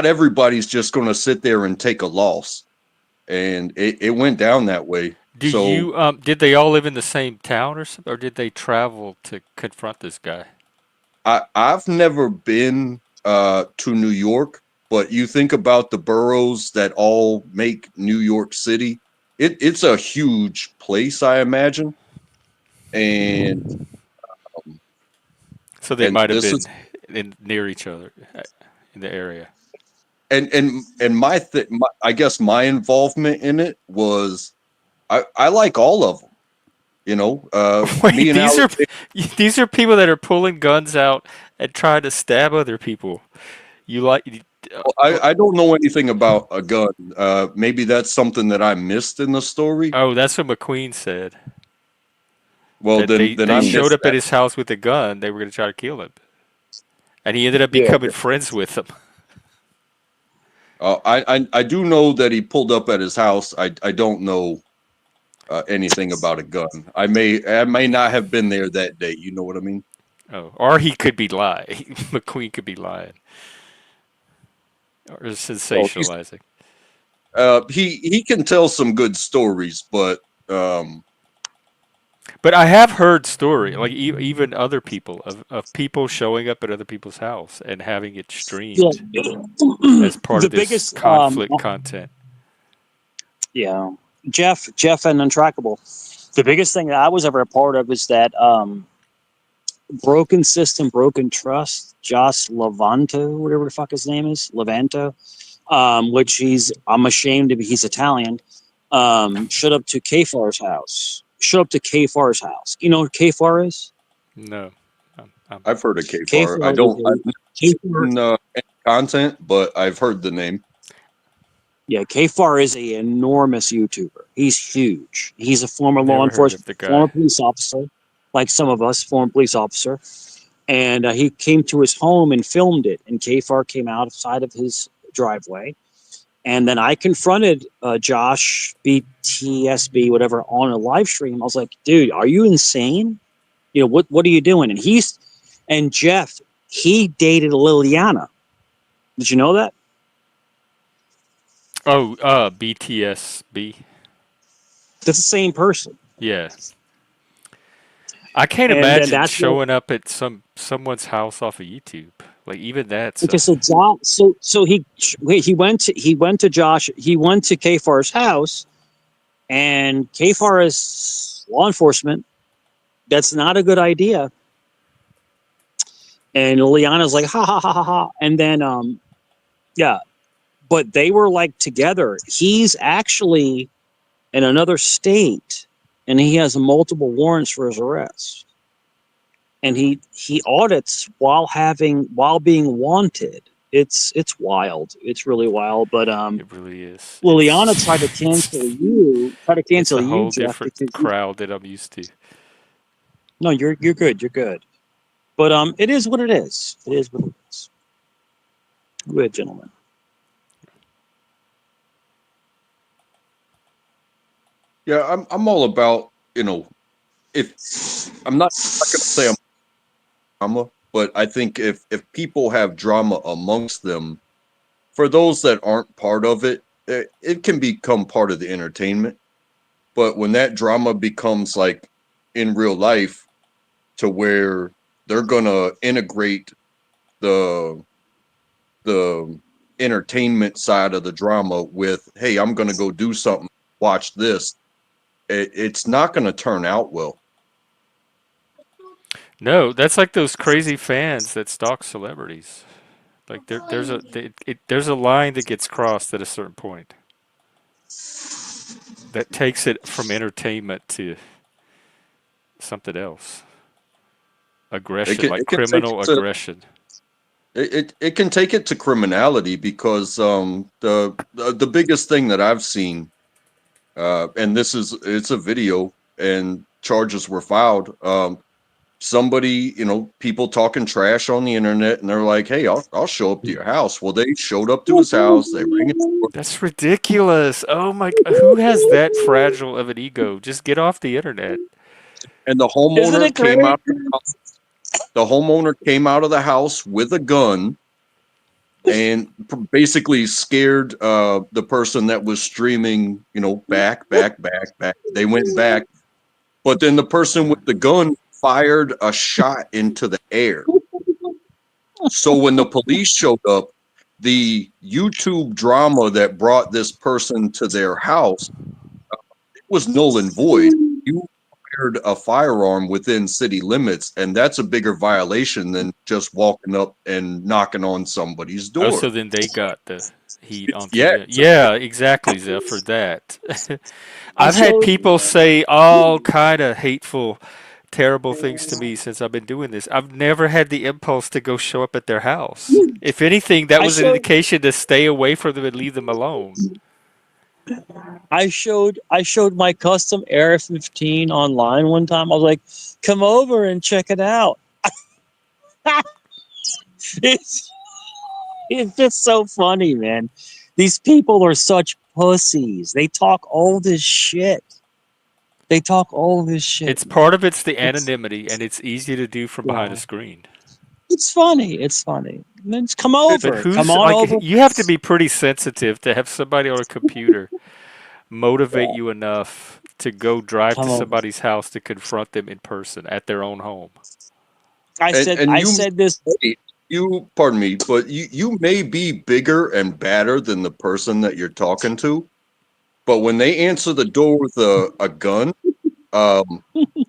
everybody's just going to sit there and take a loss. And it went down that way. Did they all live in the same town or something, or did they travel to confront this guy? I've never been to New York, but you think about the boroughs that all make New York City. It's a huge place, I imagine. And So they might have this been is near each other in the area. and I guess my involvement in it was I like all of them. Me Wait, and Alex. these are people that are pulling guns out and trying to stab other people. You like? I don't know anything about a gun. Maybe that's something that I missed in the story. Oh, that's what McQueen said. Well, That then they I showed missed up at that. his house with a gun. They were going to try to kill him, and he ended up Yeah. becoming friends with them. I do know that he pulled up at his house. I don't know anything about a gun. I may not have been there that day. You know what I mean? Oh, or he could be lying. McQueen could be lying or Well, he's sensationalizing. He can tell some good stories, but But I have heard story, like even other people of people showing up at other people's house and having it Yeah. streamed as part The of this biggest, conflict content. yeah, Jeff and Untrackable. The biggest thing that I was ever a part of is that broken system, broken trust. Josh Levanto, whatever the fuck his name is, Levanto, which I'm ashamed to be. He's Italian. Showed up to Kfar's house. Showed up to Kfar's house. You know what Kfar is? No, I've heard of KFAR. I Kfar is don't. I've Kfar. seen any content, but I've heard the name. Yeah, Kfar is a enormous YouTuber. He's huge. He's a former law never heard of enforcement, the guy. former police officer, like some of us, former police officer. And he came to his home and filmed it. And Kfar came outside of his driveway. And then I confronted Josh BTSB, whatever, on a live stream. I was like, dude, are you insane? You know, what are you doing? And Jeff, he dated Liliana. Did you know that? Oh, BTSB. That's the same person. Yeah. I can't And then imagine that's what, showing up at someone's house off of YouTube. Like even that's okay, so Josh, so he went to Josh, he went to Kfar's house, and Kfar is law enforcement. That's not a good idea. And Liana's like, ha ha ha ha ha. And then yeah, but they were like together. He's actually in another state, and he has multiple warrants for his arrest. And he audits while being wanted. It's wild. It's really wild. But it really is. Liliana tried to cancel you. It's a whole Jeff, different because crowd that I'm used to. no, you're good. You're good. But it is what it is. It is what it is. Good gentlemen. Yeah, I'm all about, if I'm not going to say I'm drama, but I think if people have drama amongst them, for those that aren't part of it, it can become part of the entertainment. But when that drama becomes like in real life, to where they're gonna integrate the entertainment side of the drama with, hey, I'm gonna go do something, watch this, it's not gonna turn out well. No, that's like those crazy fans that stalk celebrities. Like there's a line that gets crossed at a certain point that takes it from entertainment to something else. Aggression, like It can take criminal it to, aggression. it can take it to criminality, because the biggest thing that I've seen, and it's a video and charges were filed. Somebody, people talking trash on the internet, and they're like, hey, I'll show up to your house. Well, they showed up to his house. They rang it. That's ridiculous. Oh my! Who has that fragile of an ego? Just get off the internet. And the Isn't homeowner it great? came out. The homeowner came out of the house with a gun and basically scared the person that was streaming, back. They went back, but then the person with the gun fired a shot into the air. So when the police showed up, the YouTube drama that brought this person to their house, it was null and void. You fired a firearm within city limits, and that's a bigger violation than just walking up and knocking on somebody's Oh, door. so then they got the heat onto Yeah, you. Yeah, exactly, Zeph, for that. I I've had showed people say all kind of hateful, terrible things to me since I've been doing this. I've never had the impulse to go show up at their house. If anything, that I was an showed indication to stay away from them and leave them alone. I showed my custom AR-15 online one time. I was like, "Come over and check it out." it's it's just so funny, man. These people are such pussies. They talk all this shit. It's Man. part of it's the anonymity, and it's easy to do from behind a Yeah. screen. It's funny. It's funny. then come But over. Come who's on like? over. You have to be pretty sensitive to have somebody on a computer motivate you enough to go drive to Come over. somebody's house to confront them in person at their own home. And I you said this. pardon me, but you may be bigger and badder than the person that you're talking to, but when they answer the door with a gun,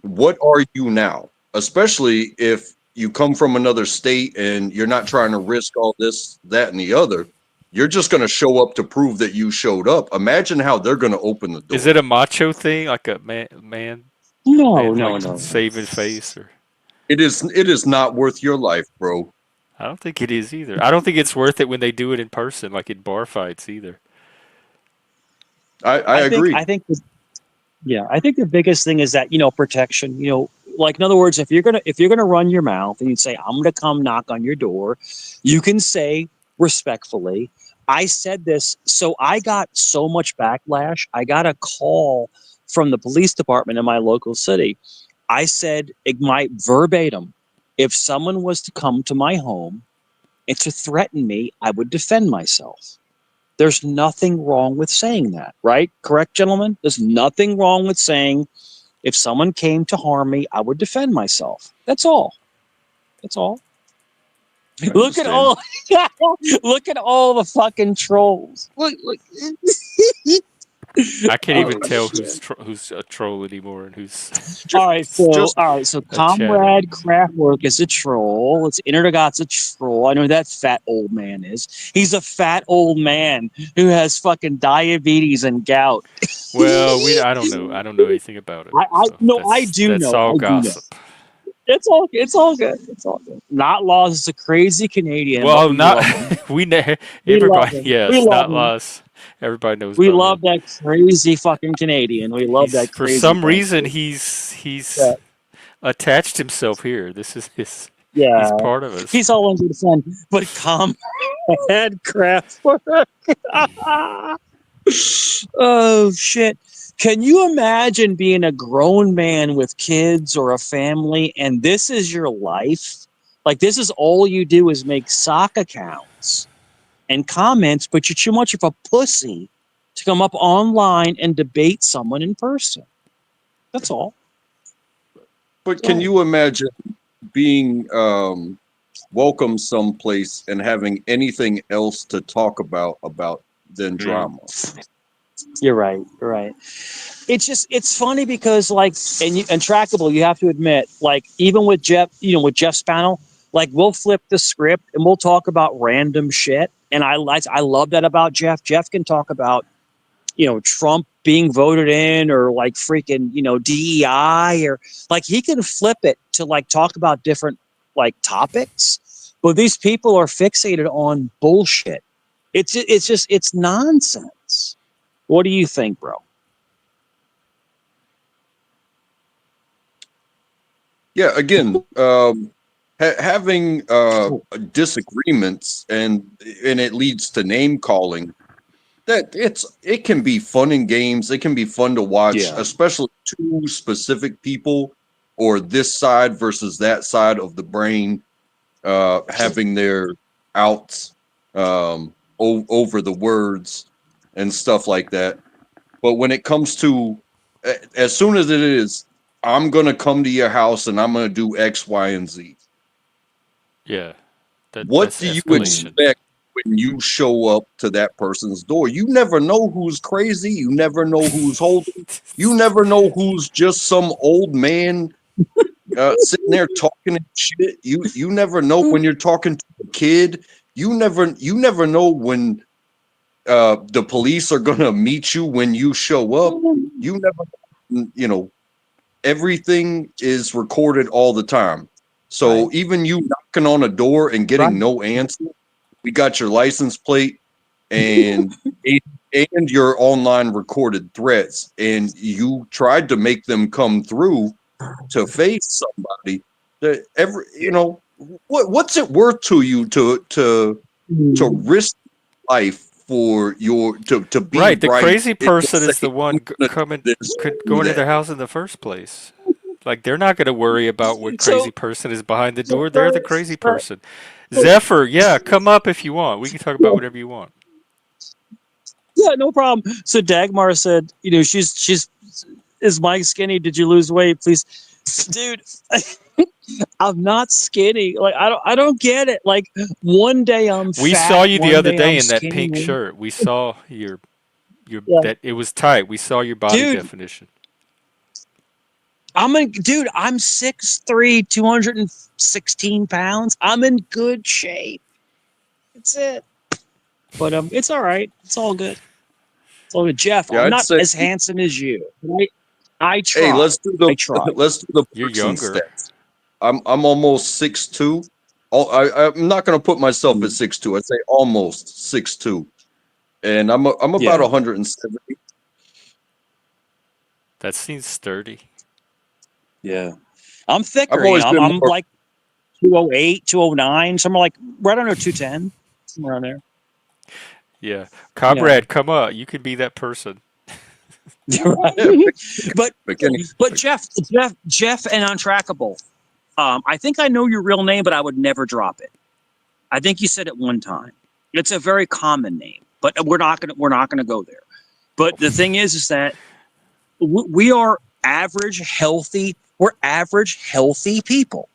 what are you now? Especially if you come from another state and you're not trying to risk all this, that, and the other. You're just going to show up to prove that you showed up. Imagine how they're going to open the Is door. it a macho thing, like a man No, no, like no, no. saving face, or? It is not worth your life, bro. I don't think it is either. I don't think it's worth it when they do it in person, like in bar fights either. I agree. I think Yeah, I think the biggest thing is that, protection, like in other words, if you're gonna run your mouth and you say, I'm gonna come knock on your door, you can say respectfully, I said this, so I got so much backlash. I got a call from the police department in my local city. I said it might verbatim, if someone was to come to my home and to threaten me, I would defend myself. There's nothing wrong with saying that, right? Correct, gentlemen? There's nothing wrong with saying if someone came to harm me, I would defend myself. That's all. That's all. I Look at understand. all look at all the fucking trolls. Look. I can't Oh, even tell shit. who's a troll anymore and who's Just All right, so a chatter. Comrade Kraftwerk is a troll. It's Intergot's a troll. I know who that fat old man is. He's a fat old man who has fucking diabetes and gout. Well, I don't know. I don't know anything about it. So No, I do that's know. all I do know. gossip. It's all good. It's all good. Not Laws is a crazy Canadian, but Well, we not love him. We love everybody. him. We Yes, love not him. us. Everybody knows We about love him. that crazy fucking Canadian. We love He's that for crazy some reason bastard. he's Yeah. attached himself here. This is his. He's Yeah. part of us. He's all under the sun. But Comrade Kraftwerk. Oh shit. Can you imagine being a grown man with kids or a family and this is your life? Like this is all you do is make sock accounts and comments, but you're too much of a pussy to come up online and debate someone in person. That's all. But can you imagine being welcome someplace and having anything else to talk about than drama? You're right. You're right. It's funny because and Trackable, you have to admit, like even with Jeff, with Jeff's panel, like we'll flip the script and we'll talk about random shit. And I love that about Jeff. Jeff can talk about, Trump being voted in or like freaking, DEI or like he can flip it to like talk about different like topics. But these people are fixated on bullshit. It's nonsense. What do you think, bro? Yeah, again, having disagreements and it leads to name calling. That it can be fun in games. It can be fun to watch, Yeah. especially two specific people or this side versus that side of the brain having their outs over the words and stuff like that. But when it comes to as soon as it is, I'm gonna come to your house and I'm gonna do X, Y, and Z. Yeah, What that's do you escalation. expect when you show up to that person's door? You never know who's crazy. You never know who's holding. You never know who's just some old man sitting there talking shit. You never know when you're talking to a kid. You never know when the police are gonna meet you when you show up. You never, everything is recorded all the time. So Right. even you knocking on a door and getting Right. no answer, we got your license plate and your online recorded threats, and you tried to make them come through to face somebody. That what's it worth to you to risk life for your to be Right, the right? crazy and person say, is the "I'm one gonna coming, do this, do going to that." their house in the first place. Like they're not going to worry about what So, crazy person is behind the so door. They're the crazy person. Zephyr, yeah, come up if you want. We can talk about whatever you want. Yeah, no problem. So Dagmar said, she's is Mike skinny? Did you lose weight? Please, dude. I'm not skinny. Like I don't get it. Like one day I'm We saw fat, you the one other day day I'm in that skinny. pink shirt. We saw your Yeah. that it was tight. We saw your body Dude, definition. I'm 6'3", 216 pounds. I'm in good shape. That's it. But it's all right. It's all good. It's all good. Jeff, Yeah, I'm I'd not say, as handsome as you. Right? I hey, try. I try. let's do the You're person younger. stats. I'm almost 6'2". I'm not gonna put myself at 6'2". I say almost 6'2", and I'm about Yeah. 170. That seems sturdy. Yeah. I'm I've thicker, always been I'm more. like 208, 209, somewhere like right under 210. Somewhere around there. Yeah. Yeah. Comrade, come up. You could be that person. Yeah, but beginning. but Jeff and Untrackable. I think I know your real name, but I would never drop it. I think you said it one time. It's a very common name, but we're not gonna go there. But the thing is that we are average healthy. We're average healthy people.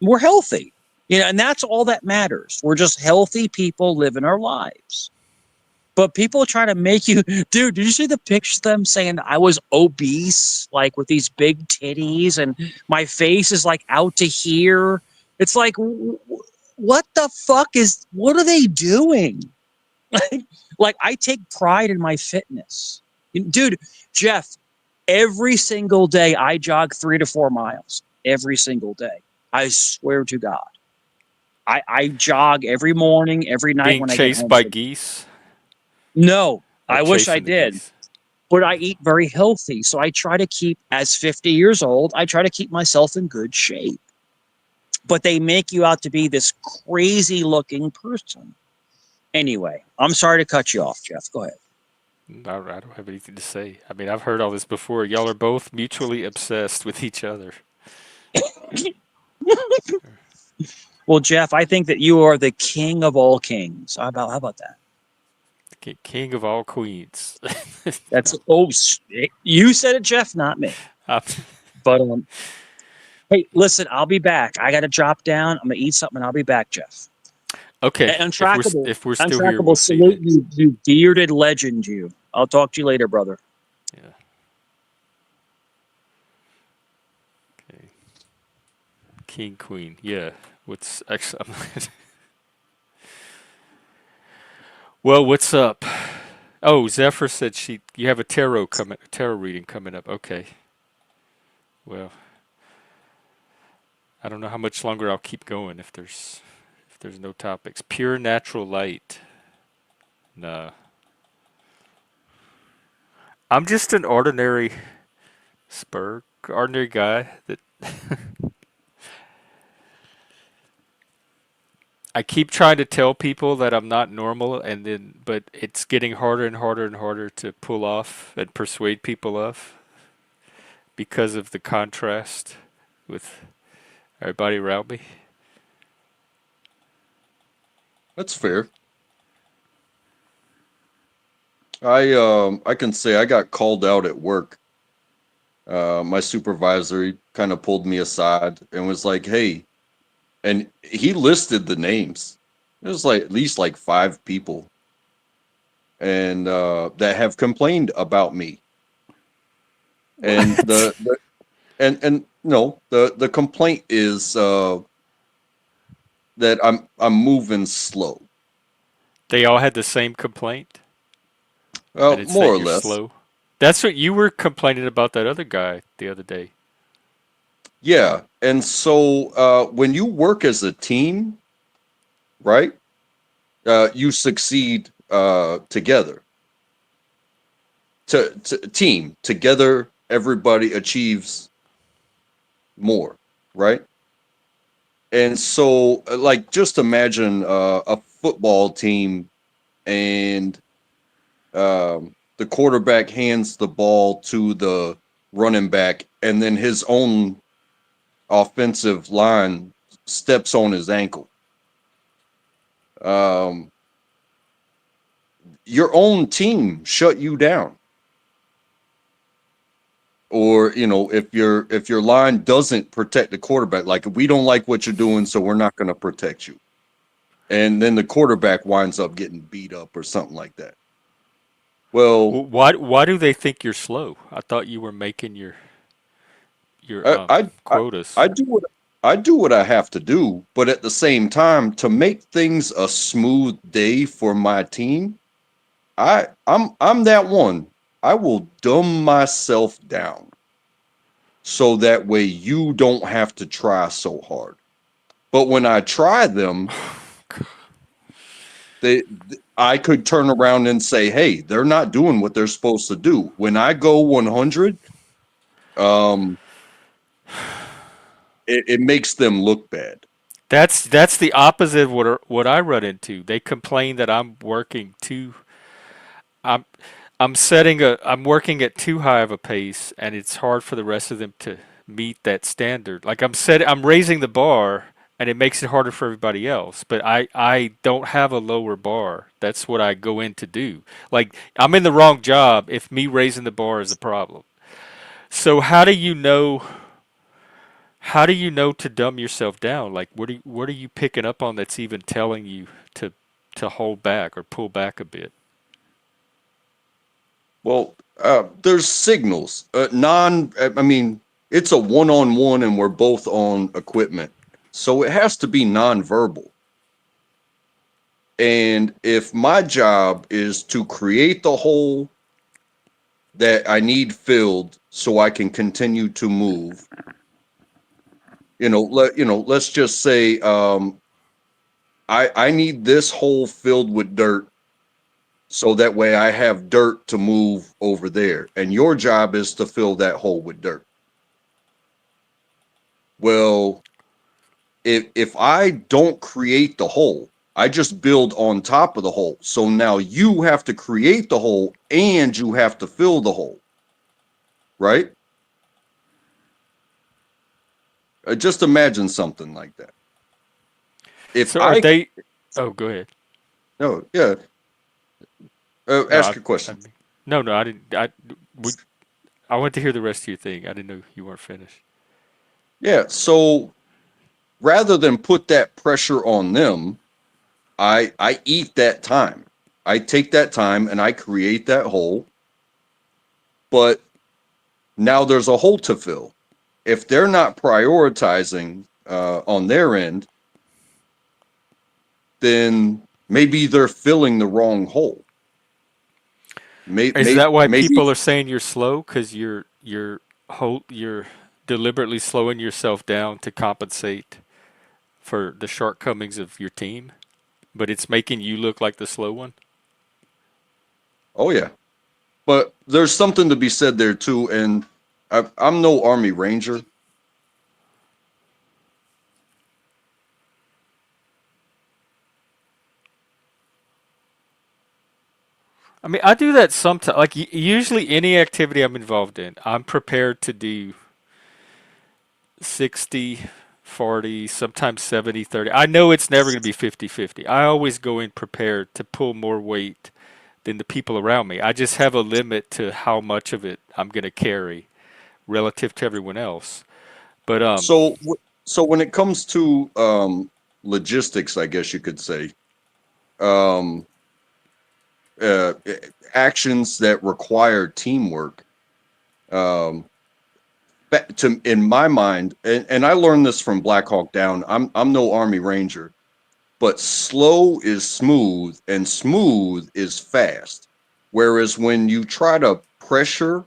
We're healthy, and that's all that matters. We're just healthy people living our lives. But people try to make you, dude. Did you see the pictures of them saying I was obese, like with these big titties, and my face is like out to here? It's like, what the fuck is? What are they doing? Like I take pride in my fitness, dude. Jeff, every single day I jog 3 to 4 miles. Every single day, I swear to God. I jog every morning, every night Being when I get chased home. by geese No, or I wish I chasing the did. geese. But I eat very healthy. So I try to keep, as 50 years old, I try to keep myself in good shape. But they make you out to be this crazy looking person. Anyway, I'm sorry to cut you off, Jeff. Go ahead. I don't have anything to say. I mean, I've heard all this before. Y'all are both mutually obsessed with each other. Well, Jeff, I think that you are the king of all kings. How about that? King of all queens. That's you said it, Jeff, not me. But hey, listen, I'll be back. I got to drop down. I'm gonna eat something. And I'll be back, Jeff. Okay, And Untrackable, if we're still here, Untrackable, we'll see salute you. you, you bearded legend. You. I'll talk to you later, brother. Yeah. Okay. King, queen. Yeah. What's actually? Well, what's up? Oh, Zephyr said you have a tarot reading coming up. Okay. Well, I don't know how much longer I'll keep going if there's no topics. Pure natural light. Nah. I'm just an ordinary guy that I keep trying to tell people that I'm not normal, but it's getting harder and harder and harder to pull off and persuade people of because of the contrast with everybody around me. That's fair. I can say I got called out at work. My supervisor kind of pulled me aside and was like, "Hey," and he listed the names. It was like at least like 5 people, and that have complained about me. And What? and no, the complaint is that I'm moving slow. They all had the same complaint, and it's More that or you're less. slow. That's what you were complaining about that other guy the other day. Yeah. And so when you work as a team, right? You succeed together. To team together, everybody achieves more, right? And so, like, just imagine a football team, and the quarterback hands the ball to the running back, and then his own offensive line steps on his ankle. um, your own team shut you down. Or, if your line doesn't protect the quarterback, like, we don't like what you're doing, so we're not going to protect you. And then the quarterback winds up getting beat up or something like that. Well, Why do they think you're slow? I thought you were making your I I I, quotas. I do what I have to do, but at the same time, to make things a smooth day for my team, I'm that one. I will dumb myself down so that way you don't have to try so hard. But when I try them, I could turn around and say, "Hey, they're not doing what they're supposed to do." When I go 100, it makes them look bad. That's the opposite of what I run into. They complain that I'm working too. I'm I'm working at too high of a pace, and it's hard for the rest of them to meet that standard. Like I'm raising the bar, and it makes it harder for everybody else. But I don't have a lower bar. That's what I go in to do. Like I'm in the wrong job if me raising the bar is a problem. So how do you know to dumb yourself down? Like what are you picking up on that's even telling you to hold back or pull back a bit? Well, there's signals. I mean, it's a one-on-one, and we're both on equipment, so it has to be nonverbal. And if my job is to create the hole that I need filled so I can continue to move, let's just say I need this hole filled with dirt so that way I have dirt to move over there, and your job is to fill that hole with dirt. Well, if I don't create the hole, I just build on top of the hole. So now you have to create the hole and you have to fill the hole, right? Just imagine something like that. If So are I they? Oh, go ahead. no, yeah, No, ask your question. no, I didn't. I want to hear the rest of your thing. I didn't know you weren't finished. Yeah, so rather than put that pressure on them, I eat that time. I take that time and I create that hole, but now there's a hole to fill. If they're not prioritizing on their end, then maybe they're filling the wrong hole. Is that why Maybe. people are saying you're slow? Because you're deliberately slowing yourself down to compensate for the shortcomings of your team, but it's making you look like the slow one. Oh yeah, but there's something to be said there too. And I'm no Army Ranger. I mean, I do that sometimes. Like usually, any activity I'm involved in, I'm prepared to do 60, 40, sometimes 70, 30. I know it's never going to be 50-50. I always go in prepared to pull more weight than the people around me. I just have a limit to how much of it I'm going to carry relative to everyone else. But So so when it comes to logistics, I guess you could say, um, uh, actions that require teamwork. Um, in my mind, and I learned this from Black Hawk Down. I'm no Army Ranger, but slow is smooth and smooth is fast. Whereas when you try to pressure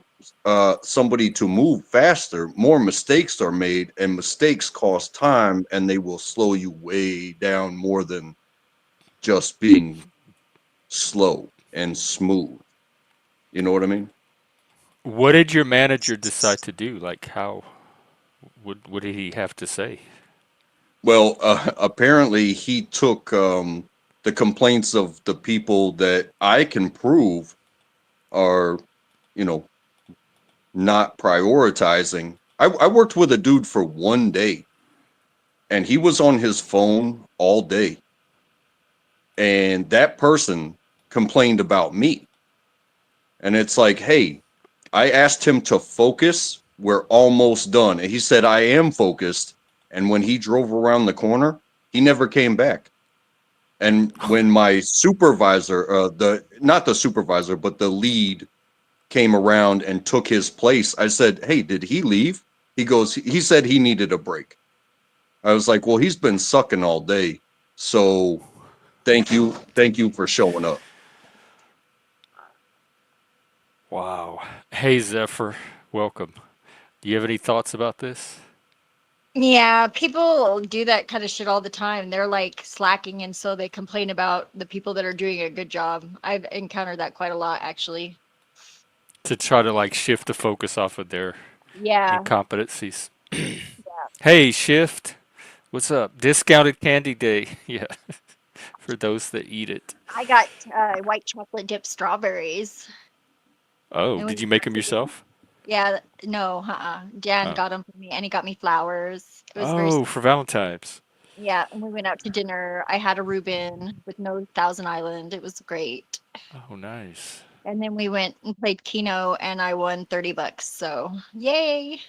somebody to move faster, more mistakes are made, and mistakes cost time, and they will slow you way down more than just being slow and smooth. You know what I mean? what did your manager decide to do? Like, how? What did he have to say? Well, apparently he took the complaints of the people that I can prove are, you know, not prioritizing. I worked with a dude for 1 day, and he was on his phone all day. and that person complained about me. And it's like, hey, I asked him to focus. We're almost done. And he said, I am focused. And when he drove around the corner, he never came back. And when my supervisor, not the supervisor, but the lead came around and took his place, I said, hey, did he leave? He said he needed a break. I was like, well, he's been sucking all day. So thank you for showing up. Wow. Hey, Zephyr, welcome. Do you have any thoughts about this? Yeah, people do that kind of shit all the time. They're like slacking, and so they complain about the people that are doing a good job. I've encountered that quite a lot, actually. To try to like shift the focus off of their Yeah. incompetencies. Hey, Shift. What's up? Discounted candy day. Yeah. For those that eat it. I got white chocolate dipped strawberries. Oh, And did we you make went them to dinner. yourself? Yeah, no, Dan Oh. got them for me, and he got me flowers. It was very Oh, for Valentine's. Yeah, and we went out to dinner. I had a Reuben with no Thousand Island. It was great. Oh, nice. And then we went and played Keno, and I won $30. So yay!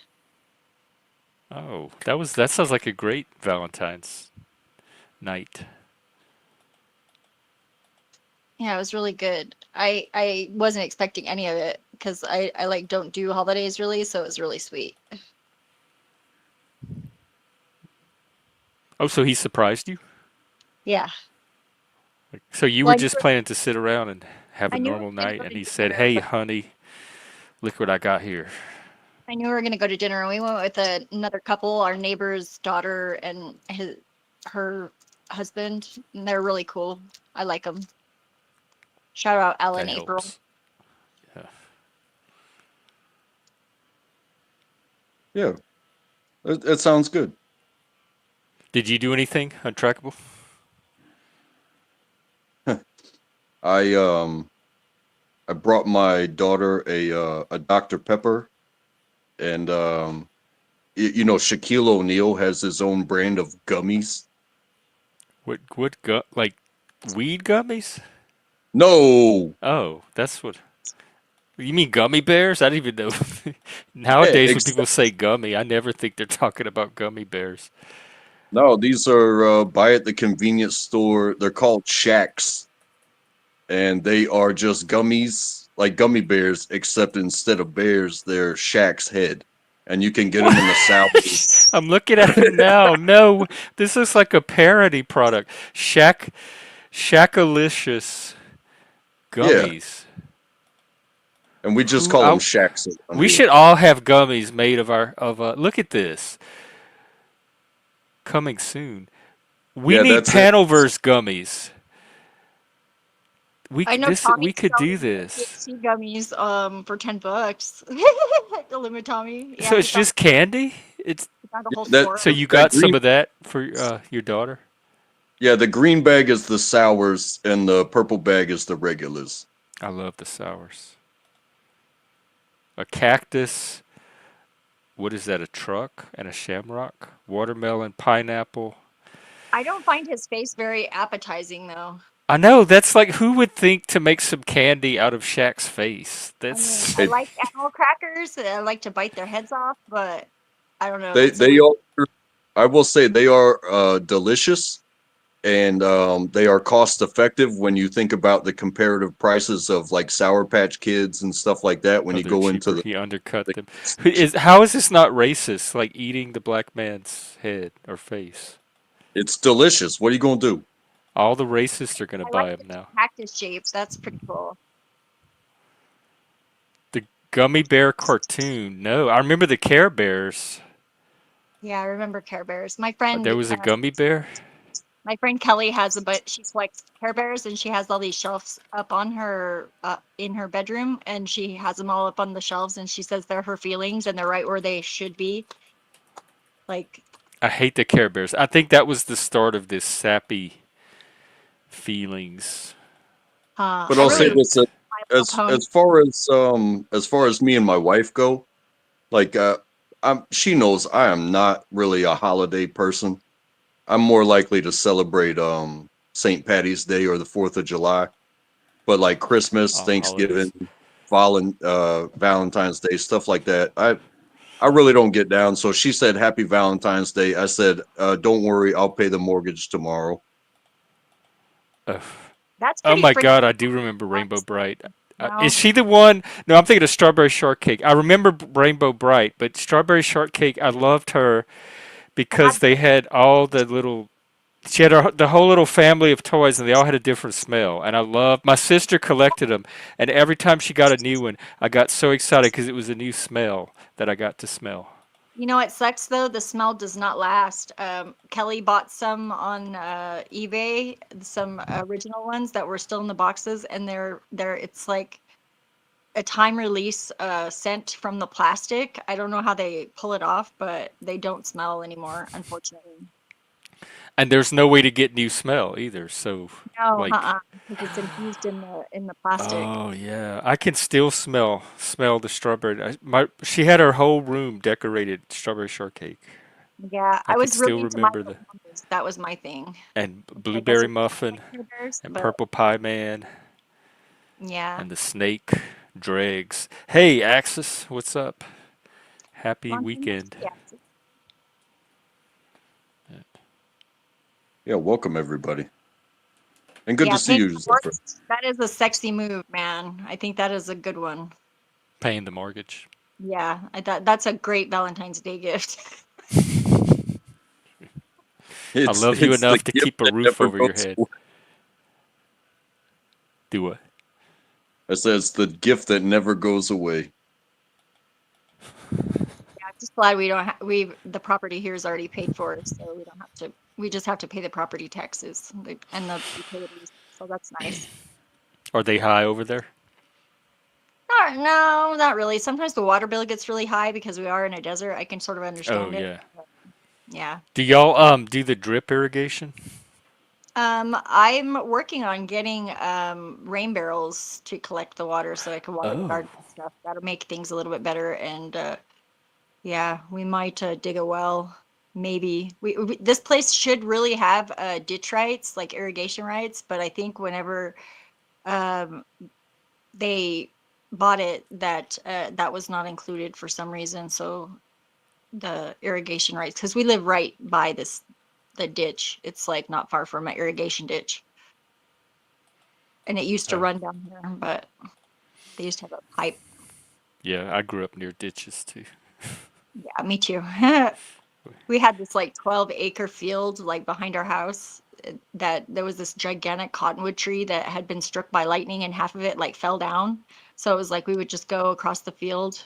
Oh, that sounds like a great Valentine's night. Yeah, it was really good. I wasn't expecting any of it because I like don't do holidays really, so it was really sweet. Oh, so he surprised you? Yeah. So you Well, were just planning to sit around and have I a knew we normal were gonna night, go and to he said, dinner, "Hey, but honey, look what I got here." I knew we were gonna go to dinner, and we went with another couple, our neighbor's daughter and her husband, and they're really cool. I like them. Shout out Ella That and April. helps. Yeah. Yeah, that sounds good. Did you do anything untrackable? I I brought my daughter a Dr. Pepper, and you know, Shaquille O'Neal has his own brand of gummies. Like weed gummies? No, Oh, that's what. You mean gummy bears? I don't even know. yeah, Nowadays, when people say gummy, I never think they're talking about gummy bears. no, these are buy at the convenience store. They're called Shacks, and they are just gummies, like gummy bears, except instead of bears, they're Shaq's head, and you can get them in the What? Sours. I'm looking at them now. No, this looks like a parody product. Shackalicious Yeah, gummies. and we just Who? call them Shacks around We here. should all have gummies made of our of. Look at this. Coming soon. We Yeah, need that's it. Panelverse gummies. I know Tommy's We could do selling this. THC gummies for $10. The limit Tommy. Yeah, So it's just candy. he found a Yeah, whole that store. So you that got some green. of that for your daughter. Yeah, the green bag is the sours, and the purple bag is the regulars. I love the sours. A cactus. What is that? A truck and a shamrock. Watermelon, pineapple. I don't find his face very appetizing though. I know that's like who would think to make some candy out of Shaq's face? I mean, That's I It, like animal crackers. And I like to bite their heads off, but I don't know. they That's a they weird. are. I will say they are delicious, and they are cost effective when you think about the comparative prices of like Sour Patch Kids and stuff like that. When oh, you they're go into cheaper. the, He undercut the them. How is this not racist? Like eating the black man's head or face. it's delicious. What are you gonna do? All the racists are gonna I like buy them the now. cactus shape. That's pretty cool. The gummy bear cartoon. No, I remember the Care Bears. Yeah, I remember Care Bears. There was a gummy bear. My friend Kelly has a but she collects Care Bears and she has all these shelves up on her in her bedroom and she has them all up on the shelves and she says they're her feelings and they're right where they should be. Like I hate the Care Bears. I think that was the start of this sappy feelings. But I I'll say really like Trend. this: My Little Pony. as far as me and my wife go, like she knows I am not really a holiday person. I'm more likely to St. Patty's Day or the 4th of July. But like Christmas, All holidays. Thanksgiving, Valentine's Day, stuff like that. I really don't get down. So she said, Happy Valentine's Day. I said, don't worry, I'll pay the mortgage tomorrow. Ugh. That's Oh pretty my freaking God, I do remember Rainbow Bright. Is no. she the one? No, I'm thinking of Strawberry Shortcake. I remember Rainbow Bright, but Strawberry Shortcake, I loved her because they had all the little. She had the whole little family of toys, and they all had a different smell. And I loved. My sister collected them, and every time she got a new one, I got so excited because it was a new smell that I got to smell. You know what sucks though? The smell does not last. Kelly bought some on eBay, some original ones that were still in the boxes, and they're it's like a time release scent from the plastic. I don't know how they pull it off, but they don't smell anymore, unfortunately. And there's no way to get new smell either. So, No, like, because it's infused in the plastic. oh yeah, I can still smell the strawberry. She had her whole room decorated strawberry shortcake. Yeah, I I could was really still into remember Michael the Myers. That was my thing. and I guess blueberry it's not muffin like Bears, and but purple pie man yeah. and the snake dregs. Hey, Axis, what's up? Happy Long time no weekend. see, yeah. Yeah, welcome everybody. And good Yeah, to see paying you, the Zephyr. mortgage, that is a sexy move, man. I think that is a good one. Paying the mortgage. Yeah, I thought that's a great Valentine's Day gift. I love you It's the enough to gift keep a that roof never over your goes head. away. Do what? I said it's the gift that never goes away. Yeah, I'm just glad we don't the property here is already paid for, so we don't have to. We just have to pay the property taxes and the utilities. So that's nice. Are they high over there? No, not really. Sometimes the water bill gets really high because we are in a desert. I can sort of Oh understand it. yeah. But yeah. Do y'all do the drip irrigation? I'm working on getting rain barrels to collect the water so I can water the Oh. garden and stuff. That'll make things a little bit better. And yeah, we might dig a well. Maybe this place should really have ditch rights, like irrigation rights. But I think whenever um, they bought it, that was not included for some reason. So the irrigation rights, because we live right by the ditch. It's like not far from an irrigation ditch. And it used to Oh. run down here, but they used to have a pipe. Yeah, I grew up near ditches too. Yeah, me too. We had this like 12-acre field like behind our house that there was this gigantic cottonwood tree that had been struck by lightning and half of it like fell down. So it was like we would just go across the field,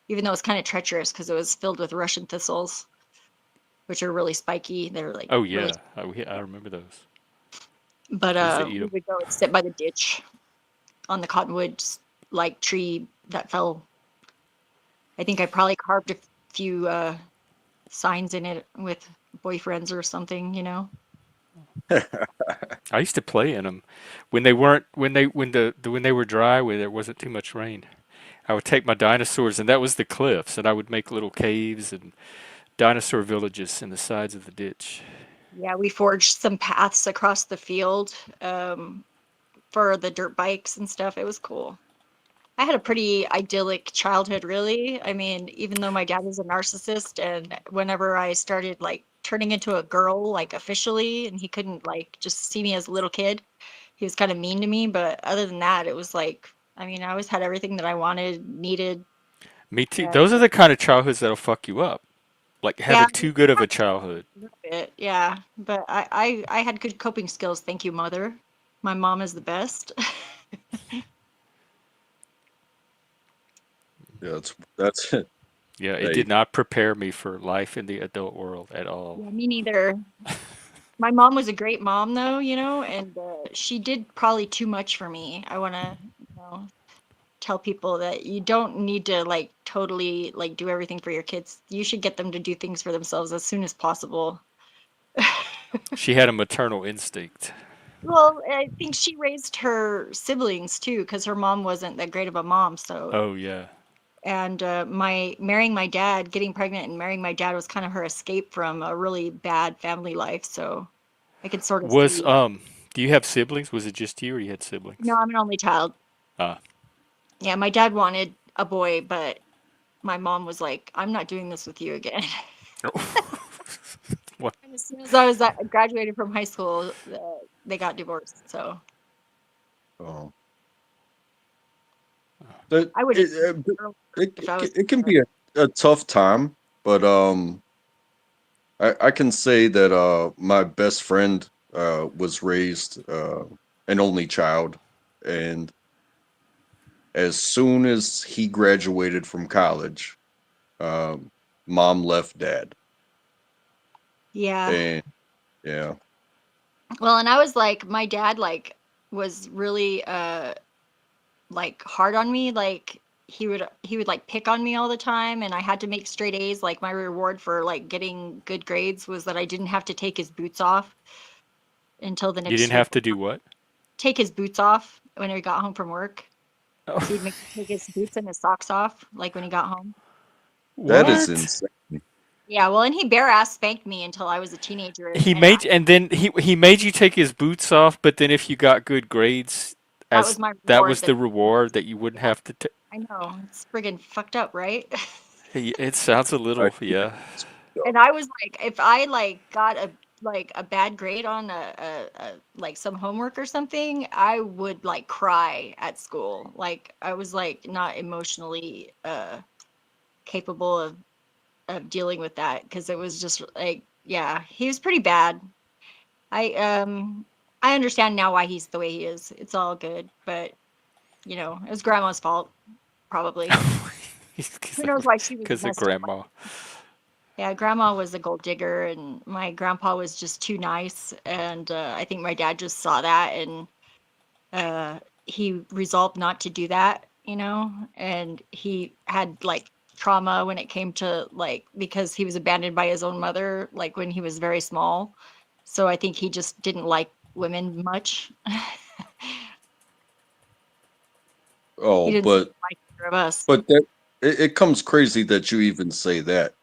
even though it was kind of treacherous because it was filled with Russian thistles, which are really spiky. They're like Oh really, yeah, I remember those. but I used to eat we them. would go and sit by the ditch on the cottonwood like tree that fell. I think I probably carved a few signs in it with boyfriends or something, you know. I used to play in them when they weren't when they were dry, when there wasn't too much rain. I would take my dinosaurs, and that was the cliffs, and I would make little caves and dinosaur villages in the sides of the ditch. Yeah, we forged some paths across the field for the dirt bikes and stuff. It was cool. I had a pretty idyllic childhood, really. I mean, even though my dad was a narcissist, and whenever I started like turning into a girl, like officially, and he couldn't like just see me as a little kid, he was kind of mean to me. But other than that, it was like, I mean, I always had everything that I wanted, needed. Me too. And Those are the kind of childhoods that'll fuck you up. Like yeah, having too good of a childhood. a little bit, yeah. But I had good coping skills. Thank you, mother. My mom is the best. Yeah, that's it. Yeah, it Hey, did not prepare me for life in the adult world at all. Yeah, me neither. My mom was a great mom, though, you know, and she did probably too much for me. I want to, you know, tell people that you don't need to like totally like do everything for your kids. You should get them to do things for themselves as soon as possible. She had a maternal instinct. Well, I think she raised her siblings too, because her mom wasn't that great of a mom. So, Oh yeah. and my marrying my dad, getting pregnant and marrying my dad was kind of her escape from a really bad family life. So I could sort of Was see. Do you have siblings? Was it just you, or you had siblings? No, I'm an only child. Ah. Yeah, my dad wanted a boy, but my mom was like, "I'm not doing this with you again." What? And as soon as I was graduated from high school, they got divorced. So Oh, that I would it, if I was. it can be a tough time, but I can say that my best friend was raised an only child, and as soon as he graduated from college, um, mom left dad, Yeah. and yeah, Well, and I was like, my dad was really like hard on me. Like he would like pick on me all the time, and I had to make straight A's. Like my reward for like getting good grades was that I didn't have to take his boots off until the You next didn't school. have to do what? Take his boots off when he got home from work. Oh. So he'd make me take his boots and his socks off, like when he got home. that is What? insane. Yeah, well, and he bare ass spanked me until I was a teenager, He and made and then he made you take his boots off, but then if you got good grades, that was as my that reward. was the reward that you wouldn't have to. I know it's friggin' fucked up, right? It sounds a I, little, yeah. And I was like, if I like got a bad grade on a like some homework or something, I would like cry at school. Like I was like not emotionally capable of dealing with that because it was just like, yeah, he was pretty bad. I understand now why he's the way he is. It's all good, but it was grandma's fault probably. Who knows why she was Because of messed up. grandma. Yeah, grandma was a gold digger, and my grandpa was just too nice. And I think my dad just saw that, and he resolved not to do that, and he had like trauma when it came to like because he was abandoned by his own mother, like when he was very small. So I think he just didn't like women much. He oh, didn't seem to like either of us. but that it comes crazy that you even say that.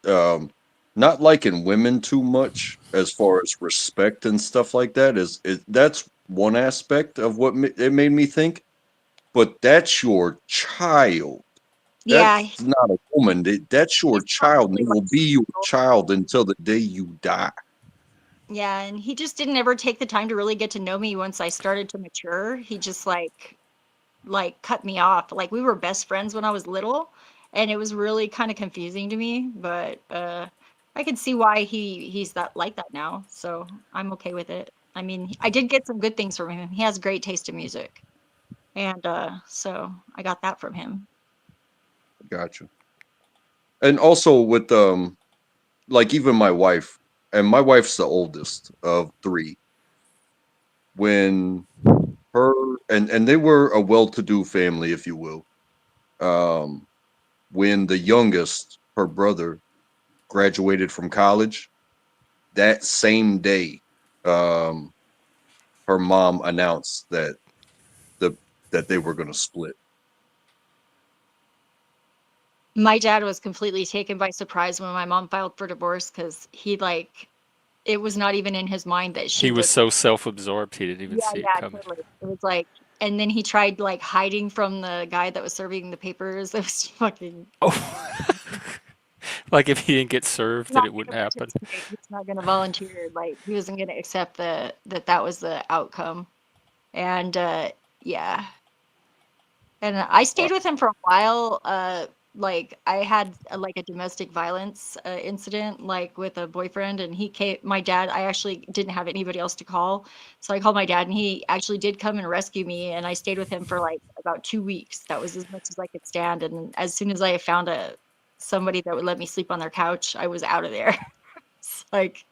Not liking women too much as far as respect and stuff like that that's one aspect of what it made me think. But that's your child. Yeah, That's not a woman. That's your he's child, and probably it will like be your child until the day you die. Yeah, and he just didn't ever take the time to really get to know me once I started to mature. He just like cut me off. Like we were best friends when I was little, and it was really kind of confusing to me, but I can see why he's that like that now. So I'm okay with it. I mean, I did get some good things from him. He has great taste in music. And so I got that from him. Gotcha. And also with like even my wife, and my wife's the oldest of three. When her and they were a well-to-do family, if you will. Um, when the youngest, her brother, graduated from college, that same day, um, her mom announced the that they were going to split. My dad was completely taken by surprise when my mom filed for divorce because it was not even in his mind that she He was would. so self-absorbed he didn't even Yeah, see it yeah, coming. totally. It was like, and then he tried like hiding from the guy that was serving the papers. It was fucking Oh. Like if he didn't get served, then not it wouldn't gonna happen. participate. He's not gonna volunteer. Like he wasn't gonna accept that was the outcome. And yeah, and I Wow. stayed with him for a while. Like I had like a domestic violence incident, like with a boyfriend, and he came. My dad. I actually didn't have anybody else to call, so I called my dad, and he actually did come and rescue me. And I stayed with him for like about 2 weeks. That was as much as I could stand. And as soon as I found somebody that would let me sleep on their couch, I was out of there. It's like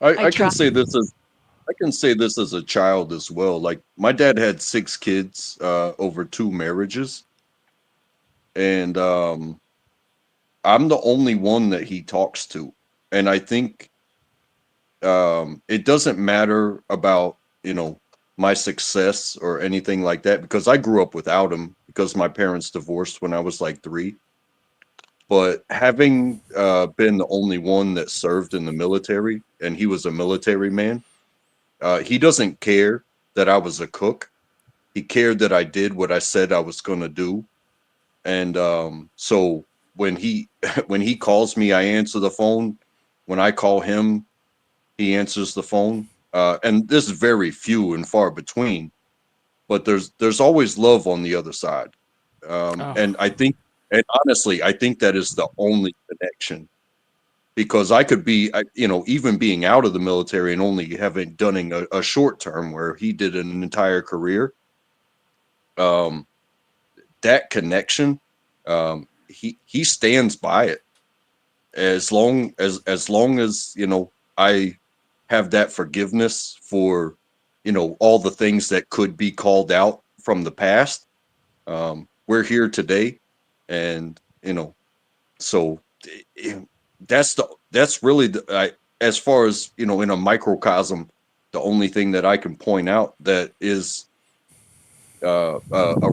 I I can tried. say this as I can say this as a child as well. Like my dad had 6 kids over 2 marriages, and I'm the only one that he talks to. And I think it doesn't matter about my success or anything like that because I grew up without him because my parents divorced when I was like 3. But having been the only one that served in the military, and he was a military man, He doesn't care that I was a cook. He cared that I did what I said I was going to do. And so when he when he calls me, I answer the phone. When I call him, he answers the phone. And this is very few and far between, but there's always love on the other side. Oh, And I think, and honestly, I think that is the only connection, because I could be, even being out of the military and only having done a short term where he did an entire career. Um, that connection, he stands by it as long as I have that forgiveness for all the things that could be called out from the past. We're here today, and so that's really as far as in a microcosm, the only thing that I can point out that is a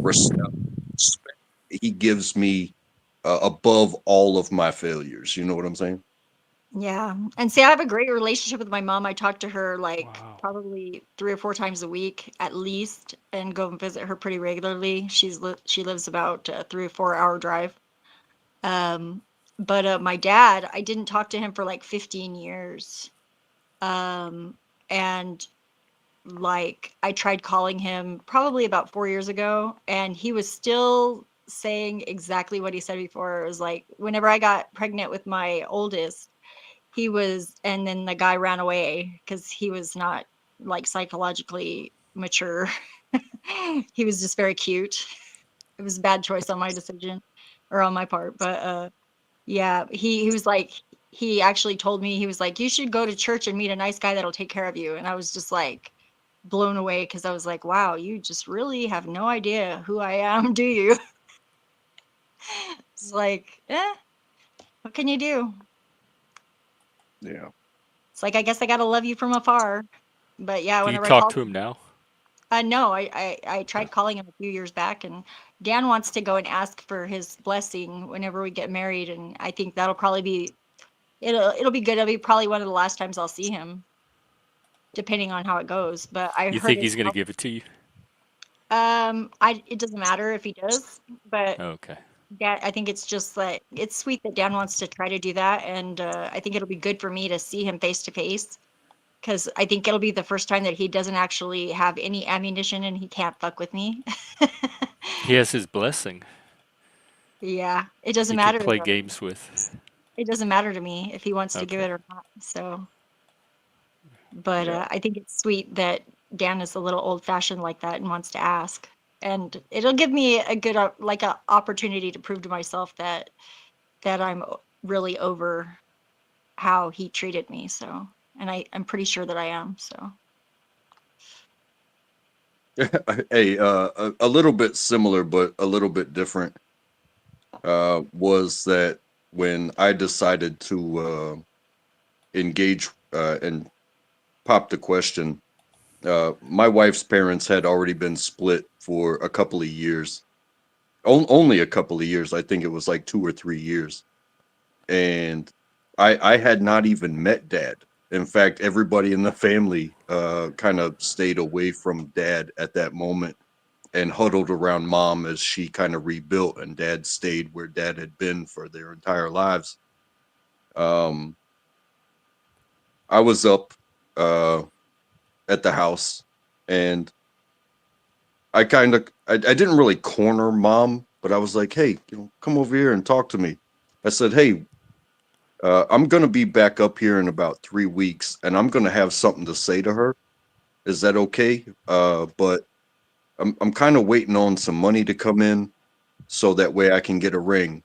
respect he gives me above all of my failures. You know what I'm saying? Yeah. And see, I have a great relationship with my mom. I talk to her like wow. probably 3 or 4 times a week at least, and go and visit her pretty regularly. She lives about a 3 or 4 hour drive. But my dad, I didn't talk to him for like 15 years. And like I tried calling him probably about 4 years ago, and he was still saying exactly what he said before. It was like whenever I got pregnant with my oldest, and then the guy ran away because he was not like psychologically mature. He was just very cute. It was a bad choice on my decision or on my part. But yeah, he was like, he actually told me, he was like, you should go to church and meet a nice guy that'll take care of you. And I was just like blown away because I was like, wow, you just really have no idea who I am, do you? It's like, what can you do? Yeah. It's like, I guess I gotta love you from afar. But yeah, Do you whenever I talk call to him now? no, I tried calling him a few years back, and Dan wants to go and ask for his blessing whenever we get married, and I think that'll probably be it'll be good. It'll be probably one of the last times I'll see him, depending on how it goes. But I You heard think it. he's going to give it to you? I it doesn't matter if he does, but Okay. Dan, I think it's just like it's sweet that Dan wants to try to do that, and I think it'll be good for me to see him face to face. Because I think it'll be the first time that he doesn't actually have any ammunition and he can't fuck with me. He has his blessing. Yeah, it doesn't He could matter play though. games with. It doesn't matter to me if he wants to give Okay. it or not. So, but Yeah. I think it's sweet that Dan is a little old fashioned like that and wants to ask. And it'll give me a good, like a opportunity to prove to myself that I'm really over how he treated me. So, and I'm pretty sure that I am. So, Hey, a little bit similar, but a little bit different. Was that when I decided to engage and pop the question? My wife's parents had already been split for a couple of years, only a couple of years. I think it was like 2 or 3 years, and I had not even met Dad. In fact, everybody in the family kind of stayed away from Dad at that moment and huddled around Mom as she kind of rebuilt, and Dad stayed where Dad had been for their entire lives. Um, I was up uh, at the house, and I didn't really corner Mom, but I was like, "Hey, come over here and talk to me." I said, "Hey, I'm gonna be back up here in about 3 weeks, and I'm gonna have something to say to her. Is that okay? But I'm kind of waiting on some money to come in, so that way I can get a ring."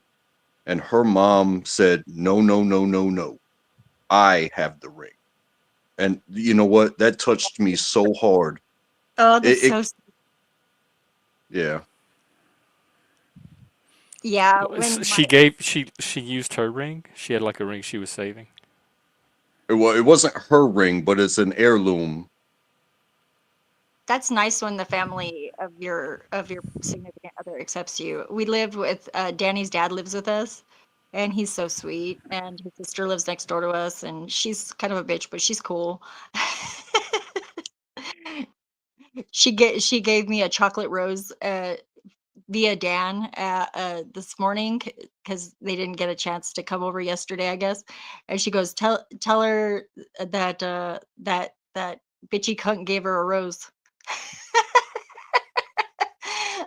And her mom said, "No, no, no, no, no. I have the ring." And you know what? That touched me so hard. oh, that's It so, yeah. yeah. Well, When my she used her ring. She had like a ring she was saving. Well, it wasn't her ring, but it's an heirloom. That's nice when the family of your significant other accepts you. We live with Danny's dad lives with us, and he's so sweet. And his sister lives next door to us, and she's kind of a bitch, but she's cool. She gave me a chocolate rose via Dan this morning because they didn't get a chance to come over yesterday, I guess. And she goes, tell her that that bitchy cunt gave her a rose.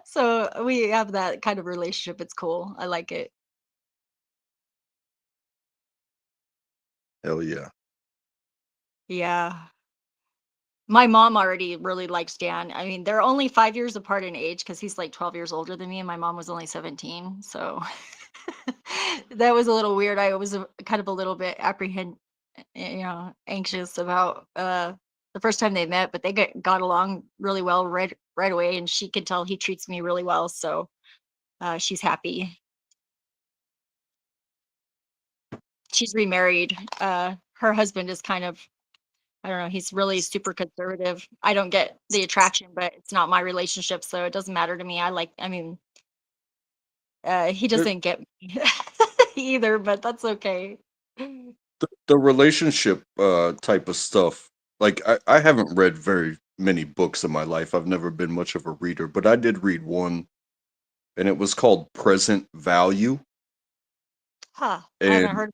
So we have that kind of relationship. It's cool. I like it. Hell yeah. Yeah. My mom already really likes Dan. I mean, they're only 5 years apart in age because he's like 12 years older than me, and my mom was only 17. So that was a little weird. I was kind of a little bit anxious about the first time they met, but they got along really well right away, and she could tell he treats me really well. So she's happy. She's remarried. Her husband is kind of, I don't know, he's really super conservative. I don't get the attraction, but it's not my relationship, so it doesn't matter to me. I mean, he The, doesn't get me either, but that's okay. the relationship type of stuff, like I haven't read very many books in my life. I've never been much of a reader, but I did read one, and it was called Present Value. Huh, I haven't And heard.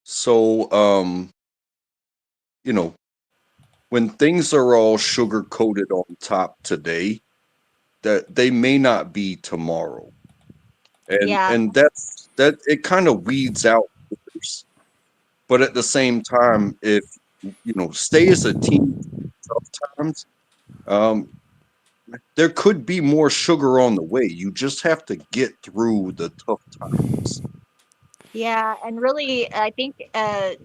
so, you know, when things are all sugar coated on top today, that they may not be tomorrow. And Yeah, that it kind of weeds out others. But at the same time, if stay as a team tough times, um, there could be more sugar on the way. You just have to get through the tough times. yeah, and really, I think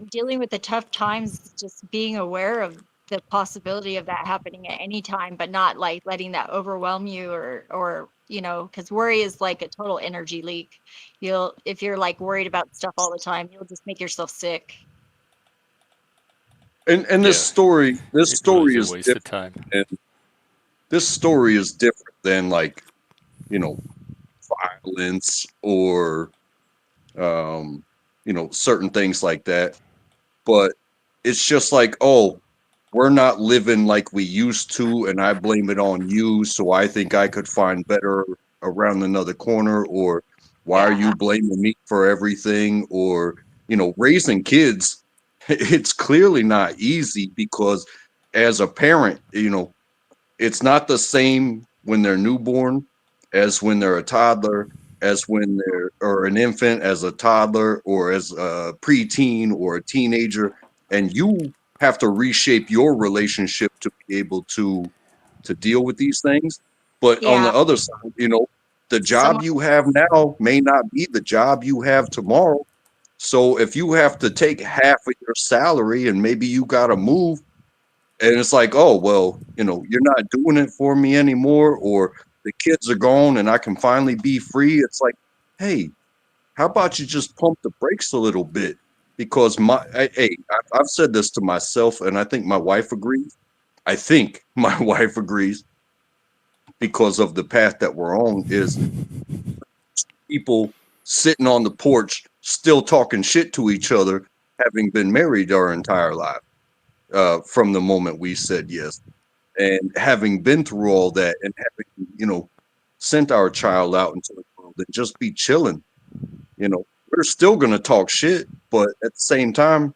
dealing with the tough times is just being aware of the possibility of that happening at any time, but not like letting that overwhelm you or because worry is like a total energy leak. If you're like worried about stuff all the time, you'll just make yourself sick. And Yeah, this it really is story a is waste of different. time. And this story is different than, like, you know, violence or certain things like that. But it's just like, oh, we're not living like we used to, and I blame it on you. So I think I could find better around another corner. Or why are Yeah, you blaming me for everything? Or, raising kids, it's clearly not easy because as a parent, it's not the same when they're newborn as when they're a toddler, as when they're or an infant, as a toddler, or as a preteen or a teenager, and you have to reshape your relationship to be able to deal with these things. But on yeah. the other side, the job Someone, you have now may not be the job you have tomorrow. So if you have to take half of your salary and maybe you got to move, and it's like, oh, well, you're not doing it for me anymore, or the kids are gone and I can finally be free. It's like, hey, how about you just pump the brakes a little bit? Because I've said this to myself, and I think my wife agrees. I think my wife agrees because of the path that we're on is people sitting on the porch still talking shit to each other, having been married our entire life, from the moment we said yes. And having been through all that and having, sent our child out into the world and just be chilling, we're still going to talk shit. But at the same time,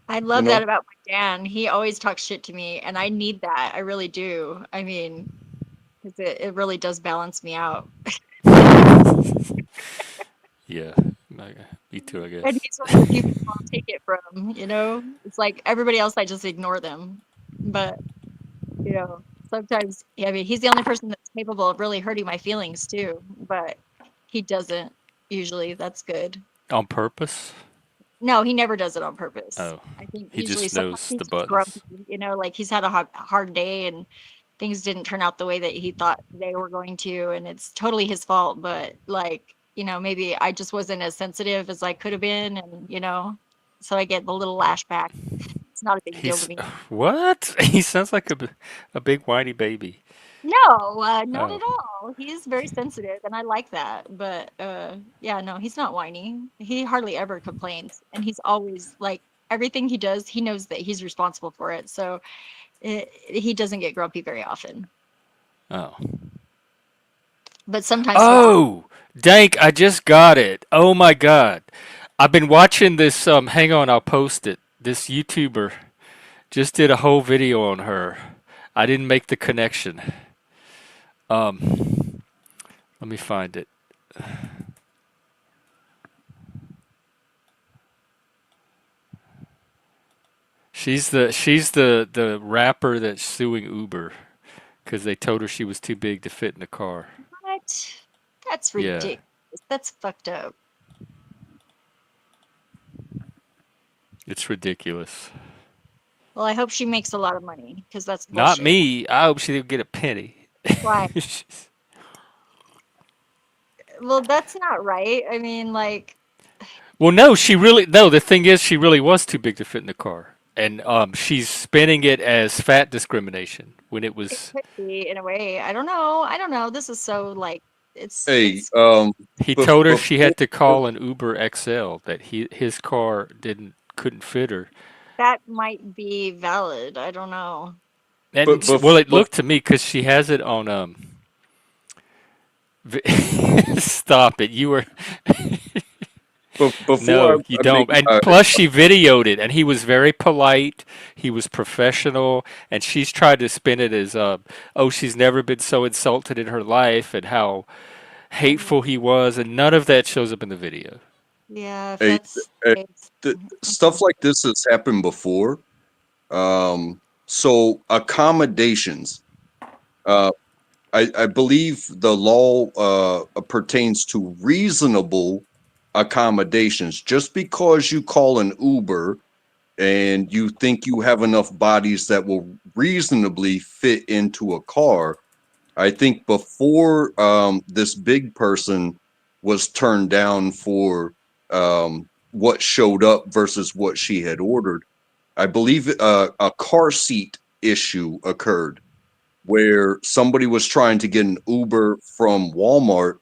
I you love that know, about my Dan. He always talks shit to me, and I need that. I really do. I mean, because it really does balance me out. Yeah, me too, I And guess. he's one of the people I'll take it from. It's like everybody else, I just ignore them. But, sometimes, yeah, I mean, he's the only person that's capable of really hurting my feelings too. But he doesn't usually. That's good. On purpose? No, he never does it on purpose. Oh, I think he usually just sometimes knows he's the just grumpy, buttons. like he's had a hard day and things didn't turn out the way that he thought they were going to, and it's totally his fault. But like, maybe I just wasn't as sensitive as I could have been, and so I get the little lashback. It's not a big deal to He's me. what? He sounds like a big whiny baby. No, not at Oh, all. He is very sensitive, and I like that. But yeah, no, he's not whiny. He hardly ever complains, and he's always like everything he does. He knows that he's responsible for it. So He doesn't get grumpy very often, Oh. but sometimes he'll. Oh, Dank, I just got it. Oh my God. I've been watching this hang on, I'll post it. This YouTuber just did a whole video on her. I didn't make the connection. Let me find it. She's the rapper that's suing Uber because they told her she was too big to fit in the car. What? That's Yeah. ridiculous. That's fucked up. It's ridiculous. Well, I hope she makes a lot of money because that's Not bullshit. me. I hope she didn't get a penny. Why? Well, that's not right. I mean, like, Well, no, she really no. The thing is, she really was too big to fit in the car, and she's spinning it as fat discrimination when it it was. could be in a way. I don't know. I don't know. This is so like Hey, it's He told her she before had to call an Uber XL that his car couldn't fit her, that might be valid. I don't know. and but well, it but looked to me because she has it on Stop it! You were before no, you I make don't. And plus, she videoed it, and he was very polite. He was professional, and she's tried to spin it as, oh, she's never been so insulted in her life, and how Mm, hateful he was, and none of that shows up in the video. yeah, if a, that's a, the case. stuff like this has happened before. So accommodations. Uh, I believe the law pertains to reasonable accommodations. Just because you call an Uber and you think you have enough bodies that will reasonably fit into a car, I think before this big person was turned down for what showed up versus what she had ordered, I believe a car seat issue occurred where somebody was trying to get an Uber from Walmart,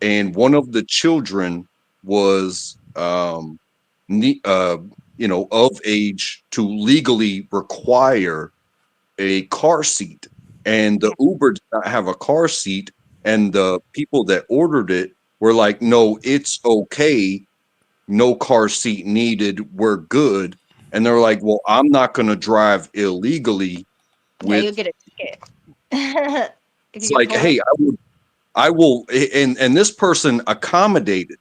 and one of the children was, of age to legally require a car seat, and the Yeah, Uber did not have a car seat, and the people that ordered it were like, "No, it's okay. No car seat needed. We're good." And they're like, "Well, I'm not going to drive illegally yeah, with." you'll get a ticket if you It's get like, pulled over. "Hey, I will," and this person accommodated.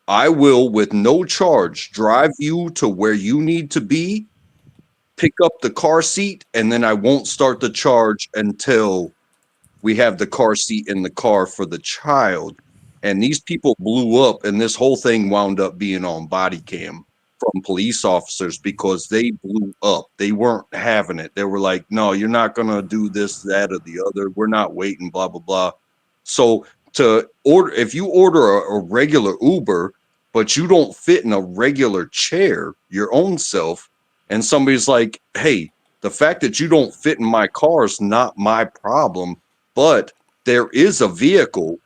"I will, with no charge, drive you to where you need to be, pick up the car seat, and then I won't start the charge until we have the car seat in the car for the child." And these people blew up, and this whole thing wound up being on body cam from police officers because they blew up. They weren't having it. They were like, "No, you're not going to do this, that, or the other. We're not waiting, blah, blah, blah." So, to order, if you order a regular Uber, but you don't fit in a regular chair, your own self, and somebody's like, "Hey, the fact that you don't fit in my car is not my problem, but there is a vehicle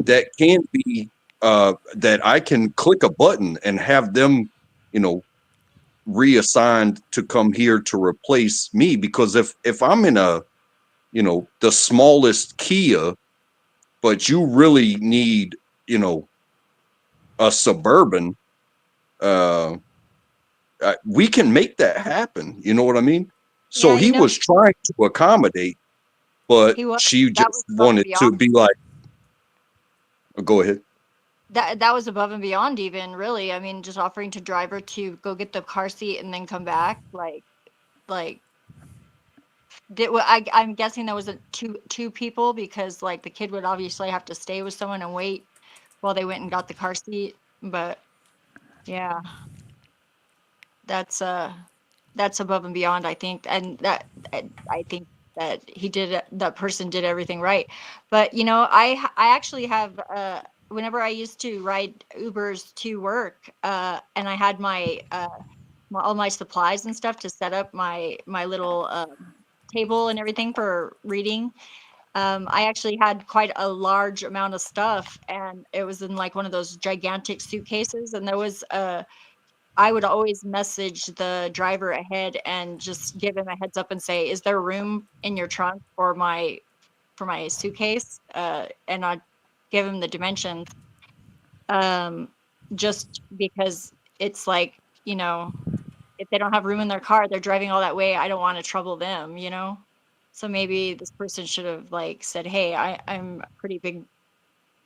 that can be that I can click a button and have them, you know, reassigned to come here to replace me." Because if I'm in a, the smallest Kia, but you really need, you know, a Suburban, uh we can make that happen. You know what I mean? So Yeah, he was trying to accommodate, but he was. she That just was above and wanted to beyond. be like, go ahead. That was above and beyond even really. I mean, just offering to drive her to go get the car seat and then come back. Like I'm guessing there was two people because like the kid would obviously have to stay with someone and wait while they went and got the car seat. But yeah, that's that's above and beyond, I think, and I think that that person did everything right. But I actually have whenever I used to ride Ubers to work, and I had all my supplies and stuff to set up my little table and everything for reading. I actually had quite a large amount of stuff, and it was in like one of those gigantic suitcases, and there was I would always message the driver ahead and just give him a heads up and say, "Is there room in your trunk for my suitcase?" And I'd give him the dimensions, just because it's like, you know, if they don't have room in their car, they're driving all that way. I don't want to trouble them, you know. So maybe this person should have like said, "Hey, I'm a pretty big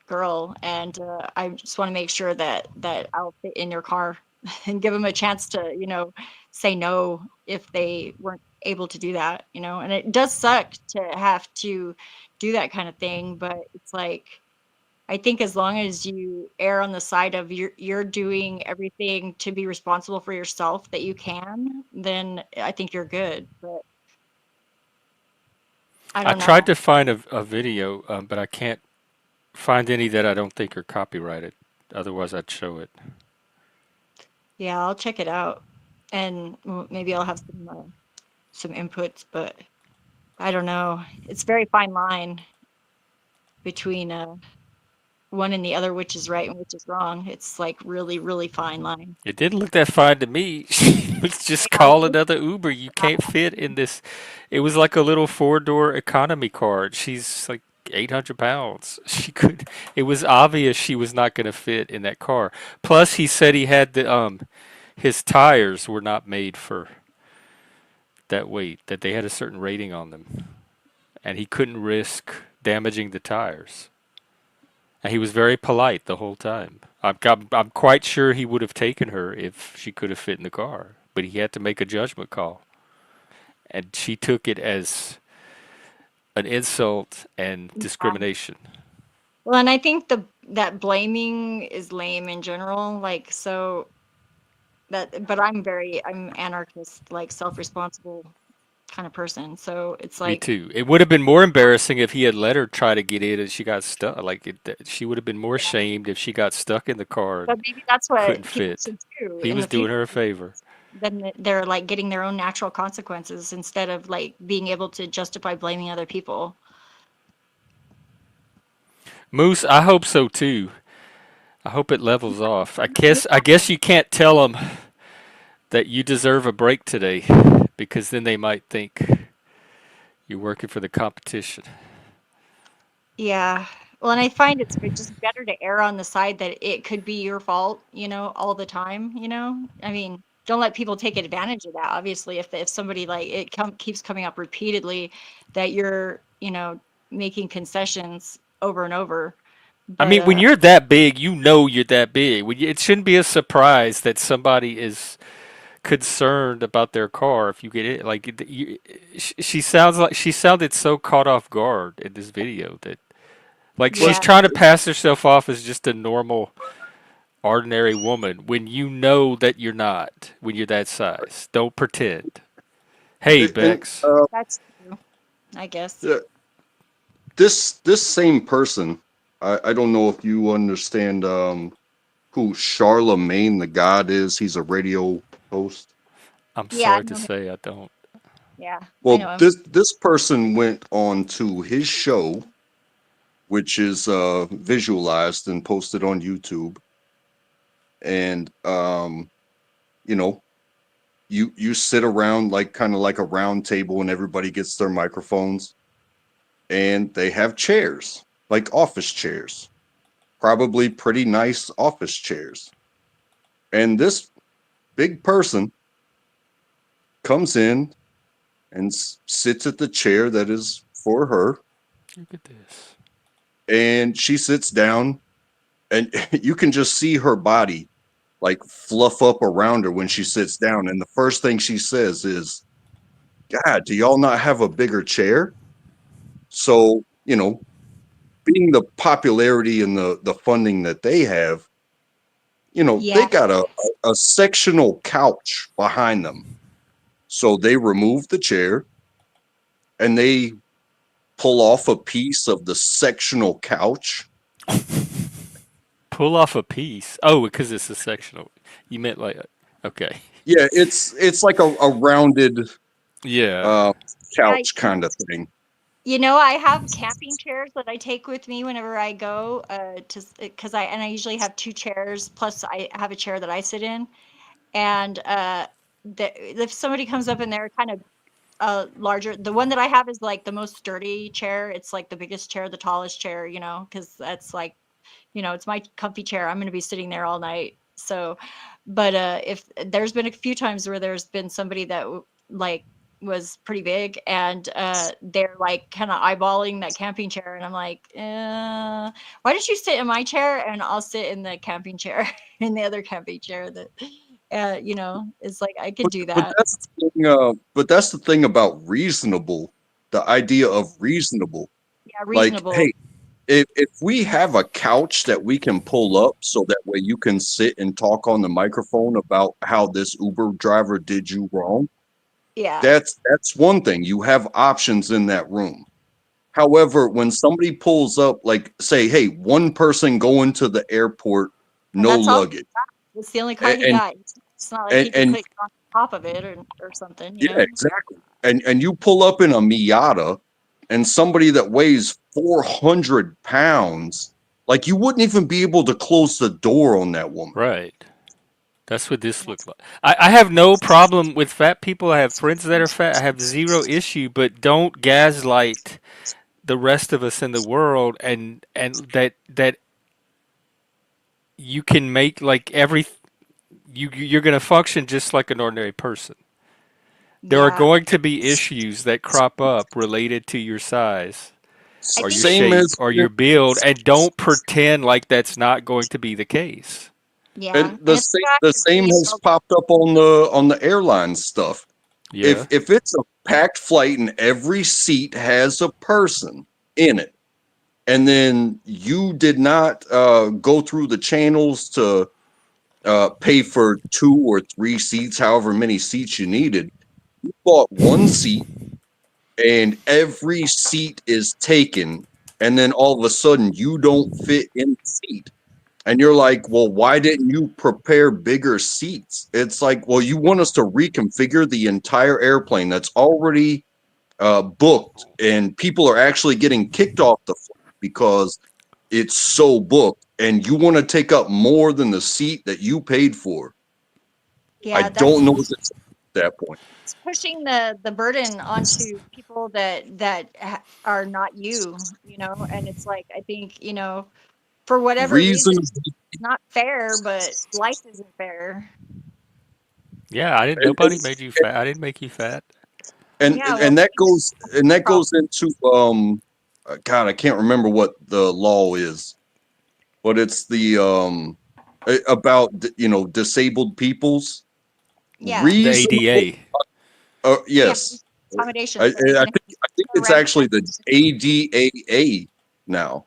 girl, and I just want to make sure that I'll fit in your car," and give them a chance to, you know, say no if they weren't able to do that, you know. And it does suck to have to do that kind of thing, but it's like, I think as long as you err on the side of you're doing everything to be responsible for yourself that you can, then I think you're good. But I I don't tried know. to find a video, but I can't find any that I don't think are copyrighted. Otherwise, I'd show it. Yeah, I'll check it out, and maybe I'll have some inputs, but I don't know. It's very fine line between one and the other, which is right and which is wrong. It's like really, really fine line. It didn't look that fine to me. Let's just Yeah, call another Uber. You can't fit in this. It was like a little four-door economy car. She's like 800 pounds. She could. It was obvious she was not going to fit in that car. Plus, he said he had his tires were not made for that weight. That they had a certain rating on them, and he couldn't risk damaging the tires. And he was very polite the whole time. I'm quite sure he would have taken her if she could have fit in the car, but he had to make a judgment call. And she took it as an insult and discrimination. well, and I think that blaming is lame in general. Like, so that, but I'm anarchist, like self-responsible kind of person. So it's Me like, too. It would have been more embarrassing if he had let her try to get in and she got stuck. She would have been more shamed if she got stuck in the car but and maybe that's couldn't what people fit. should do He in was the doing future. her a favor. Then they're like getting their own natural consequences instead of like being able to justify blaming other people. Moose, I hope so too. I hope it levels off. I guess you can't tell them that you deserve a break today because then they might think you're working for the competition. Yeah. Well, and I find it's just better to err on the side that it could be your fault, you know, all the time, you know? I mean, don't let people take advantage of that. Obviously, if somebody like keeps coming up repeatedly that you're, you know, making concessions over and over. I But mean, when you're that big, you know you're that big. It shouldn't be a surprise that somebody is concerned about their car if you get it. She sounded so caught off guard in this video that like But she's yeah, trying to pass herself off as just a normal, ordinary woman when you know that you're not. When you're that size, don't pretend. Hey, and Bex. that's true, I guess. uh, this same person, I don't know if you understand who Charlemagne the God is. He's a radio host. I'm Yeah, I sorry to know him. say I don't. Yeah, I know Well, him. this person went on to his show, which is visualized and posted on YouTube, and you know, you sit around like kind of like a round table, and everybody gets their microphones, and they have chairs, like office chairs, probably pretty nice office chairs. And this big person comes in and sits at the chair that is for her, Look at this. and she sits down, and you can just see her body like fluff up around her when she sits down. And the first thing she says is, "God, do y'all not have a bigger chair?" So, being the popularity and the funding that they have, they Yeah, got a sectional couch behind them. So they remove the chair and they pull off a piece of the sectional couch. Pull off a piece. Oh, because it's a sectional. You meant like, okay. Yeah, it's like a rounded Yeah. uh, yeah. couch kind of thing. You know, I have camping chairs that I take with me whenever I go, because I usually have two chairs plus I have a chair that I sit in, and if somebody comes up and they're kind of larger, the one that I have is like the most sturdy chair. It's like the biggest chair, the tallest chair, you know, because that's like, you know, it's my comfy chair. I'm going to be sitting there all night. So, but if there's been a few times where there's been somebody that like was pretty big, and they're like kind of eyeballing that camping chair, and I'm like, why don't you sit in my chair and I'll sit in the camping chair in the other camping chair that you know, it's like I could do But that. that's the thing, but that's the thing about reasonable, the idea of reasonable. Yeah, Like, reasonable. hey, if we have a couch that we can pull up so that way you can sit and talk on the microphone about how this Uber driver did you wrong, Yeah. that's one thing. You have options in that room. However, when somebody pulls up, like say, hey, one person going to the airport, And no that's all luggage, it's the only car he and got. It's not like he could and click on top of it or something, you yeah, know? exactly. And you pull up in a Miata, and somebody that weighs 400 pounds, like you wouldn't even be able to close the door on that woman. Right. That's what this looked like. I have no problem with fat people. I have friends that are fat. I have zero issue, but don't gaslight the rest of us in the world, and that you can make like you're going to function just like an ordinary person. There are Yeah. going to be issues that crop up related to your size I or your think Same shape as or your build, and don't pretend like that's not going to be the case. yeah. and And if you the same actually has popped up on the airline stuff. Yeah. If it's a packed flight and every seat has a person in it, and then you did not go through the channels to pay for 2 or 3 seats, however many seats you needed, you bought one seat and every seat is taken, and then all of a sudden you don't fit in the seat. And you're like, well, why didn't you prepare bigger seats? It's like, well, you want us to reconfigure the entire airplane that's already booked, and people are actually getting kicked off the flight because it's so booked, and you want to take up more than the seat that you paid for. I yeah, don't know what to say at that point. it's pushing the burden onto people are not you, you know, and it's like I think, you know, for whatever reason Reason, it's not fair, but life isn't fair. Yeah, I didn't. and, Nobody made you fat. I didn't make you fat. Yeah, well, and that maybe goes that's the problem. into God, I can't remember what the law is, but it's the about disabled people's Yeah. The reasonable. ADA. Yeah. Yes, Accommodations that they can I think go it's around. actually the ADAA now.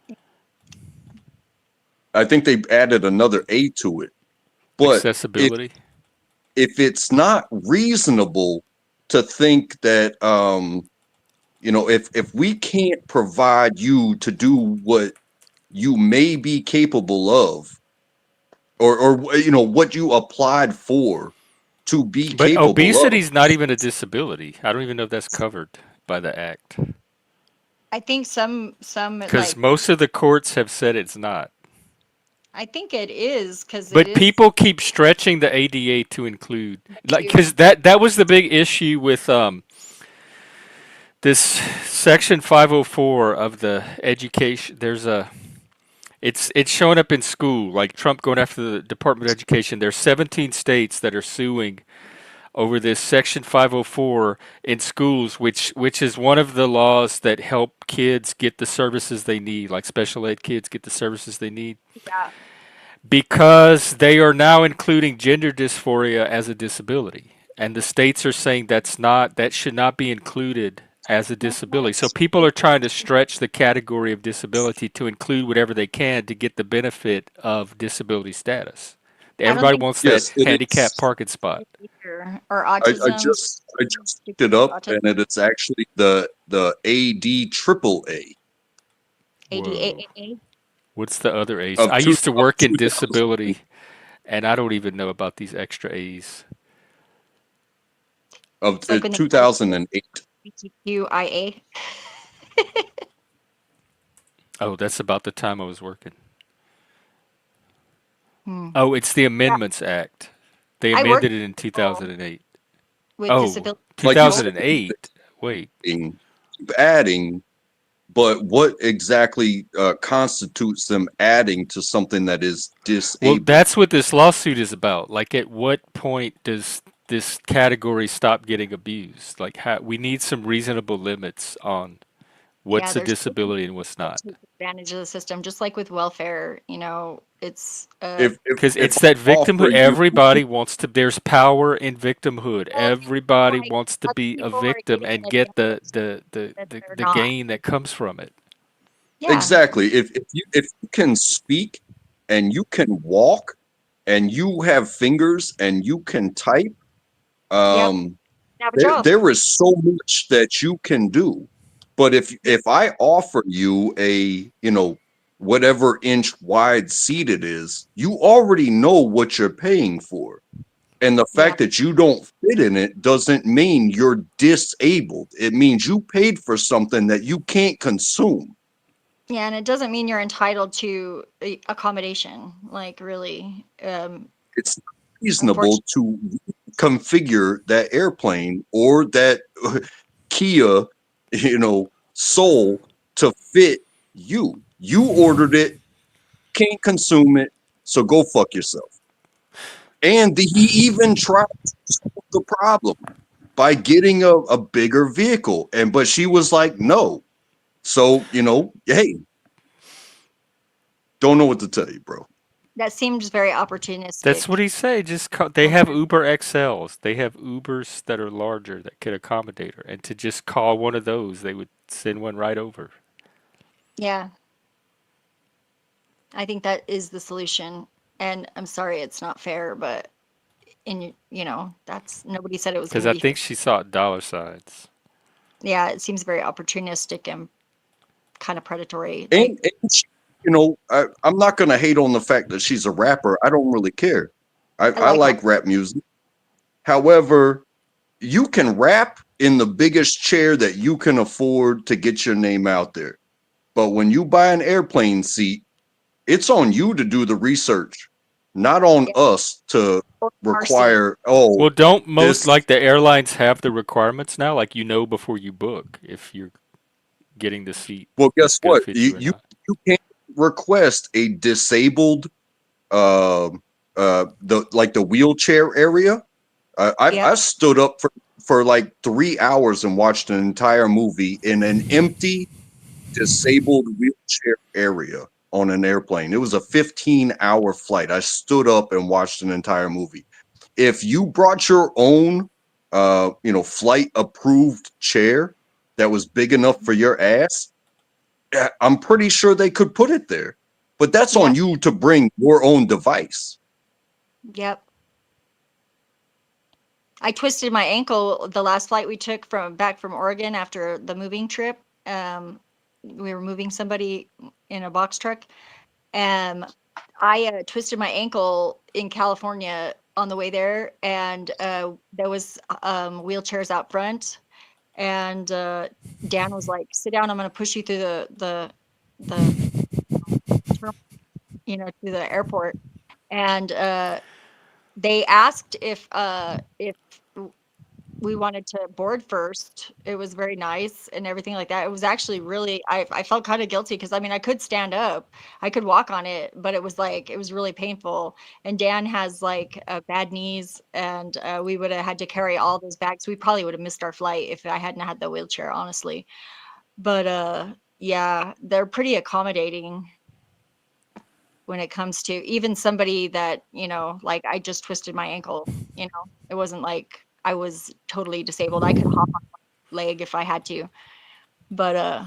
I think they added another A to it. But Accessibility. if it's not reasonable to think that if we can't provide you to do what you may be capable of, or what you applied for to be But capable obesity of. is not even a disability. I don't even know if that's covered by the act. I think some Because like most of the courts have said it's not. I think it is because it But is people keep stretching the ADA to include, like, you. because that was the big issue with this section 504 of the education. It's showing up in school, like Trump going after the Department of Education. There's 17 states that are suing over this section 504 in schools, which is one of the laws that help kids get the services they need, like special ed kids get the services they need, Yeah. because they are now including gender dysphoria as a disability. And the states are saying that should not be included as a disability. So people are trying to stretch the category of disability to include whatever they can to get the benefit of disability status. I don't Everybody think wants that Yes, it handicap is. parking spot. or I autism. just looked People it with up, autism, and it's actually the AD triple A Whoa. ADAA. What's the other A's? of I two used to work in 2000 disability, and I don't even know about these extra A's. of It's like when they call it 2008. LGBTQIA. Oh, that's about the time I was working. Hmm. Oh, it's the Yeah. Amendments Act. They I work amended it in 2008. with Oh, disabilities. Like you said, 2008. Wait. keep adding, but what exactly constitutes them adding to something that is Well, disabled? that's what this lawsuit is about. Like, at what point does this category stop getting abused? Like, we need some reasonable limits on Yeah, what's a there's disability and what's that not. take advantage of the system, just like with welfare. You know, it's Because If it's I that offer victimhood. you, Everybody wants to. There's power in victimhood. well, Everybody like wants to other be a people are victim getting and an get advantage that they're the not. gain that comes from it. Yeah, exactly, if you can speak and you can walk and you have fingers and you can type, yep. um, Have a there job. there is so much that you can do. But if I offer you a, whatever inch wide seat it is, you already know what you're paying for. And the Yeah, fact that you don't fit in it doesn't mean you're disabled. It means you paid for something that you can't consume. yeah, and it doesn't mean you're entitled to accommodation. Like really, It's reasonable unfortunately, to configure that airplane or that Kia, Soul to fit you. You ordered it, can't consume it, so go fuck yourself. And he even tried to solve the problem by getting a bigger vehicle. But she was like, no. So, hey, don't know what to tell you, bro. that seems very That's what opportunistic. he said. They have Uber XLs. They have Ubers that are larger that could accommodate her. And to just call one of those, they would send one right over. Yeah, I think that is the solution. And I'm sorry, it's not fair, but that's nobody said it was going Because to I be fair. think she saw dollar signs. Yeah, it seems very opportunistic and kind of predatory. Like, And she, I'm not going to hate on the fact that she's a rapper. I don't really care. I I like rap. like rap music. However, you can rap in the biggest chair that you can afford to get your name out there. But when you buy an airplane seat, it's on you to do the research, not on Yeah, us to or car seat. require, oh, Well, don't most, this. like, the airlines have the requirements now? Like, before you book if you're getting the seat Well, that's guess going to what? fit You you or you not. you can request a disabled um the wheelchair area. Yep. I stood up for like 3 hours and watched an entire movie in an empty disabled wheelchair area on an airplane. It was a 15-hour flight. I stood up and watched an entire movie. If you brought your own flight approved chair that was big enough for your ass, I'm pretty sure they could put it there. But that's Yep. on you to bring your own device. Yep. I twisted my ankle the last flight we took back from Oregon after the moving trip. We were moving somebody in a box truck. Um, I twisted my ankle in California on the way there, and there was wheelchairs out front, and Dan was like, "Sit down. I'm going to push you through the term- to the airport." And they asked if we wanted to board first. It was very nice and everything like that. It was actually really, I felt kind of guilty because I mean, I could stand up, I could walk on it, but it was like, it was really painful. And Dan has like bad knees, and we would have had to carry all those bags. We probably would have missed our flight if I hadn't had the wheelchair, honestly. But yeah, they're pretty accommodating when it comes to even somebody that, like I just twisted my ankle, it wasn't like I was totally disabled. I could hop on my leg if I had to, but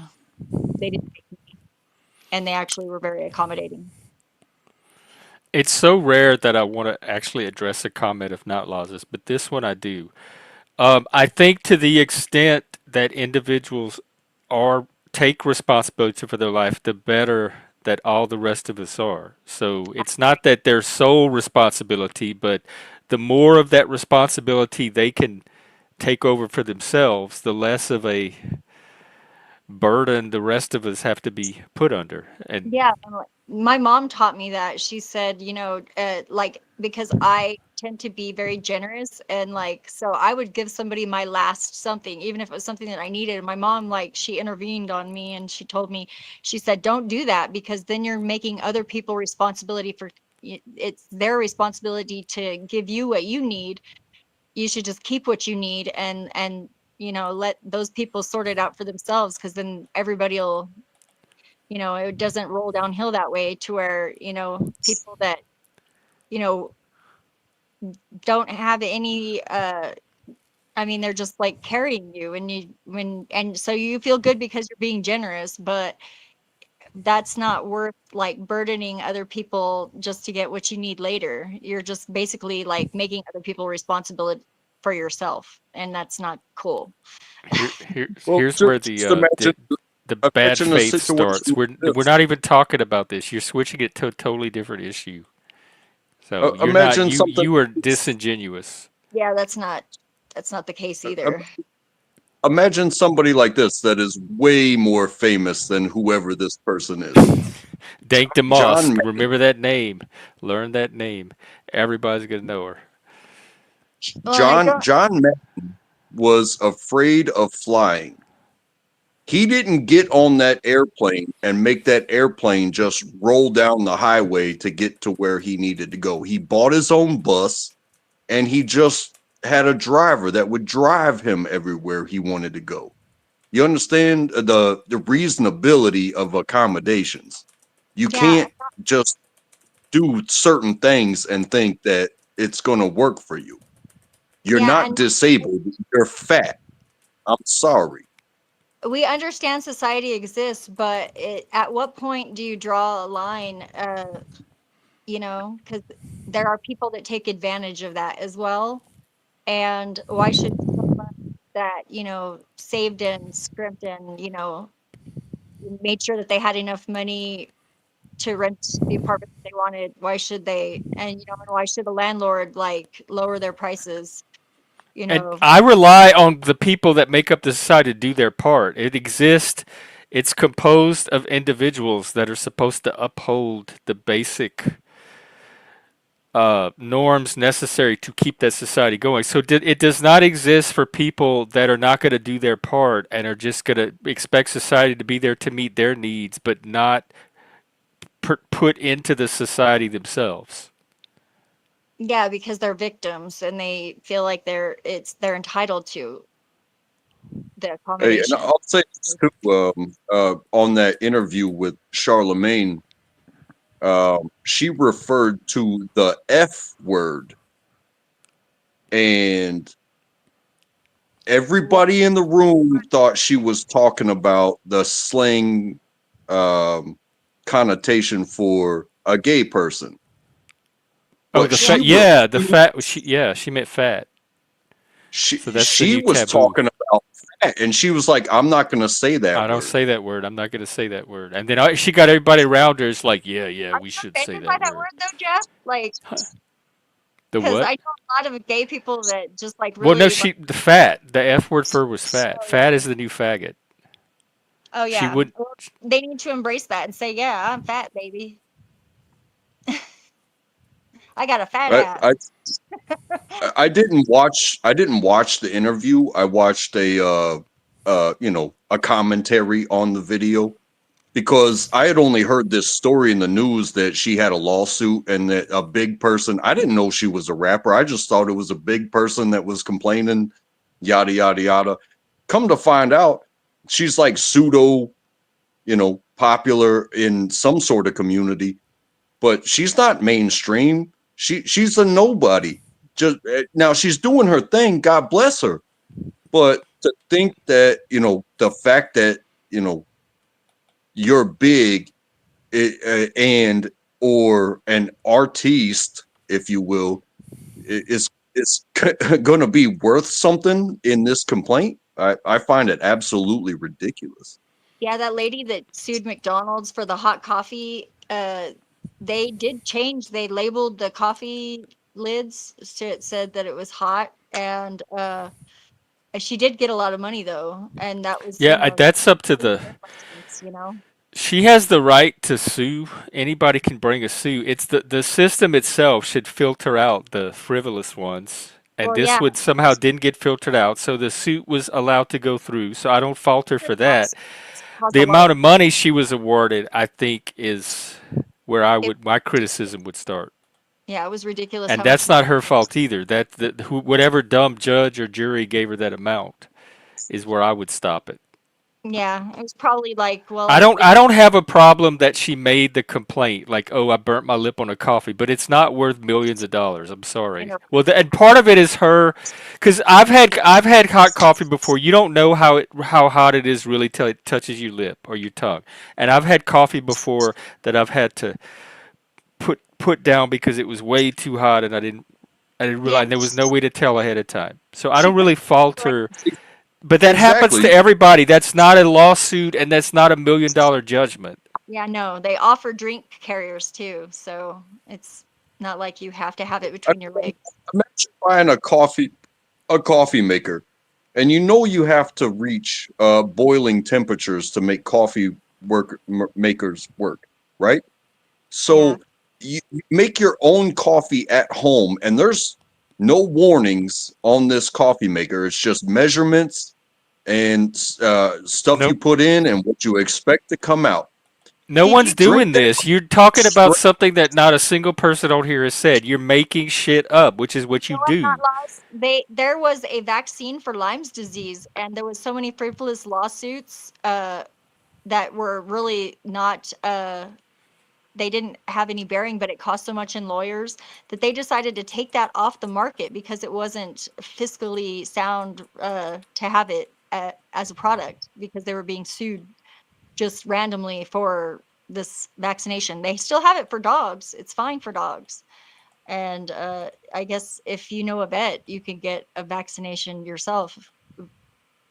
they didn't make me, and they actually were very accommodating. It's so rare that I want to actually address a comment of not losses, but this one I do. I think to the extent that individuals are take responsibility for their life, the better that all the rest of us are. So it's not that their sole responsibility, but the more of that responsibility they can take over for themselves, the less of a burden the rest of us have to be put under. And Yeah, my mom taught me that. She said, like because I tend to be very generous, and like, so I would give somebody my last something, even if it was something that I needed. And my mom, like, she intervened on me and she told me, she said, don't do that, because then you're making other people responsibility for it's their responsibility to give you what you need. You should just keep what you need, and let those people sort it out for themselves, because then everybody will, it doesn't roll downhill that way to where, people that, you know don't have any I mean, they're just like carrying you, and so you feel good because you're being generous, but that's not worth like burdening other people just to get what you need later. You're just basically like making other people responsible for yourself, and that's not cool. Well, Here's where just imagine, the bad imagine a faith situation starts. like We're this. not even talking about this. You're switching it to a totally different issue. So you're not Imagine something. you are disingenuous. Yeah, that's not the case uh, either. Imagine somebody like this that is way more famous than whoever this person is. Dank DeMoss, John remember that name. Learn that name. Everybody's gonna know her. Well, I don't. John Madden was afraid of flying. He didn't get on that airplane and make that airplane just roll down the highway to get to where he needed to go. He bought his own bus and he just had a driver that would drive him everywhere he wanted to go. You understand the reasonability of accommodations. You Yeah, can't just do certain things and think that it's going to work for you. You're yeah, not and disabled. You're fat. I'm sorry. we understand society exists, but at what point do you draw a line? Because there are people that take advantage of that as well. And why should someone that, saved and scrimped and, made sure that they had enough money to rent the apartment that they wanted, why should they, and why should the landlord like lower their prices, you And know? I rely on the people that make up the society to do their part. It exists. It's composed of individuals that are supposed to uphold the basic norms necessary to keep that society going. So it does not exist for people that are not going to do their part and are just going to expect society to be there to meet their needs, but not put into the society themselves. Yeah, because they're victims and they feel like they're entitled to the Hey, and accommodation. I'll say this too. On that interview with Charlemagne, she referred to the F word, and everybody in the room thought she was talking about the slang um, connotation for a gay person. Oh, But the Yeah, fat. Yeah, the fat. She meant fat. So that's the she new was taboo. talking about fat, and she was like, "I'm not going to say I that don't word." say that word. I'm not going to say that word. And then she got everybody around her. It's like, yeah, yeah, are we you should say offended by that that word. word though, Jeff? Like, The because what? I know a lot of gay people that just like Well, no, really like. the fat. The F word for her was fat. Oh Fat yeah. is the new faggot. Oh She yeah. would. Well, they need to embrace that and say, "Yeah, I'm fat, baby. I got a fat I, ass." I I didn't watch the interview. I watched a commentary on the video because I had only heard this story in the news that she had a lawsuit and that a big person, I didn't know she was a rapper. I just thought it was a big person that was complaining, yada yada yada. Come to find out, she's like pseudo, popular in some sort of community, but she's not mainstream. She's a nobody. Just now she's doing her thing. God bless her. But to think that the fact that you're big and or an artiste, if you will, is going to be worth something in this complaint. I find it absolutely ridiculous. Yeah, that lady that sued McDonald's for the hot coffee, they did change. They labeled the coffee lids so it said that it was hot, and she did get a lot of money though, and that was, Yeah, that's up to the. license. She has the right to sue. Anybody can bring a suit. It's the system itself should filter out the frivolous ones. And Well, this yeah, would somehow didn't get filtered out, so the suit was allowed to go through. So I don't fault her for that. caused The a lot amount of of money she was awarded, I think, is where it, my criticism would start. yeah, it was ridiculous And how much that's not money. her fault either. Whatever dumb judge or jury gave her that amount is where I would stop it. Yeah, it was probably like, well, I don't everybody. I don't have a problem that she made the complaint like, "Oh, I burnt my lip on a coffee," but it's not worth millions of dollars. I'm I sorry. know. Well, and part of it is her cuz I've had hot coffee before. You don't know how hot it is really till it touches your lip or your tongue. And I've had coffee before that I've had to put down because it was way too hot and I didn't Yeah, realize there was no way to tell ahead of time. So I she don't put really fault like, her, but that happens to Exactly. everybody. That's not a lawsuit and that's not $1 million judgment. yeah, no, they offer drink carriers too, so it's not like you have to have it I between your legs. Imagine buying a coffee maker, and you have to reach boiling temperatures to make makers work, right? Yeah, So you make your own coffee at home, and there's no warnings on this coffee maker. It's just measurements and stuff you Nope. put in and what you expect to come out. No did you one's know doing Drink that this. You're talking about straight. something that not a single person on here has said. You're making shit up, which is what you what, not do. lies? There was a vaccine for Lyme's disease, and there was so many frivolous lawsuits that were really not they didn't have any bearing, but it cost so much in lawyers that they decided to take that off the market because it wasn't fiscally sound to have it as a product because they were being sued just randomly for this vaccination. They still have it for dogs. It's fine for dogs. And I guess if you know a vet, you can get a vaccination yourself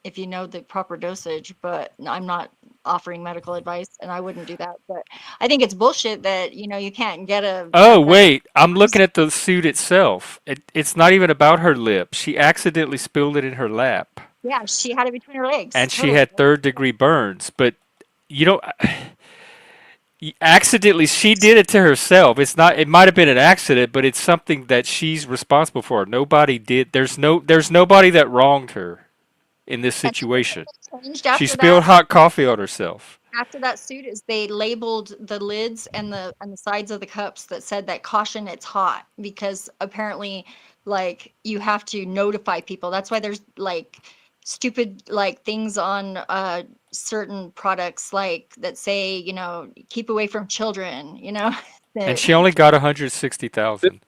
if you know the proper dosage. But I'm not offering medical advice, and I wouldn't do that. But I think it's bullshit that you can't get a Oh, vaccine. wait. I'm looking at the suit itself. It's not even about her lip. She accidentally spilled it in her lap. Yeah, she had it between her legs. And she Totally. had third-degree burns. But you don't. Accidentally, she did it to herself. It's not. It might have been an accident, but it's something that she's responsible for. Nobody did. There's nobody that wronged her in this And situation. changed She after that. spilled hot coffee on herself. After that suit is they labeled the lids and the sides of the cups that said that caution it's hot because apparently like you have to notify people. That's why there's like stupid like things on certain products like that say, keep away from children, And that she only got 160,000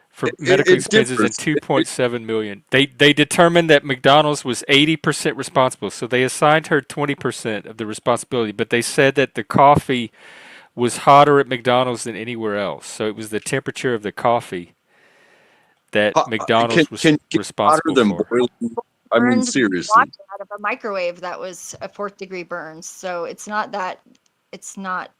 for medical It expenses and differs. 2.7 million. They determined that McDonald's was 80% responsible, so they assigned her 20% of the responsibility, but they said that the coffee was hotter at McDonald's than anywhere else. So it was the temperature of the coffee that Can McDonald's was can you get hotter responsible than for. boiling? I mean, burned water seriously. out of a microwave that was a fourth degree burns. So it's not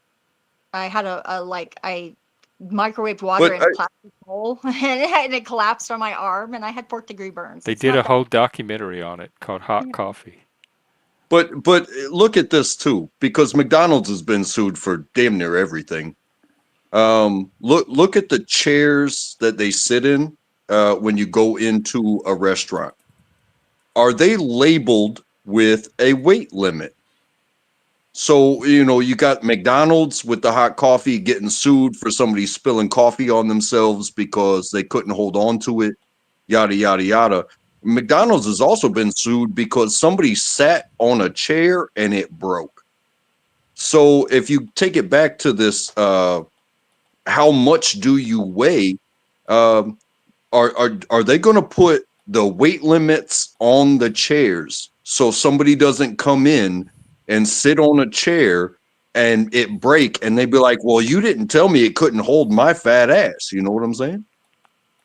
I had I microwaved water But in a plastic bowl and it collapsed on my arm and I had fourth degree burns. They It's did a not that. whole documentary on it called Hot Yeah. Coffee. but look at this too, because McDonald's has been sued for damn near everything. Look at the chairs that they sit in when you go into a restaurant. Are they labeled with a weight limit? So, you got McDonald's with the hot coffee getting sued for somebody spilling coffee on themselves because they couldn't hold on to it, yada, yada, yada. McDonald's has also been sued because somebody sat on a chair and it broke. So if you take it back to this, how much do you weigh? Um, are they going to put the weight limits on the chairs so somebody doesn't come in and sit on a chair and it break and they'd be like, well, you didn't tell me it couldn't hold my fat ass. You know what I'm saying?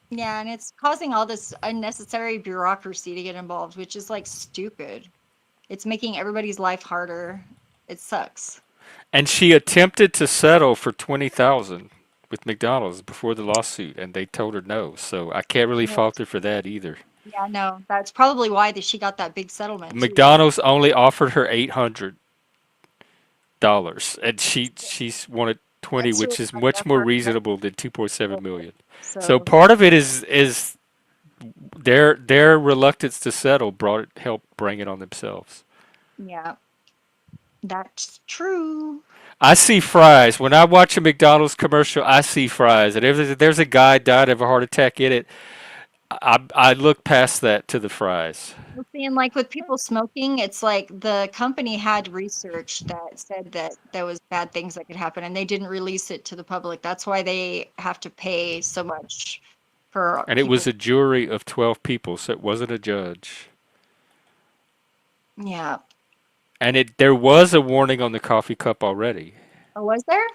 Yeah, and it's causing all this unnecessary bureaucracy to get involved, which is like stupid. It's making everybody's life harder. It sucks. And she attempted to settle for 20,000 with McDonald's before the lawsuit, and they told her no. So I can't really Yeah, fault her for that either. yeah, no, that's probably why she got that big settlement too. McDonald's only offered her 800. and she's wanted 20, That's which really is fucked much up more for reasonable than 2.7 million. So So part of it is their reluctance to settle helped bring it on themselves. yeah, that's true. I see fries when I watch a McDonald's commercial. I see fries, and if there's a guy died of a heart attack in it, I look past that to the fries. Well, see, and like with people smoking, it's like the company had research that said that there was bad things that could happen, and they didn't release it to the public. That's why they have to pay so much for And it people. was a jury of 12 people, so it wasn't a judge. Yeah. And there was a warning on the coffee cup already. Oh, was there?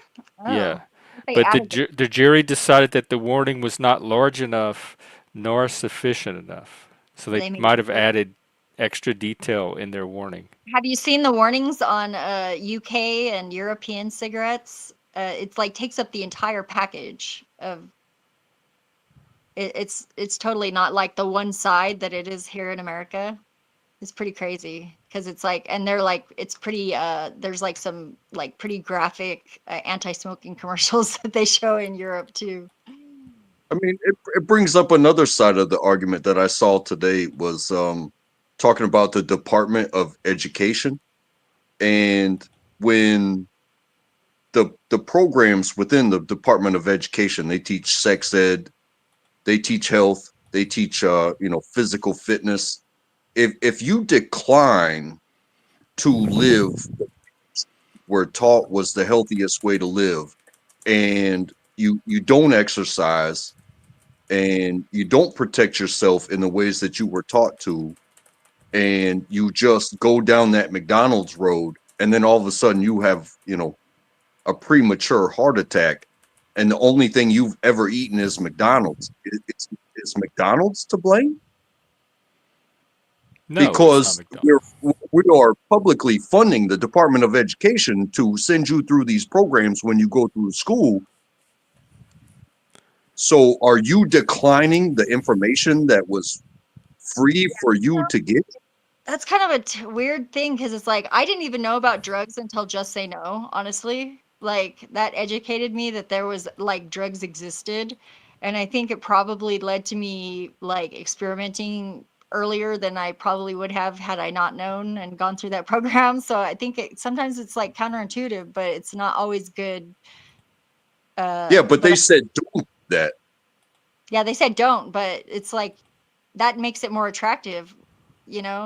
Yeah. Oh, they But added it. the jury decided that the warning was not large enough nor sufficient enough. So they They made might it have worse. added extra detail in their warning. Have you seen the warnings on UK and European cigarettes? It's like takes up the entire package of it's totally not like the one side that it is here in America. It's pretty crazy because it's like, and they're like, it's pretty. There's like some like pretty graphic anti-smoking commercials that they show in Europe too. I mean, it brings up another side of the argument that I saw today was talking about the Department of Education, and when the programs within the Department of Education, they teach sex ed, they teach health, they teach physical fitness. If you decline to live where taught was the healthiest way to live, and you don't exercise and you don't protect yourself in the ways that you were taught to, and you just go down that McDonald's road, and then all of a sudden you have, a premature heart attack, and the only thing you've ever eaten is McDonald's. Is McDonald's to blame? No, it's not Because McDonald's. we are publicly funding the Department of Education to send you through these programs when you go through school. So are you declining the information that was free for you to get? That's kind of a weird thing because it's like I didn't even know about drugs until Just Say No, honestly. Like that educated me that there was like drugs existed. And I think it probably led to me like experimenting earlier than I probably would have had I not known and gone through that program. So I think sometimes it's like counterintuitive, but it's not always good. Yeah, but But they said don't do that. yeah, they said don't, but it's like that makes it more attractive.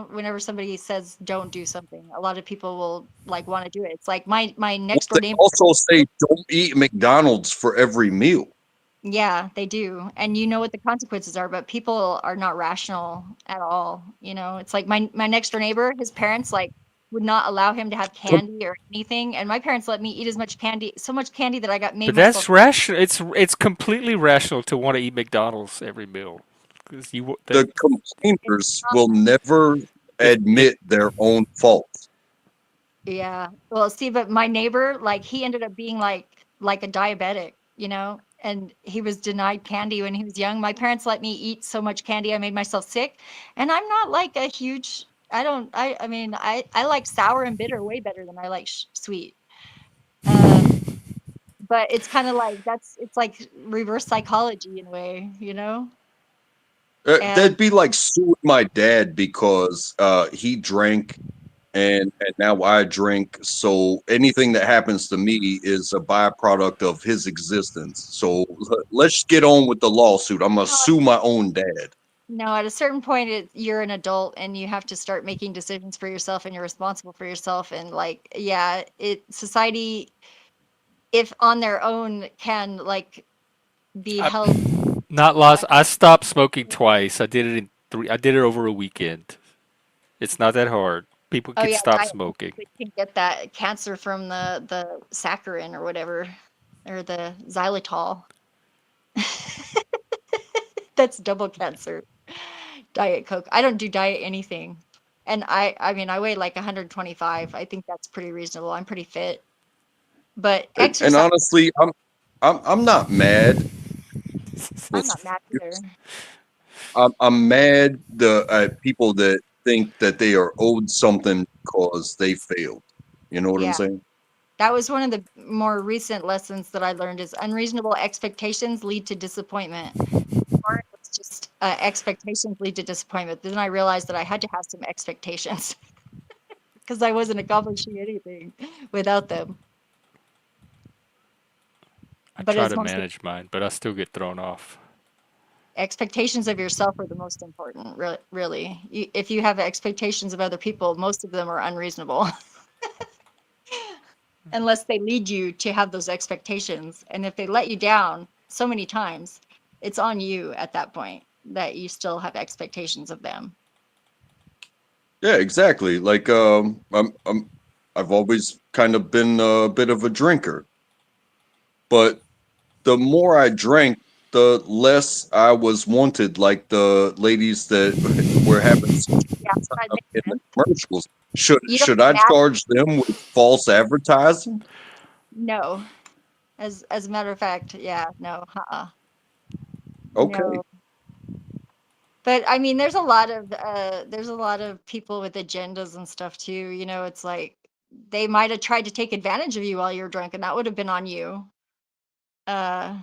Whenever somebody says don't do something, a lot of people will like want to do it. It's like my Well, next door they neighbor. also say don't eat McDonald's for every meal. Yeah, they do. And you know what the consequences are, but people are not rational at all. It's like my next door neighbor, his parents like would not allow him to have candy or anything. And my parents let me eat as much candy, so much candy that I got made But myself. that's rational. It's completely rational to want to eat McDonald's every meal because The It's complainers not, will never if admit their own faults. yeah. Well, see, but my neighbor, like he ended up being like a diabetic, and he was denied candy when he was young. My parents let me eat so much candy I made myself sick. And I'm not like a huge I don't I mean, I like sour and bitter way better than I like sweet. Uh, but it's kind of like it's like reverse psychology in a way. And That'd be like suing my dad because he drank and now I drink. So anything that happens to me is a byproduct of his existence. So let's get on with the lawsuit. I'm gonna sue my own dad. no, at a certain point, you're an adult and you have to start making decisions for yourself and you're responsible for yourself. And like, yeah, society, if on their own, can like be I, held. not lost. I stopped smoking twice. I did it in three. I did it over a weekend. It's not that hard. People Oh can yeah, stop diet. smoking. They can get that cancer from the saccharin or whatever, or the xylitol. That's double cancer. Diet Coke. I don't do diet anything. And I mean, I weigh like 125. I think that's pretty reasonable. I'm pretty fit. But And exercise, honestly, I'm not mad. I'm not mad either. I'm mad at people that think that they are owed something because they failed. You know what I'm Yeah. saying? That was one of the more recent lessons that I learned is unreasonable expectations lead to disappointment. Or it's just expectations lead to disappointment. Then I realized that I had to have some expectations because I wasn't accomplishing anything without them. I But try it's to mostly manage mine, but I still get thrown off. expectations of yourself are the most important, really. If you have expectations of other people, most of them are unreasonable. Unless they lead you to have those expectations. And if they let you down so many times, it's on you at that point that you still have expectations of them. Yeah, exactly. Like I've always kind of been a bit of a drinker, but the more I drank, the less I was wanted. Like the ladies that were having sex Yeah, so that makes in the sense. commercials. You don't Should I have charge them with false advertising? no. As a matter of fact, yeah, no, Okay. no. But I mean, there's a lot of people with agendas and stuff too. You know, it's like they might have tried to take advantage of you while you're drunk, and that would have been on you. Uh,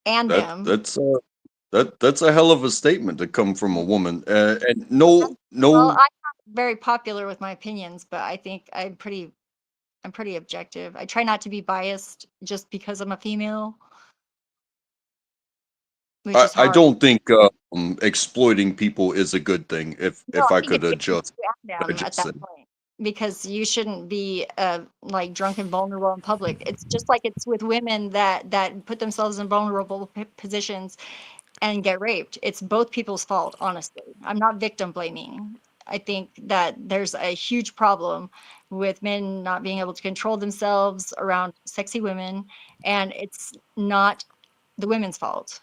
and That them. that's that's a hell of a statement to come from a woman. And Well, no, I'm not very popular with my opinions, but I think I'm pretty objective. I try not to be biased just because I'm a female, which is I hard. don't think exploiting people is a good thing. No, If I I think could it's good adjust, to them at that say. point because you shouldn't be like drunk and vulnerable in public. It's just like it's with women that put themselves in vulnerable positions and get raped. It's both people's fault, honestly. I'm not victim blaming. I think that there's a huge problem with men not being able to control themselves around sexy women, and it's not the women's fault.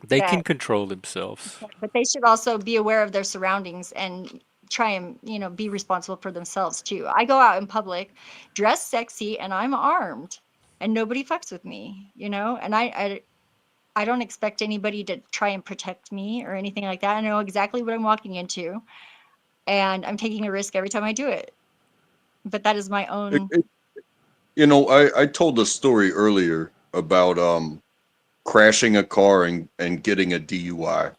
They can That, control themselves. but they should also be aware of their surroundings and try and be responsible for themselves too. I go out in public, dressed sexy, and I'm armed, and nobody fucks with me, and I don't expect anybody to try and protect me or anything like that. I know exactly what I'm walking into, and I'm taking a risk every time I do it. But that is my It, own. it, I told a story earlier about crashing a car and getting a DUI,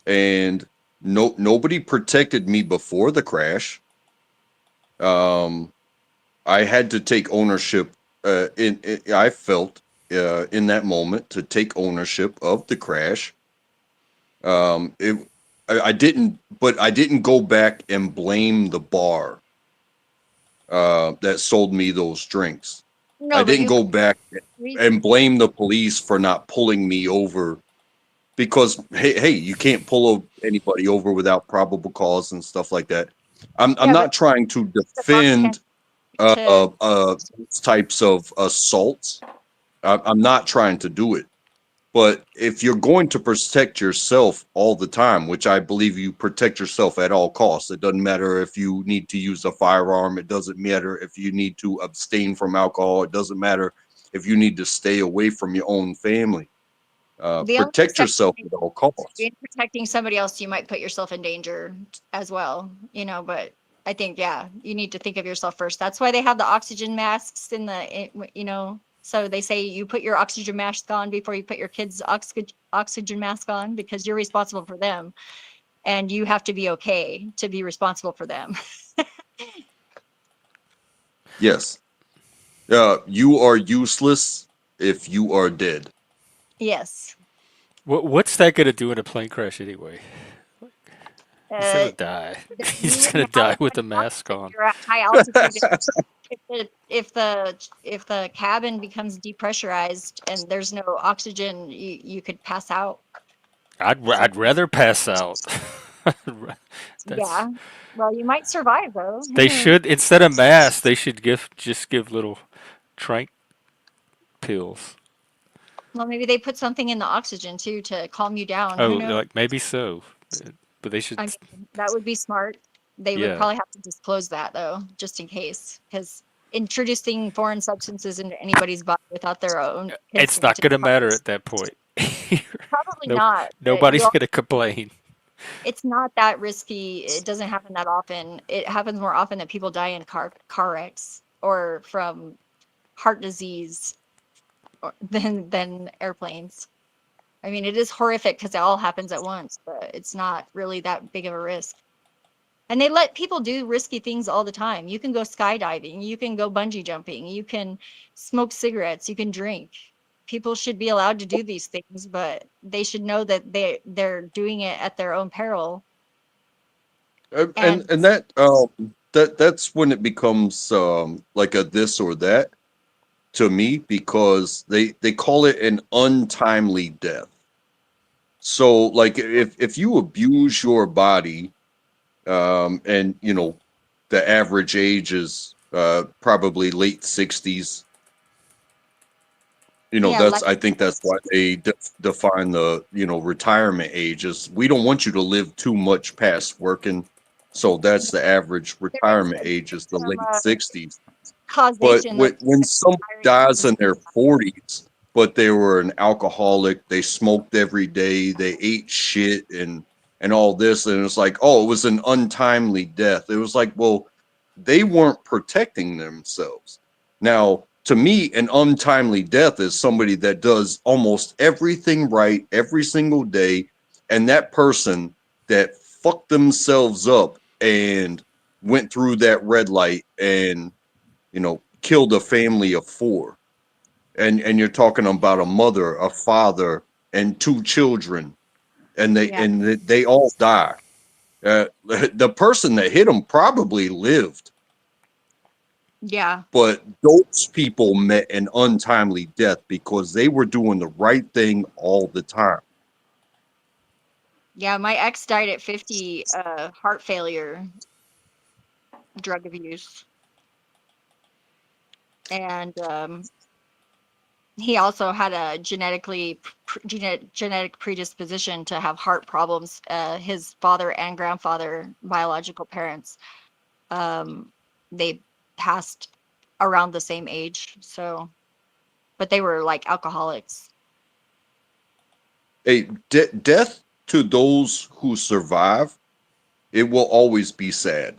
and nobody protected me before the crash. Um, I had to take ownership. I felt in that moment to take ownership of the crash. It I didn't, but I didn't go back and blame the bar that sold me those drinks. I No, but didn't you go back reason. and blame the police for not pulling me over because hey, you can't pull anybody over without probable cause and stuff like that. I'm Yeah, but not trying to the box can't defend to. those types of assaults. I'm not trying to do it. But if you're going to protect yourself all the time, which I believe you protect yourself at all costs, it doesn't matter if you need to use a firearm. It doesn't matter if you need to abstain from alcohol. It doesn't matter if you need to stay away from your own family. The only Protect exception yourself is at all costs. in protecting somebody else, you might put yourself in danger as well, but I think, yeah, you need to think of yourself first. That's why they have the oxygen masks so they say you put your oxygen mask on before you put your kids' oxygen mask on because you're responsible for them and you have to be okay to be responsible for them. Yes. You are useless if you are dead. Yes. What's that going to do in a plane crash anyway? He's going Uh, to die. you He's going wouldn't to have die as with much a mask oxygen. on. You're at high altitude. If the cabin becomes depressurized and there's no oxygen, you could pass out. So I'd rather pass out. That's yeah, well, you might survive though. Who they knows? should instead of masks they should give little trank pills. Well, maybe they put something in the oxygen too to calm you down. Oh, Who knows? like maybe so, but they should. I mean, that would be smart. They would Yeah, probably have to disclose that though, just in case, because introducing foreign substances into anybody's body without their own it's consent not is going to hard. matter at that point. Probably No, not. But nobody's going to complain. It's not that risky. It doesn't happen that often. It happens more often that people die in car wrecks or from heart disease than airplanes. I mean, it is horrific because it all happens at once, but it's not really that big of a risk. And they let people do risky things all the time. You can go skydiving, you can go bungee jumping, you can smoke cigarettes, you can drink. People should be allowed to do these things, but they should know that they're doing it at their own peril. And And that's when it becomes like a this or that to me, because they call it an untimely death. So like if you abuse your body, and you know the average age is probably late 60s. You know, yeah, that's, like I think that's why they define the, you know, retirement age is we don't want you to live too much past working. So that's the average there is retirement age is the some late 60s. But causation that when somebody dies in their 40s, but they were an alcoholic, they smoked every day, they ate shit and all this, and it's like, oh, it was an untimely death. It was like, well, they weren't protecting themselves. Now, to me, an untimely death is somebody that does almost everything right every single day, and that person that fucked themselves up and went through that red light and, you know, killed a family of 4. And you're talking about a mother, a father, and 2 children, and yeah, they all die. The person that hit them probably lived, yeah. but those people met an untimely death because they were doing the right thing all the time. Yeah, my ex died at 50, heart failure, drug abuse. And he also had a genetic predisposition to have heart problems. His father and grandfather, biological parents, um, they passed around the same age. So, but they were like alcoholics. A death to those who survive, it will always be sad.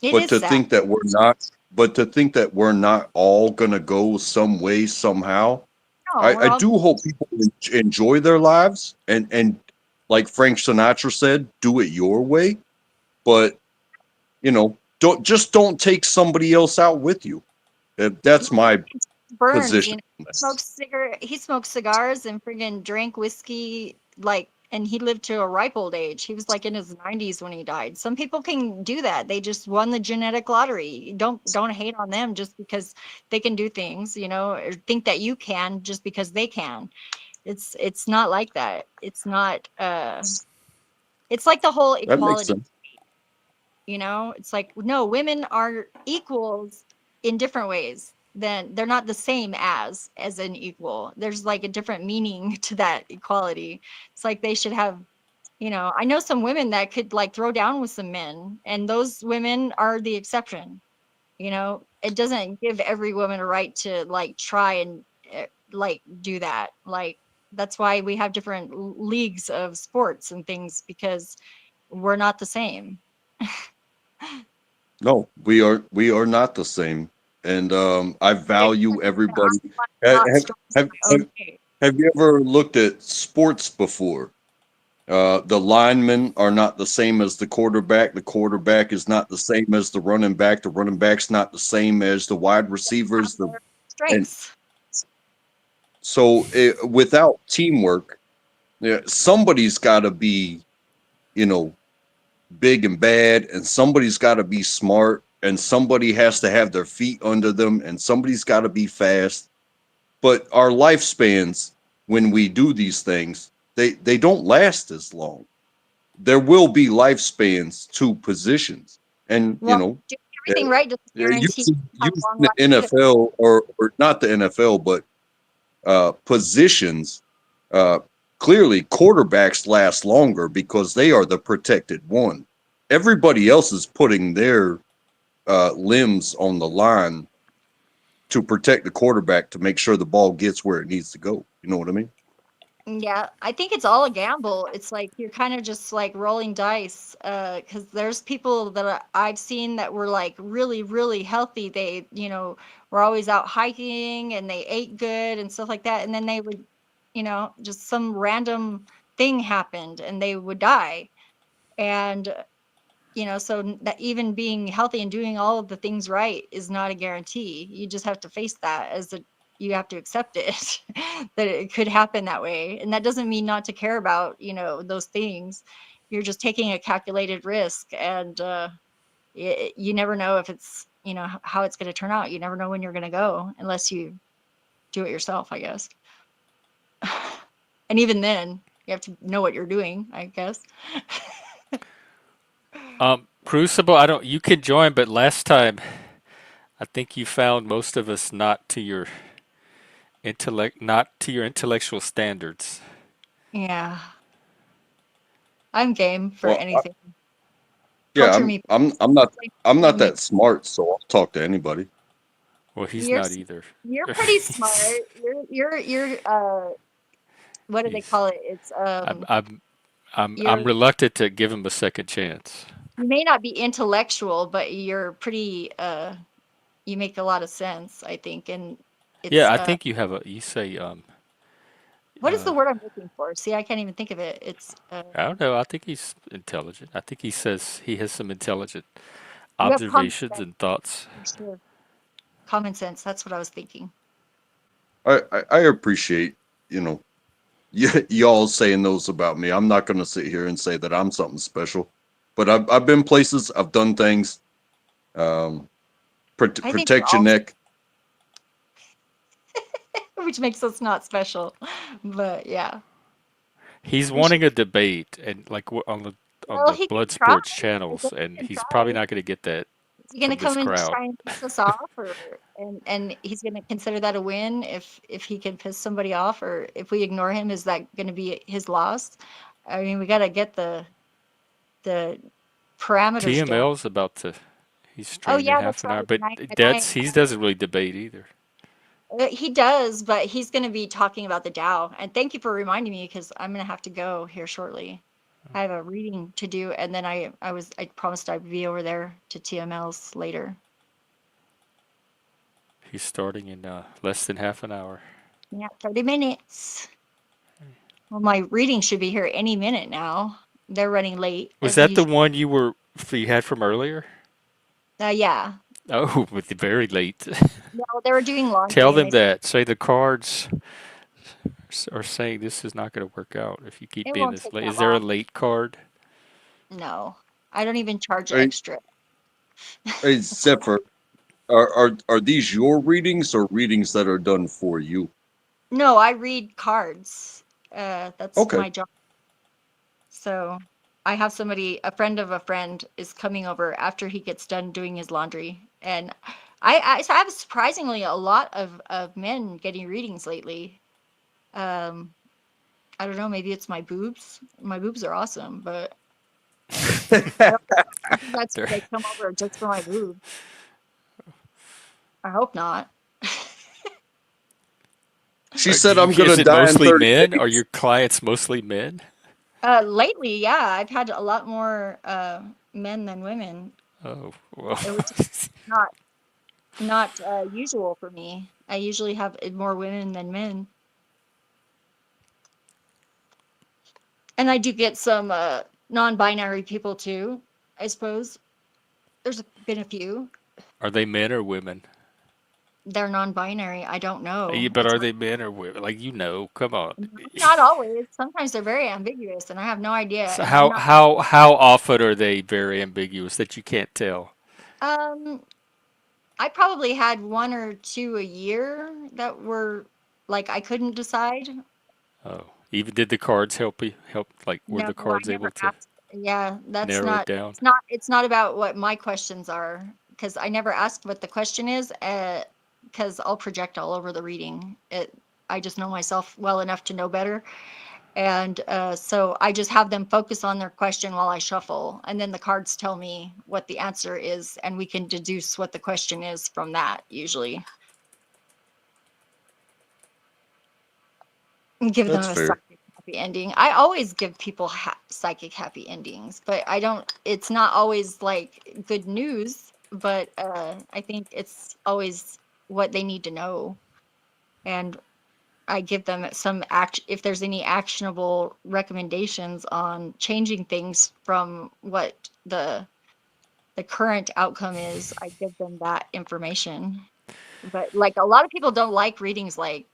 It But is sad. to think that we're not all gonna go some way somehow. No, I we're all do hope people enjoy their lives and like Frank Sinatra said, do it your way. But you know, don't take somebody else out with you. That's my burns, position. he smoked cigars and friggin' drank whiskey, like, and he lived to a ripe old age. He was like in his 90s when he died. Some people can do that. They just won the genetic lottery. Don't hate on them just because they can do things, or think that you can just because they can. It's not like that. It's not it's like the whole That makes equality. sense. It's like, no, women are equals in different ways. Then they're not the same as an equal. There's like a different meaning to that equality. It's like they should have, I know some women that could like throw down with some men, and those women are the exception. It doesn't give every woman a right to like try and like do that. Like that's why we have different leagues of sports and things, because we're not the same. No, we are not the same. And I value everybody. Ha- Not Have, strong have, in my own have, way. have you ever looked at sports before? The linemen are not the same as the quarterback. The quarterback is not the same as the running back. The running back's not the same as the wide receivers. And Strengths. so without teamwork, yeah, somebody's got to be, you know, big and bad, and somebody's got to be smart, and somebody has to have their feet under them, and somebody's got to be fast. But our lifespans, when we do these things, they don't last as long. There will be lifespans to positions, and you Well, know, doing uh, everything right doesn't guarantee using you have a long the life too. NFL or not the NFL, but positions. Uh, Clearly, quarterbacks last longer because they are the protected one. Everybody else is putting their limbs on the line to protect the quarterback to make sure the ball gets where it needs to go. You know what I mean? Yeah, I think it's all a gamble. It's like you're kind of just like rolling dice. Because there's people that I've seen that were like really, really healthy. They, were always out hiking and they ate good and stuff like that. And then they would, just some random thing happened and they would die. And so that even being healthy and doing all of the things right is not a guarantee. You just have to face that you have to accept it that it could happen that way. And that doesn't mean not to care about, those things. You're just taking a calculated risk, and you never know if it's, how it's going to turn out. You never know when you're going to go unless you do it yourself, I guess. And even then, you have to know what you're doing, I guess. Crucible, you can join, but last time I think you found most of us not to your intellectual standards. Yeah. I'm game for Well, anything. yeah, Torture me. I'm not Make- that smart, so I'll talk to anybody. Well, he's You're not either. you're pretty smart. You're what do they He's. call it? It's I'm you're reluctant to give him a second chance. you may not be intellectual, but you're pretty you make a lot of sense, I think. And it's Yeah, I think you have a. You say what is the word I'm looking for? See, I can't even think of it. It's I don't know. I think he's intelligent. I think he says he has some intelligent you have common observations sense and thoughts. for sure. Common sense. That's what I was thinking. I appreciate, you know, y'all saying those about me. I'm not going to sit here and say that I'm something special, but I've been places, I've done things. I think we're Protect your all, neck. which makes us not special. But yeah, He's we should. wanting a debate and like on Well, the he can blood try. sports I channels, guess and he can he's probably try. not going to get that Is he gonna from this come and just crowd. try and piss us off, or and he's gonna consider that a win if he can piss somebody off, or if we ignore him, is that gonna be his loss? I mean, we gotta get the parameters down. TML's about to. He's Oh streaming yeah, that's half an hour, right. but he doesn't really debate either. He does, but he's gonna be talking about the Dow. And thank you for reminding me because I'm gonna have to go here shortly. I have a reading to do, and then I promised I'd be over there to TML's later. He's starting in less than half an hour. Yeah, 30 minutes. Well, my reading should be here any minute now. They're running late Was as that the usual. one you had from earlier? Yeah. Oh, with the very late. No, they were doing Tell laundry, and them that. Say the cards are saying this is not going to work out if you keep it being won't this take late. that Is there a long. late card? No, I don't even charge Hey, extra. hey Zephyr, are these your readings or readings that are done for you? No, I read cards. That's Okay. my job. So I have a friend of a friend is coming over after he gets done doing his laundry. And so I have surprisingly a lot of men getting readings lately. Um, I don't know, maybe it's my boobs. My boobs are awesome, but I don't think that's They're- they come over just for my boobs. I hope not. She said I'm Is gonna it die in mostly 30 men? Are days. your clients mostly men? Lately, yeah, I've had a lot more men than women, Oh, well. which is not usual for me. I usually have more women than men. And I do get some non-binary people too, I suppose. There's been a few. Are they men or women? They're non-binary. I don't know. But It's are they men or women? Like, come on. not always. Sometimes they're very ambiguous, and I have no idea. So And I'm not. how often are they very ambiguous that you can't tell? Um, I probably had one or two a year that were like I couldn't decide. Oh, even did the cards help? Like, were No, the I cards never able to asked. Yeah, that's narrow it not. down? It's not about what my questions are because I never asked what the question is. Because I'll project all over the reading. I just know myself well enough to know better, and so I just have them focus on their question while I shuffle, and then the cards tell me what the answer is, and we can deduce what the question is from that usually. And give them That's a fair. psychic happy ending. I always give people psychic happy endings, but I don't. It's not always like good news, but I think it's always what they need to know, and I give them some act if there's any actionable recommendations on changing things from what the current outcome is. I give them that information. But like a lot of people don't like readings like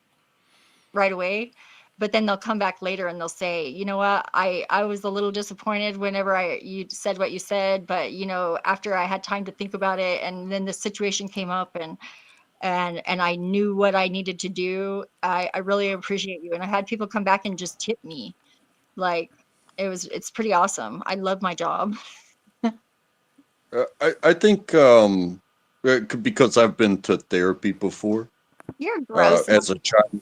right away, but then they'll come back later and they'll say, you know what, I was a little disappointed whenever you said what you said, but you know, after I had time to think about it, and then the situation came up, and I knew what I needed to do. I really appreciate you. And I had people come back and just tip me. Like it's pretty awesome. I love my job. I think because I've been to therapy before, You're gross. as a child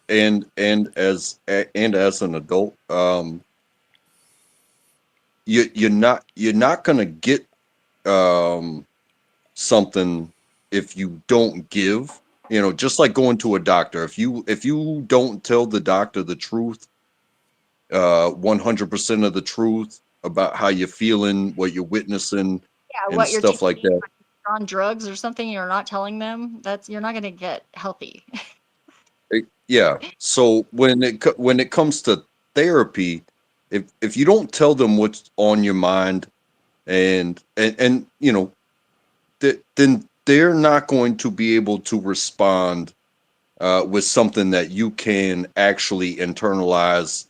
and as an adult. You're not gonna get something if you don't give. You know, just like going to a doctor. If you don't tell the doctor the truth, 100% of the truth about how you're feeling, what you're witnessing, Yeah, and what you're stuff like taking, that. like you're on drugs or something, you're not telling them, you're not gonna get healthy. Yeah. So when it comes to therapy, if you don't tell them what's on your mind, and you know, then they're not going to be able to respond with something that you can actually internalize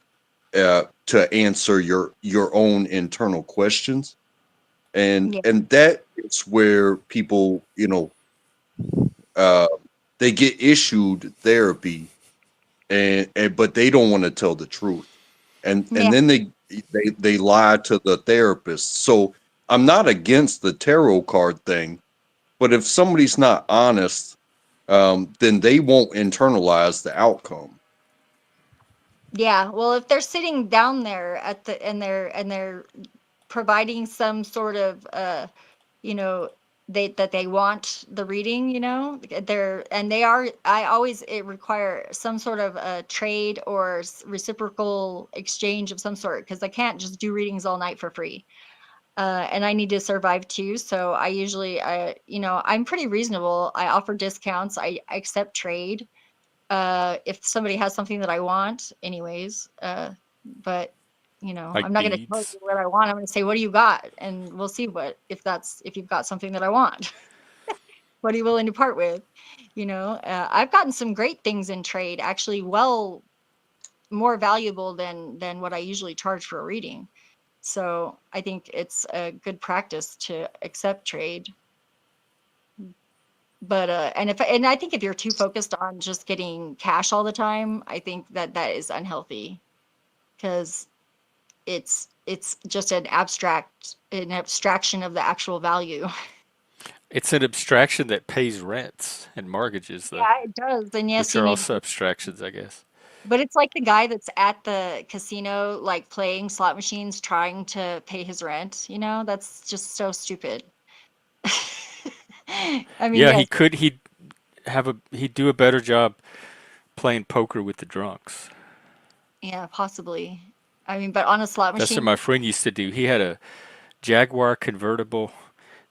to answer your own internal questions, Yeah. and that is where people, uh, they get issued therapy, and but they don't want to tell the truth, and Yeah. then they lie to the therapist. So I'm not against the tarot card thing, but if somebody's not honest, then they won't internalize the outcome. Yeah. Well, if they're sitting down there at the and they're providing some sort of you know, they want the reading, you know, I always it require some sort of a trade or reciprocal exchange of some sort, because I can't just do readings all night for free. And I need to survive too. So I usually, I'm pretty reasonable. I offer discounts. I accept trade. If somebody has something that I want, anyways. But I'm Like not going to tell beads. you what I want. I'm going to say, what do you got? And we'll see if you've got something that I want. What are you willing to part with? I've gotten some great things in trade, actually, well, more valuable than what I usually charge for a reading. So I think it's a good practice to accept trade. But and I think if you're too focused on just getting cash all the time, I think that is unhealthy, because it's just an abstraction of the actual value. It's an abstraction that pays rents and mortgages, though, Yeah, it does. And yes, which you are need also to, abstractions, I guess. but it's like the guy that's at the casino, like playing slot machines, trying to pay his rent. That's just so stupid. I mean, Yeah, yes, he'd do a better job playing poker with the drunks. yeah, possibly. I mean, but on a slot That's what machine, my friend used to do. He had a Jaguar convertible.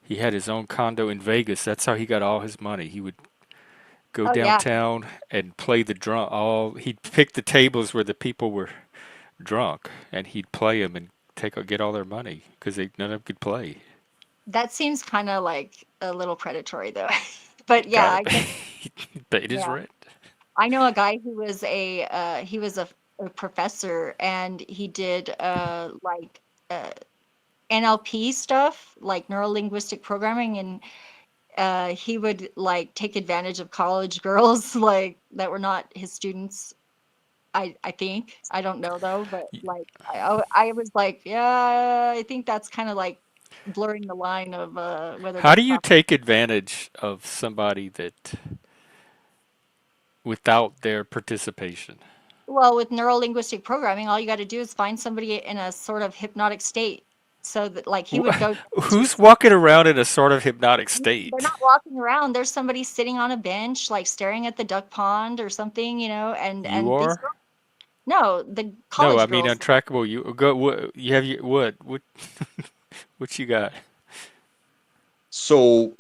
He had his own condo in Vegas. That's how he got all his money. He would go oh yeah, downtown and play the drunk. He'd pick the tables where the people were drunk, and he'd play them and get all their money because none of them could play. that seems kind of like a little predatory though. But yeah, Got I it. guess, He paid his yeah. rent. I know a guy who was a professor, and he did like uh NLP stuff, like neuro linguistic programming, and he would like take advantage of college girls like that were not his students. I think, I don't know though, but like I was like, yeah, I think that's kind of like blurring the line of whether How do that's you proper. take advantage of somebody that without their participation? Well, with neuro linguistic programming, all you got to do is find somebody in a sort of hypnotic state, so that like he would go to Who's walking around in a sort of hypnotic they're state? not walking around. There's somebody sitting on a bench, like staring at the duck pond or something, You and these are? girls, No, the No, college I mean girls. untrackable. You go. You have you what what you got? So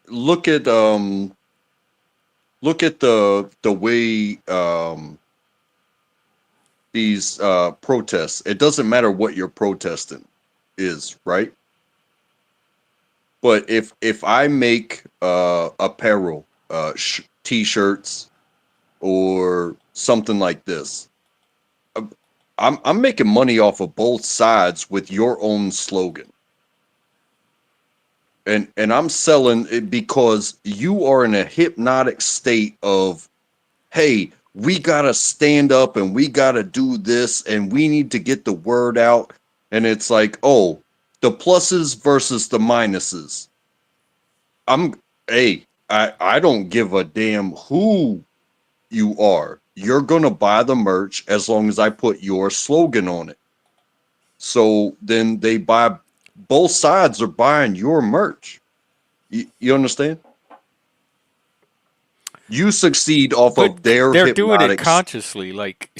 look at the way these protests. It doesn't matter what you're protesting is, right? But if I make apparel, t-shirts or something like this, uh, I'm making money off of both sides with your own slogan. And I'm selling it because you are in a hypnotic state of, hey, we gotta stand up and we gotta do this and we need to get the word out. And it's like, oh, the pluses versus the minuses. I don't give a damn who you are. You're gonna buy the merch as long as I put your slogan on it. So then they buy, both sides are buying your merch. You understand? You succeed off But of their they're doing it hypnotic. consciously. Like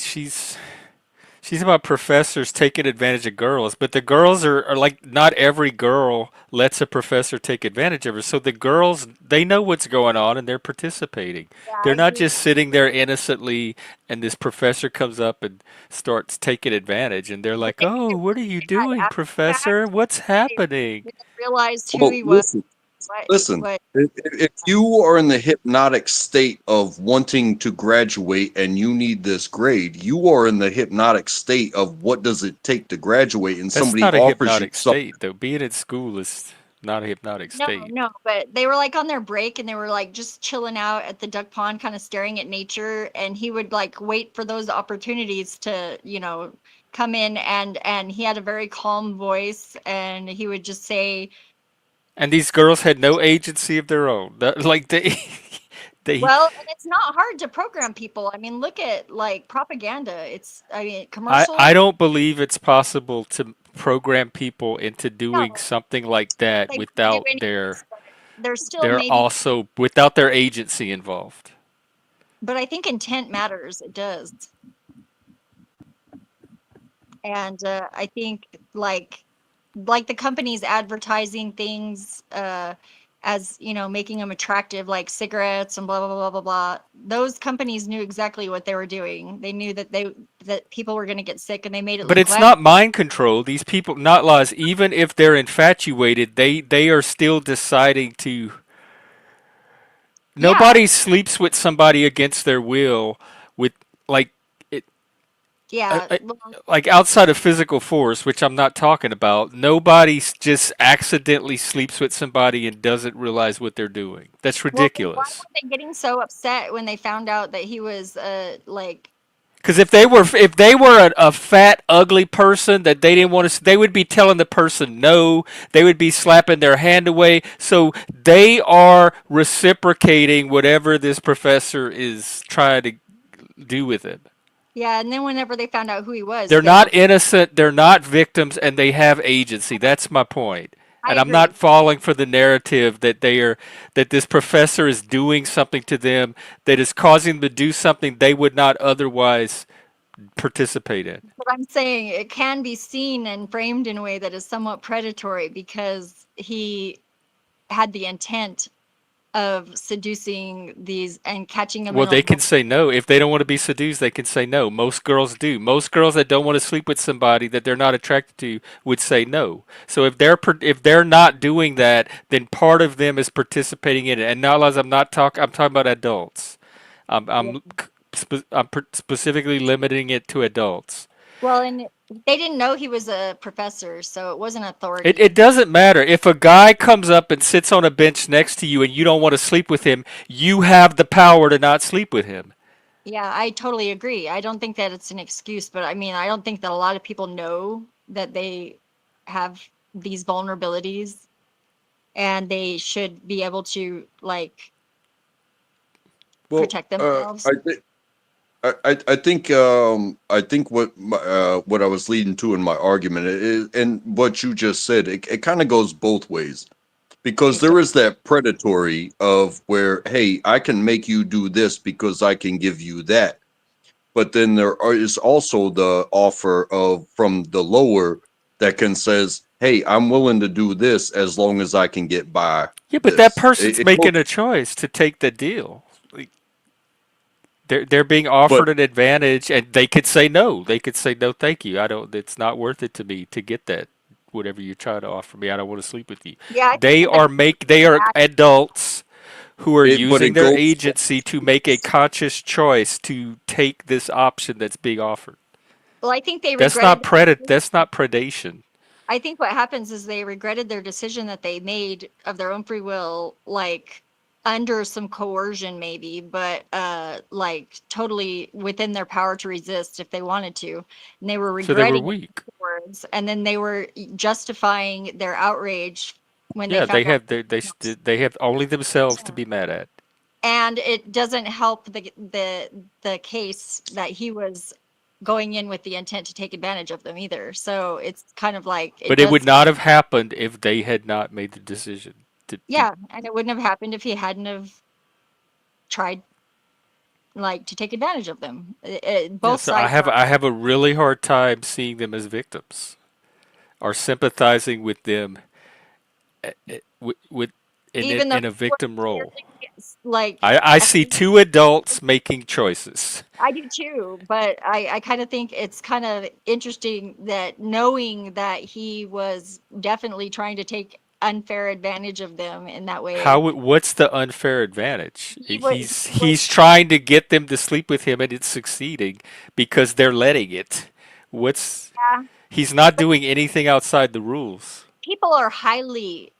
she's about professors taking advantage of girls, but the girls are like not every girl lets a professor take advantage of her. So the girls they know what's going on and they're participating. Yeah, They're I not agree. just sitting there innocently and this professor comes up and starts taking advantage and they're But like, they "Oh, what are you had doing, after the professor? fact. What's They, happening?" they realized who Well, he was. listen, What? listen. What? If you are in the hypnotic state of wanting to graduate and you need this grade, you are in the hypnotic state of what does it take to graduate, and That's somebody not a offers you hypnotic something. state, though. Being in school is not a hypnotic No, state. no. But they were like on their break, and they were like just chilling out at the duck pond, kind of staring at nature. And he would like wait for those opportunities to, come in, and he had a very calm voice, and he would just say, And these girls had no agency of their own. Like they, they. well, and it's not hard to program people. I mean, look at like propaganda. I mean, I commercials. don't believe it's possible to program people into doing No, something like that they couldn't do without any of this, their but there's still they're maybe, also without their agency involved. but I think intent matters. It does. And I think like the companies advertising things as making them attractive, like cigarettes and blah blah blah blah blah. Those companies knew exactly what they were doing. They knew that people were going to get sick, and they made it But look it's glam. not mind control. These people, not laws. Even if they're infatuated, they are still deciding to. Yeah, Nobody sleeps with somebody against their will. With like it, yeah. I, Well, like outside of physical force, which I'm not talking about, nobody just accidentally sleeps with somebody and doesn't realize what they're doing. That's then why ridiculous. were they getting so upset when they found out that he was like, Because if they were a fat, ugly person that they didn't want to, they would be telling the person no. They would be slapping their hand away. So they are reciprocating whatever this professor is trying to do with it. yeah, and then whenever they found out who he was, They're they were. not innocent, they're not victims, and they have agency. That's my point. I And I'm agree. not falling for the narrative that that this professor is doing something to them that is causing them to do something they would not otherwise participate in. But I'm saying it can be seen and framed in a way that is somewhat predatory because he had the intent of seducing these and catching them Well, in a they can say no. If they don't want to be seduced, they can say no. Most girls do. Most girls that don't want to sleep with somebody that they're not attracted to would say no. So if they're not doing that, then part of them is participating in it. And now, as I'm talking about adults. I'm yeah. I'm specifically limiting it to adults. Well, and they didn't know he was a professor, so it wasn't It authority. it doesn't matter if a guy comes up and sits on a bench next to you and you don't want to sleep with him. You have the power to not sleep with him. Yeah, I totally agree. I don't think that it's an excuse, but I mean, I don't think that a lot of people know that they have these vulnerabilities, and they should be able to like Well, protect themselves. I think what I was leading to in my argument is, and what you just said, it kind of goes both ways, because It there is that predatory of where, hey, I can make you do this because I can give you that. but then is also the offer of from the lower that can says, hey, I'm willing to do this as long as I can get by Yeah, but that this. person's making a choice to take the deal. Like, they're being But offered an advantage, and they could say no. They could say no, thank you. I don't. It's not worth it to me to get that. Whatever you try to offer me, I don't want to sleep with you. Yeah, I think They that the are They are adults who are it using their goes. agency to make a conscious choice to take this option that's being offered. well, I think they That's regretted. not predation. That's not predation. I think what happens is they regretted their decision that they made of their own free will, like under some coercion maybe, but like totally within their power to resist if they wanted to. And they were So they were regretting it weak. afterwards, and then they were justifying their outrage when they Yeah, found out. they have only themselves to be mad at. And it doesn't help the case that he was going in with the intent to take advantage of them either. So it's kind of like it But it would does. not have happened if they had not made the decision to. Yeah, and it wouldn't have happened if he hadn't have tried like to take advantage of them. Yeah, Both so I sides have are. I have a really hard time seeing them as victims or sympathizing with them with Even though in a victim role. like I see two adults making choices. I do too, but I kind of think it's kind of interesting that knowing that he was definitely trying to take unfair advantage of them in that way. What's the unfair advantage? He was, He's trying to get them to sleep with him and it's succeeding because they're letting it. What's yeah, He's not but doing anything outside the rules. people are highly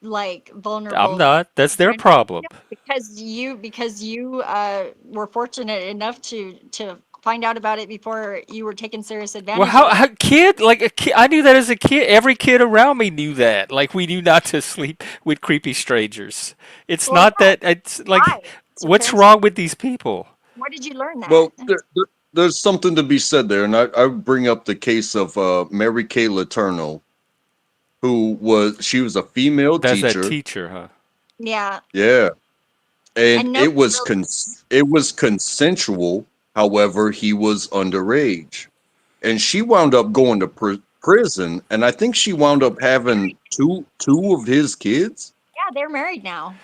like I'm vulnerable not. That's their problem. because you were fortunate enough to find out about it before you were taken serious Well, advantage of. how kid like a kid? I knew that as a kid. Every kid around me knew that. Like we knew not to sleep with creepy strangers. It's Well, not yeah, that. It's why? like, Your what's parents. wrong with these people? Where did you learn that? Well, there's something to be said there, and I bring up the case of Mary Kay Letourneau, she was a female That's that teacher. teacher, huh? Yeah, Yeah, and and it nobody was really. it was consensual. However, he was underage, and she wound up going to prison, and I think she wound up having two of his kids. Yeah, they're married now.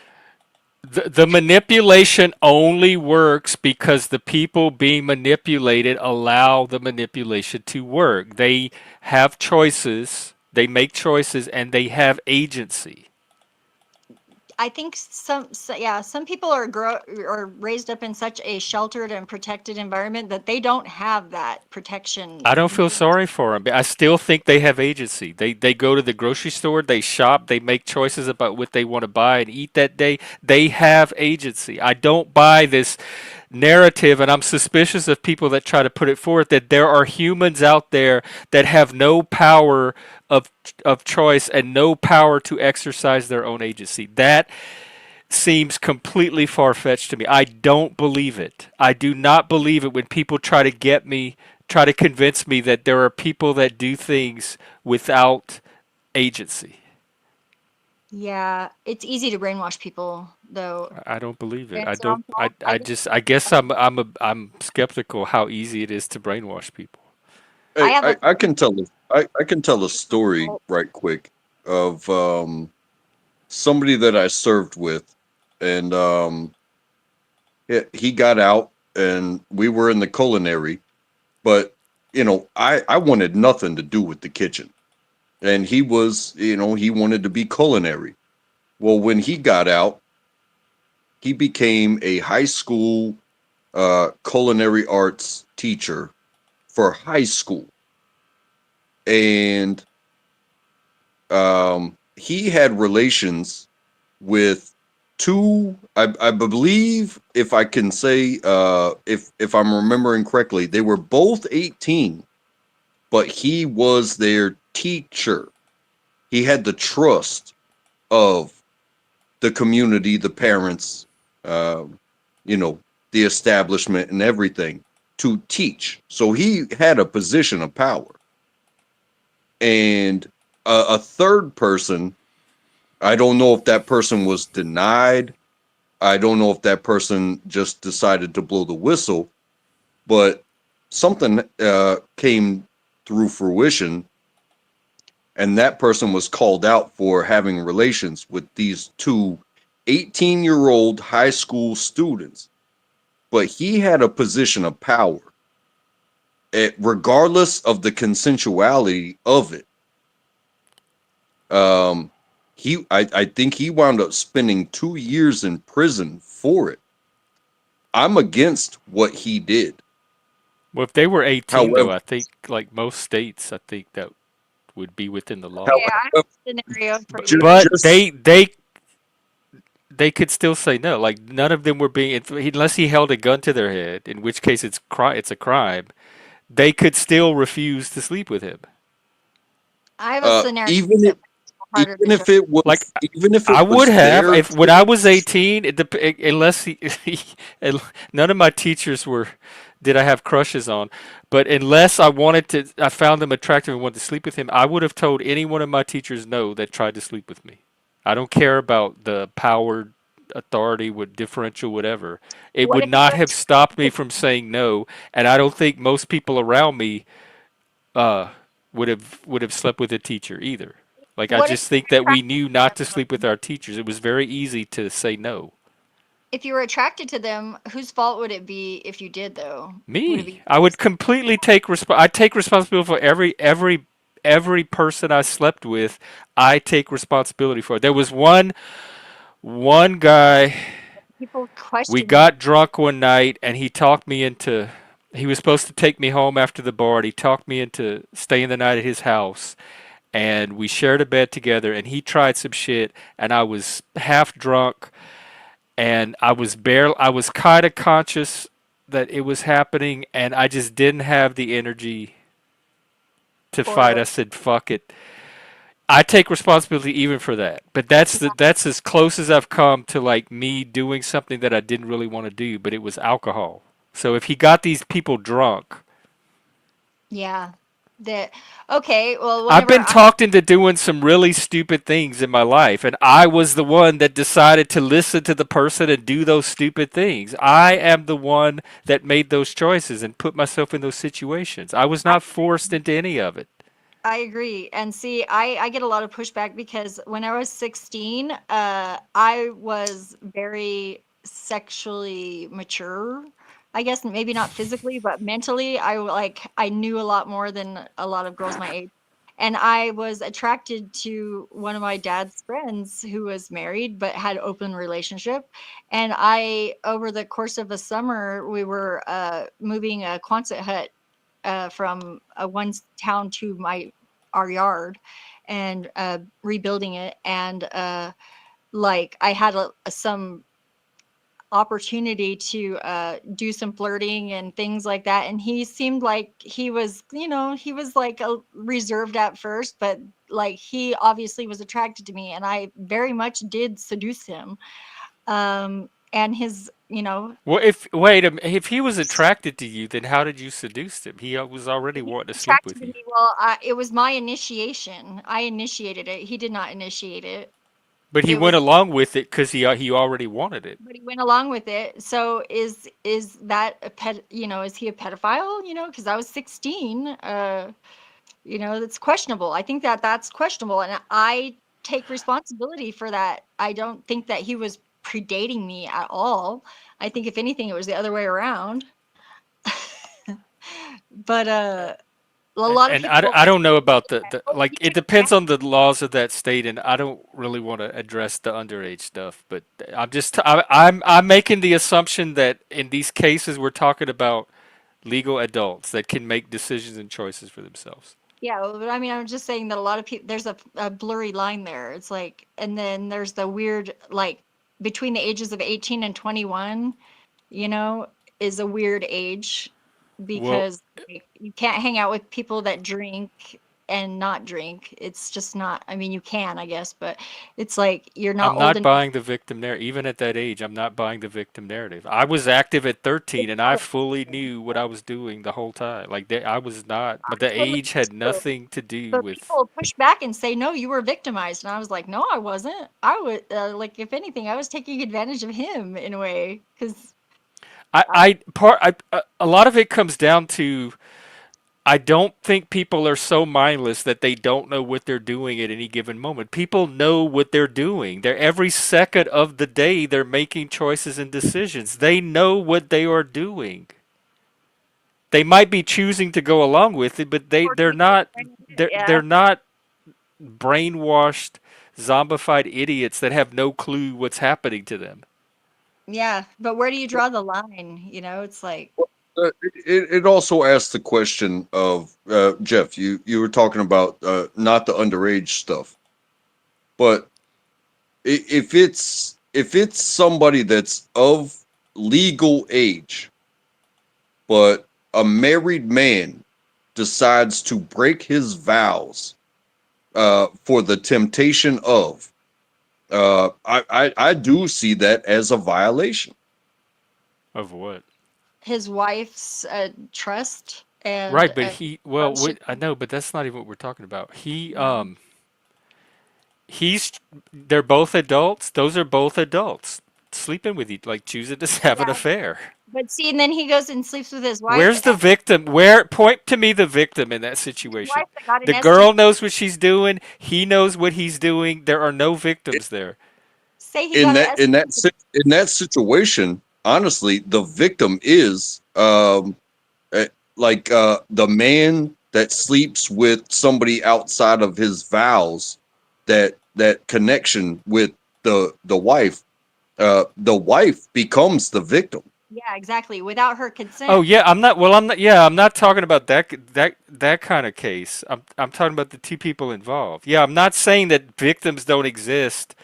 The manipulation only works because the people being manipulated allow the manipulation to work. They have choices, they make choices, and they have agency. I think some people are raised up in such a sheltered and protected environment that they don't have that protection. I don't feel sorry for them. I still think they have agency. They go to the grocery store, they shop, they make choices about what they want to buy and eat that day. They have agency. I don't buy this narrative, and I'm suspicious of people that try to put it forth that there are humans out there that have no power of choice and no power to exercise their own agency. That seems completely far-fetched to me. I don't believe it. I do not believe it when people try to convince me that there are people that do things without agency. Yeah, it's easy to brainwash people, though. I don't believe it. And I so don't. I guess I'm skeptical how easy it is to brainwash people. I Hey, have a I can tell I can tell a story right quick of somebody that I served with, and he got out, and we were in the culinary, but I wanted nothing to do with the kitchen, and he was he wanted to be culinary. Well, when he got out, he became a high school culinary arts teacher for high school, and he had relations with two, I believe, if I can say, if I'm remembering correctly, they were both 18, but he was their teacher. He had the trust of the community, the parents, uh, you know, the establishment and everything to teach. So he had a position of power. And a third person, I don't know if that person was denied. I don't know if that person just decided to blow the whistle, but something came through fruition, and that person was called out for having relations with these two 18-year-old high school students. But he had a position of power, regardless of the consensuality of it. I think he wound up spending 2 years in prison for it. I'm against what he did. Well, if they were 18, though, However, I think like most states, I think that would be within the law. Okay, I have however, a scenario for ju- you. But just they could still say no. Like none of them were being unless he held a gun to their head, in which case it's a crime. They could still refuse to sleep with him. I have a scenario even that makes it harder to even show. if it Like was even if it I would was have their if when I was kids, 18. Unless none of my teachers were did I have crushes on, but unless I found him attractive and wanted to sleep with him, I would have told any one of my teachers no that tried to sleep with me. I don't care about the power, authority, with differential, whatever. It What would if you were not have stopped me attracted? from saying no, and I don't think most people around me uh, would have slept with a teacher either. Like I What if just you think were that we attracted knew to not them? to sleep with our teachers. It was very easy to say no. If you were attracted to them, whose fault would it be if you did though? Would it Me, be I would yours? completely I take responsibility for every person I slept with. I take responsibility for. There was one guy. People We question you. got drunk one night, and he talked me into. He was supposed to take me home after the bar. And he talked me into staying the night at his house, and we shared a bed together. And he tried some shit, and I was half drunk, and I was kind of conscious that it was happening, and I just didn't have the energy to fight. For I said, "Fuck it." I take responsibility even for that. But that's as close as I've come to like me doing something that I didn't really want to do, but it was alcohol. So if he got these people drunk, yeah, that okay. Well, I've whenever been I talked into doing some really stupid things in my life, and I was the one that decided to listen to the person and do those stupid things. I am the one that made those choices and put myself in those situations. I was I not forced into any of it. I agree. And see, I get a lot of pushback because when I was 16, I was very sexually mature. I guess maybe not physically, but mentally, I knew a lot more than a lot of girls my age. And I was attracted to one of my dad's friends who was married but had open relationship. And I, over the course of a summer, we were moving a Quonset hut from one town to our yard and rebuilding it, and like I had some opportunity to do some flirting and things like that, and he seemed like he was, he was like reserved at first, but like he obviously was attracted to me, and I very much did seduce him. And his, Well, if wait a minute, if he was attracted to you, then how did you seduce him? He was already he wanting to was sleep attracted with to you. me. Well, it was my initiation. I initiated it. He did not initiate it. But he It went was along with it because he already wanted it. But he went along with it. So is that a pet? Is he a pedophile? Because I was 16. That's questionable. I think that that's questionable, and I take responsibility for that. I don't think that he was predating me at all. I think if anything, it was the other way around. But a lot of And people, I don't know about oh, like it depends on the laws of that state, and I don't really want to address the underage stuff, but I'm making the assumption that in these cases we're talking about legal adults that can make decisions and choices for themselves. yeah, but I mean, I'm just saying that a lot of people, there's a blurry line there. It's like, and then there's the weird, like, between the ages of 18 and 21, you know, is a weird age Well, because like, you can't hang out with people that drink and not drink. It's just not, I mean, you can, I guess, but it's like you're not I'm old not enough. buying the victim narrative. Even at that age, I'm not buying the victim narrative. I was active at 13, and I fully knew what I was doing the whole time. Like I was not, but the Totally age had true. nothing to do But with. people push back and say, no, you were victimized. And I was like, no, I wasn't. I would, like, if anything, I was taking advantage of him in a way. Because A lot of it comes down to I don't think people are so mindless that they don't know what they're doing at any given moment. People know what they're doing. They're every second of the day they're making choices and decisions. They know what they are doing. They might be choosing to go along with it, but Or they're people not trying to do it, they're yeah. not brainwashed zombified idiots that have no clue what's happening to them. Yeah, but where do you draw the line? You know, it's like, It also asks the question of Jeff. You were talking about not the underage stuff, but if it's somebody that's of legal age, but a married man decides to break his vows for the temptation of, I do see that as a violation. Of what? his wife's trust and Right, but he well, friendship. wait, I know, but that's not even what we're talking about. No. He's they're both adults. Those are both adults sleeping with you, like choosing to have an Yeah, affair. but see, and then he goes and sleeps with his wife, Where's the victim? Where point to me the victim in that his situation? wife that got an The STD. girl knows what she's doing. He knows what he's doing. There are no victims there. Say he in got an that in that STD. in that situation, honestly, the victim is the man that sleeps with somebody outside of his vows. That connection with the wife, the wife becomes the victim. Yeah, exactly. Without her Oh consent. yeah, I'm not. Well, I'm not. Yeah, I'm not talking about that kind of case. I'm talking about the two people involved. Yeah, I'm not saying that victims don't exist.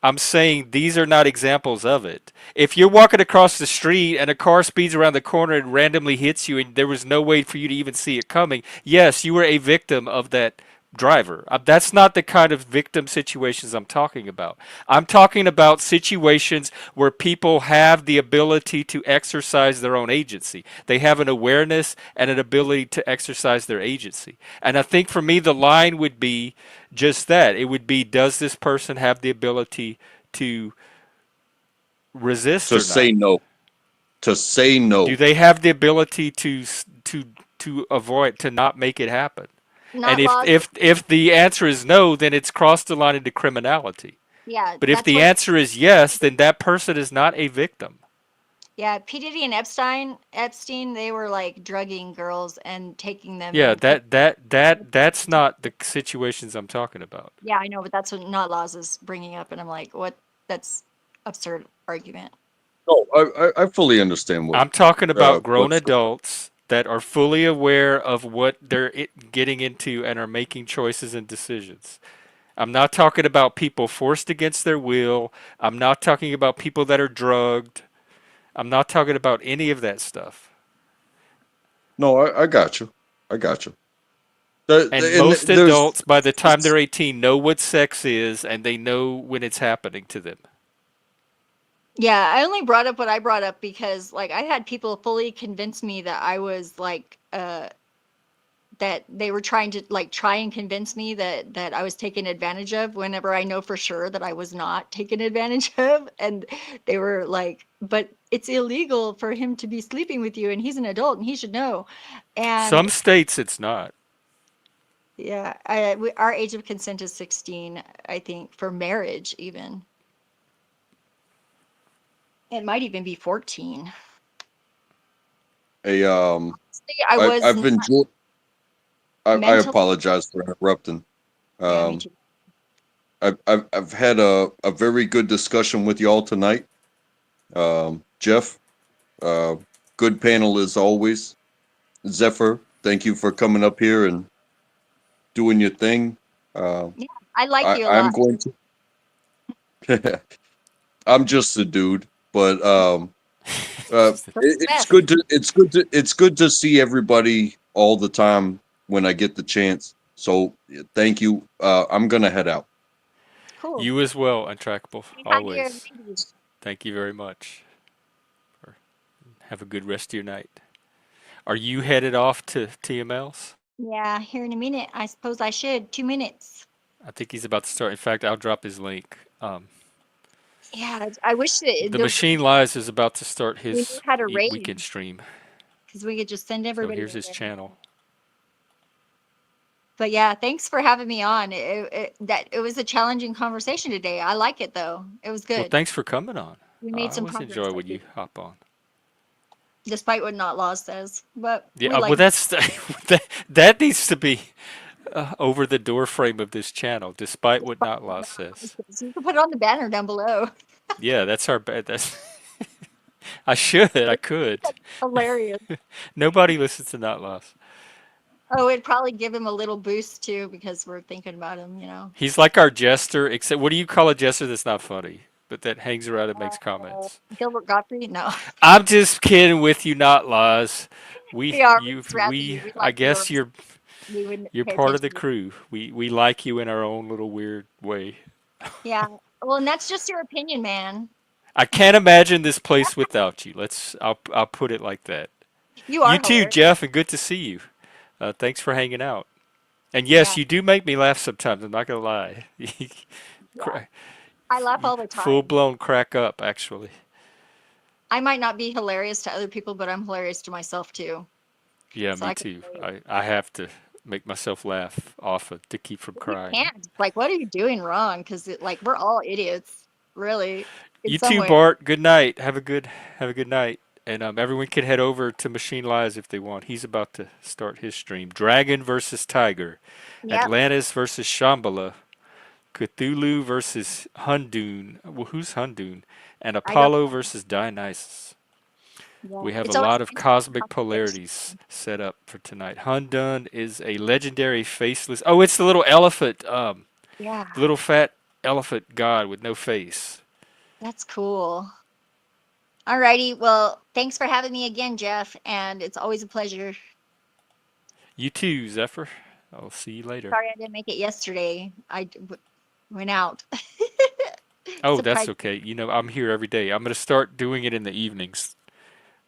I'm saying these are not examples of it. If you're walking across the street and a car speeds around the corner and randomly hits you and there was no way for you to even see it coming, yes, you were a victim of that driver. That's not the kind of victim situations I'm talking about. I'm talking about situations where people have the ability to exercise their own agency. They have an awareness and an ability to exercise their agency. And I think for me, the line would be just that. It would be, does this person have the ability to resist To or say not? no, to say Do no. they have the ability to avoid, to not make it happen? And Not laws. if the answer is no, then it's crossed the line into criminality. Yeah, But if that's the what. answer is yes, then that person is not a victim. Yeah, P Diddy and Epstein, they were like drugging girls and taking them Yeah, and put. that's not the situations I'm talking about. Yeah, I know, but that's what not laws is bringing up, and I'm like, what? That's absurd argument. No, I fully understand I'm talking about grown what's going on. adults that are fully aware of what they're getting into and are making choices and decisions. I'm not talking about people forced against their will. I'm not talking about people that are drugged. I'm not talking about any of that stuff. No, I got you. I got you. And And most there's adults, by the time they're 18, know what sex is and they know when it's happening to them. Yeah, I only brought up what I brought up because like I had people fully convince me that I was like that they were trying to like try and convince me that I was taken advantage of whenever I know for sure that I was not taken advantage of, and they were like, but it's illegal for him to be sleeping with you and he's an adult and he should know. Some And states it's not. yeah, our age of consent is 16, I think, for marriage even. It might even be 14. a See, I was I've enjoyed. I mentally. apologize for interrupting. Yeah, me Um, too. I've had a very good discussion with y'all tonight. Jeff, uh, good panel as always. Zephyr, thank you for coming up here and doing your thing. Uh, Yeah, I like you a I'm lot. going to. I'm just a dude, but So is it's Beth. good to it's good to see everybody all the time when I get the chance. So thank you. I'm gonna head out. Cool. You as well, Untrackable, Say hi to your always. ladies. Thank you very much. Have a good rest of your night. Are you headed off to TML's? Yeah, here in a minute. I suppose I should. 2 minutes. I think he's about to start. In fact, I'll drop his link. Yeah, I wish that The Machine Lies is about to start we knew his how to weekend raid stream. because we could just send So everybody here's in his there. channel. But yeah, thanks for having me on. It was a challenging conversation today. I like it though. It was Well, good. thanks for coming on. We made I some always progress, enjoy I when you think, hop on. despite what Not Law says. But we Yeah, well, like that's that needs to be over the door frame of this channel, despite what Not Law says. so you can put it on the banner down below. Yeah, that's our bad. That's I should. I could. Hilarious. Nobody listens to Not Laws. Oh, it'd probably give him a little boost too because we're thinking about him, He's like our jester, except what do you call a jester that's not funny, but that hangs around and makes comments? Gilbert Gottfried? No. I'm just kidding with you, Not Laws. We are. We're You, just rapping you. We I like you. guess We wouldn't you're pay part of attention the to you. crew. We like you in our own little weird way. Yeah. Well, and that's just your opinion, man. I can't imagine this place without you. I'll put it like that. You You are too, hilarious. Jeff, and good to see you. Thanks for hanging out. And Yeah. yes, you do make me laugh sometimes. I'm not gonna lie. Yeah. I laugh all the Full time. blown crack up, actually. I might not be hilarious to other people, but I'm hilarious to myself too. Yeah, So me I can too. relate. I have to make myself laugh often to keep from You crying. can't. Like, what are you doing wrong? Because like we're all idiots, really, in You some too, way. Bart. Good night. Have a good night. And everyone can head over to Machine Lies if they want. He's about to start his stream. Dragon versus Tiger, Yep. Atlantis versus Shambhala, Cthulhu versus Hundun. Well, who's Hundun? And I don't. Apollo versus Dionysus. Yeah. We have a It's always lot of nice to have cosmic conversation. polarities set up for tonight. Hundun is a legendary faceless. Oh, it's the little elephant. Yeah, The little fat elephant god with no face. that's cool. Alrighty. Well, thanks for having me again, Jeff, and it's always a pleasure. You too, Zephyr. I'll see you later. Sorry I didn't make it yesterday. Went out. Oh, that's Surprise. okay. You know, I'm here every day. I'm going to start doing it in the evenings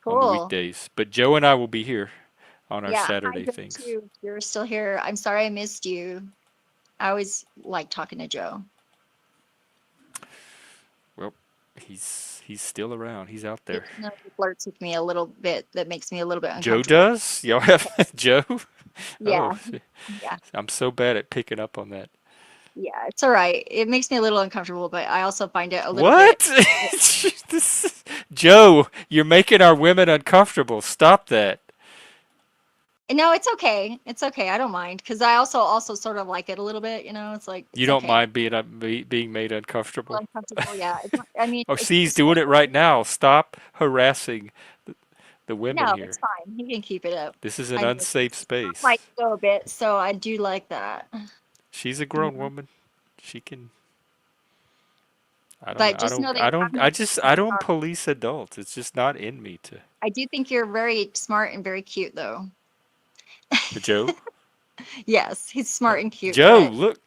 on the Cool. weekdays. But Joe and I will be here on our Yeah, hi Saturday Joe things. too. If you're still here, I'm sorry I missed you. I always like talking to Joe. Well, he's still around. He's out there. You know, he flirts with me a little bit. That makes me a little bit Joe uncomfortable. does? Y'all have Joe? Yeah, Oh, yeah, I'm so bad at picking up on that. yeah. It's all right. It makes me a little uncomfortable, but I also find it a little What? bit. Joe, you're making our women uncomfortable. Stop that. No, it's okay. It's okay. I don't mind because I also sort of like it a little bit. It's like You it's don't okay. mind being made Well, uncomfortable? uncomfortable. Yeah. It's not, I mean, Oh, it's see, he's doing it right now. Stop harassing the women no, here. it's fine. He can keep it up. This is an I mean, unsafe space. might go a bit, so I do like that. She's a grown woman. She can. I don't know. But just know that you're having a I don't police adults. It's just not in me to. I do think you're very smart and very cute, though. Joe? Yes, he's smart and cute. Joe, but look,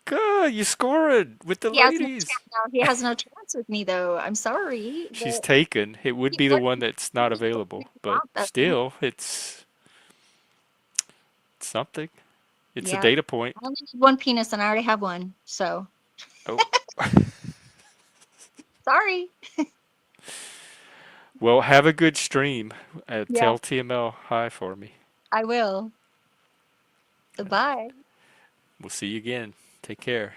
you scored with the he has no ladies. chance now. He has no chance with me, though. I'm sorry. She's but taken. It would he be the would one that's not he would available, figure it but out, though. still, it's something. It's a Yeah. data point. I only need one penis, and I already have one. So Oh. sorry. Well, have a good stream. Yeah. Tell TML hi for me. I will. Bye. We'll see you again. Take care.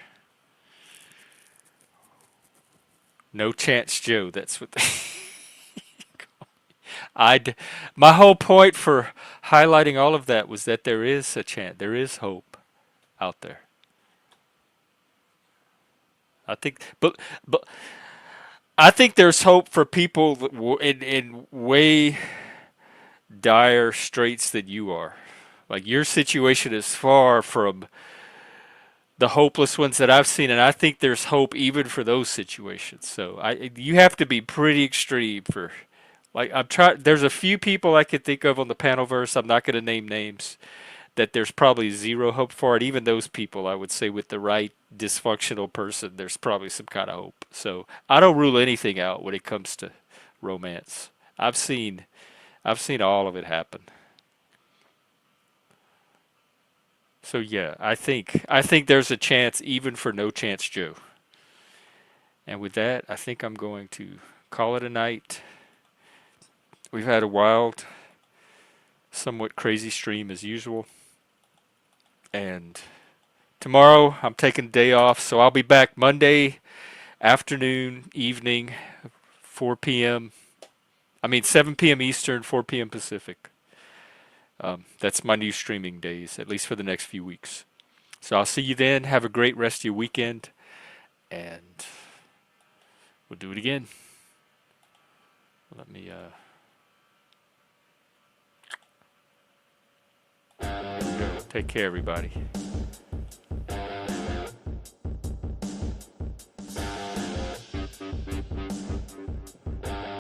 No chance, Joe. That's what they my whole point for highlighting all of that was that there is a chance. There is hope out there. I think, but I think there's hope for people in way dire straits than you are. Like your situation is far from the hopeless ones that I've seen, and I think there's hope even for those situations. So you have to be pretty extreme for, like I'm trying. There's a few people I could think of on the panelverse. I'm not going to name names. That there's probably zero hope for it. Even those people, I would say, with the right dysfunctional person, there's probably some kind of hope. So I don't rule anything out when it comes to romance. I've seen all of it happen. So yeah, I think there's a chance even for No Chance Joe. And with that, I think I'm going to call it a night. We've had a wild, somewhat crazy stream as usual. And tomorrow I'm taking a day off, so I'll be back Monday afternoon, evening, 4 p.m. 7 p.m. Eastern, 4 p.m. Pacific. That's my new streaming days, at least for the next few weeks. So I'll see you then. Have a great rest of your weekend, and we'll do it again. Let me, here we go. Take care, everybody.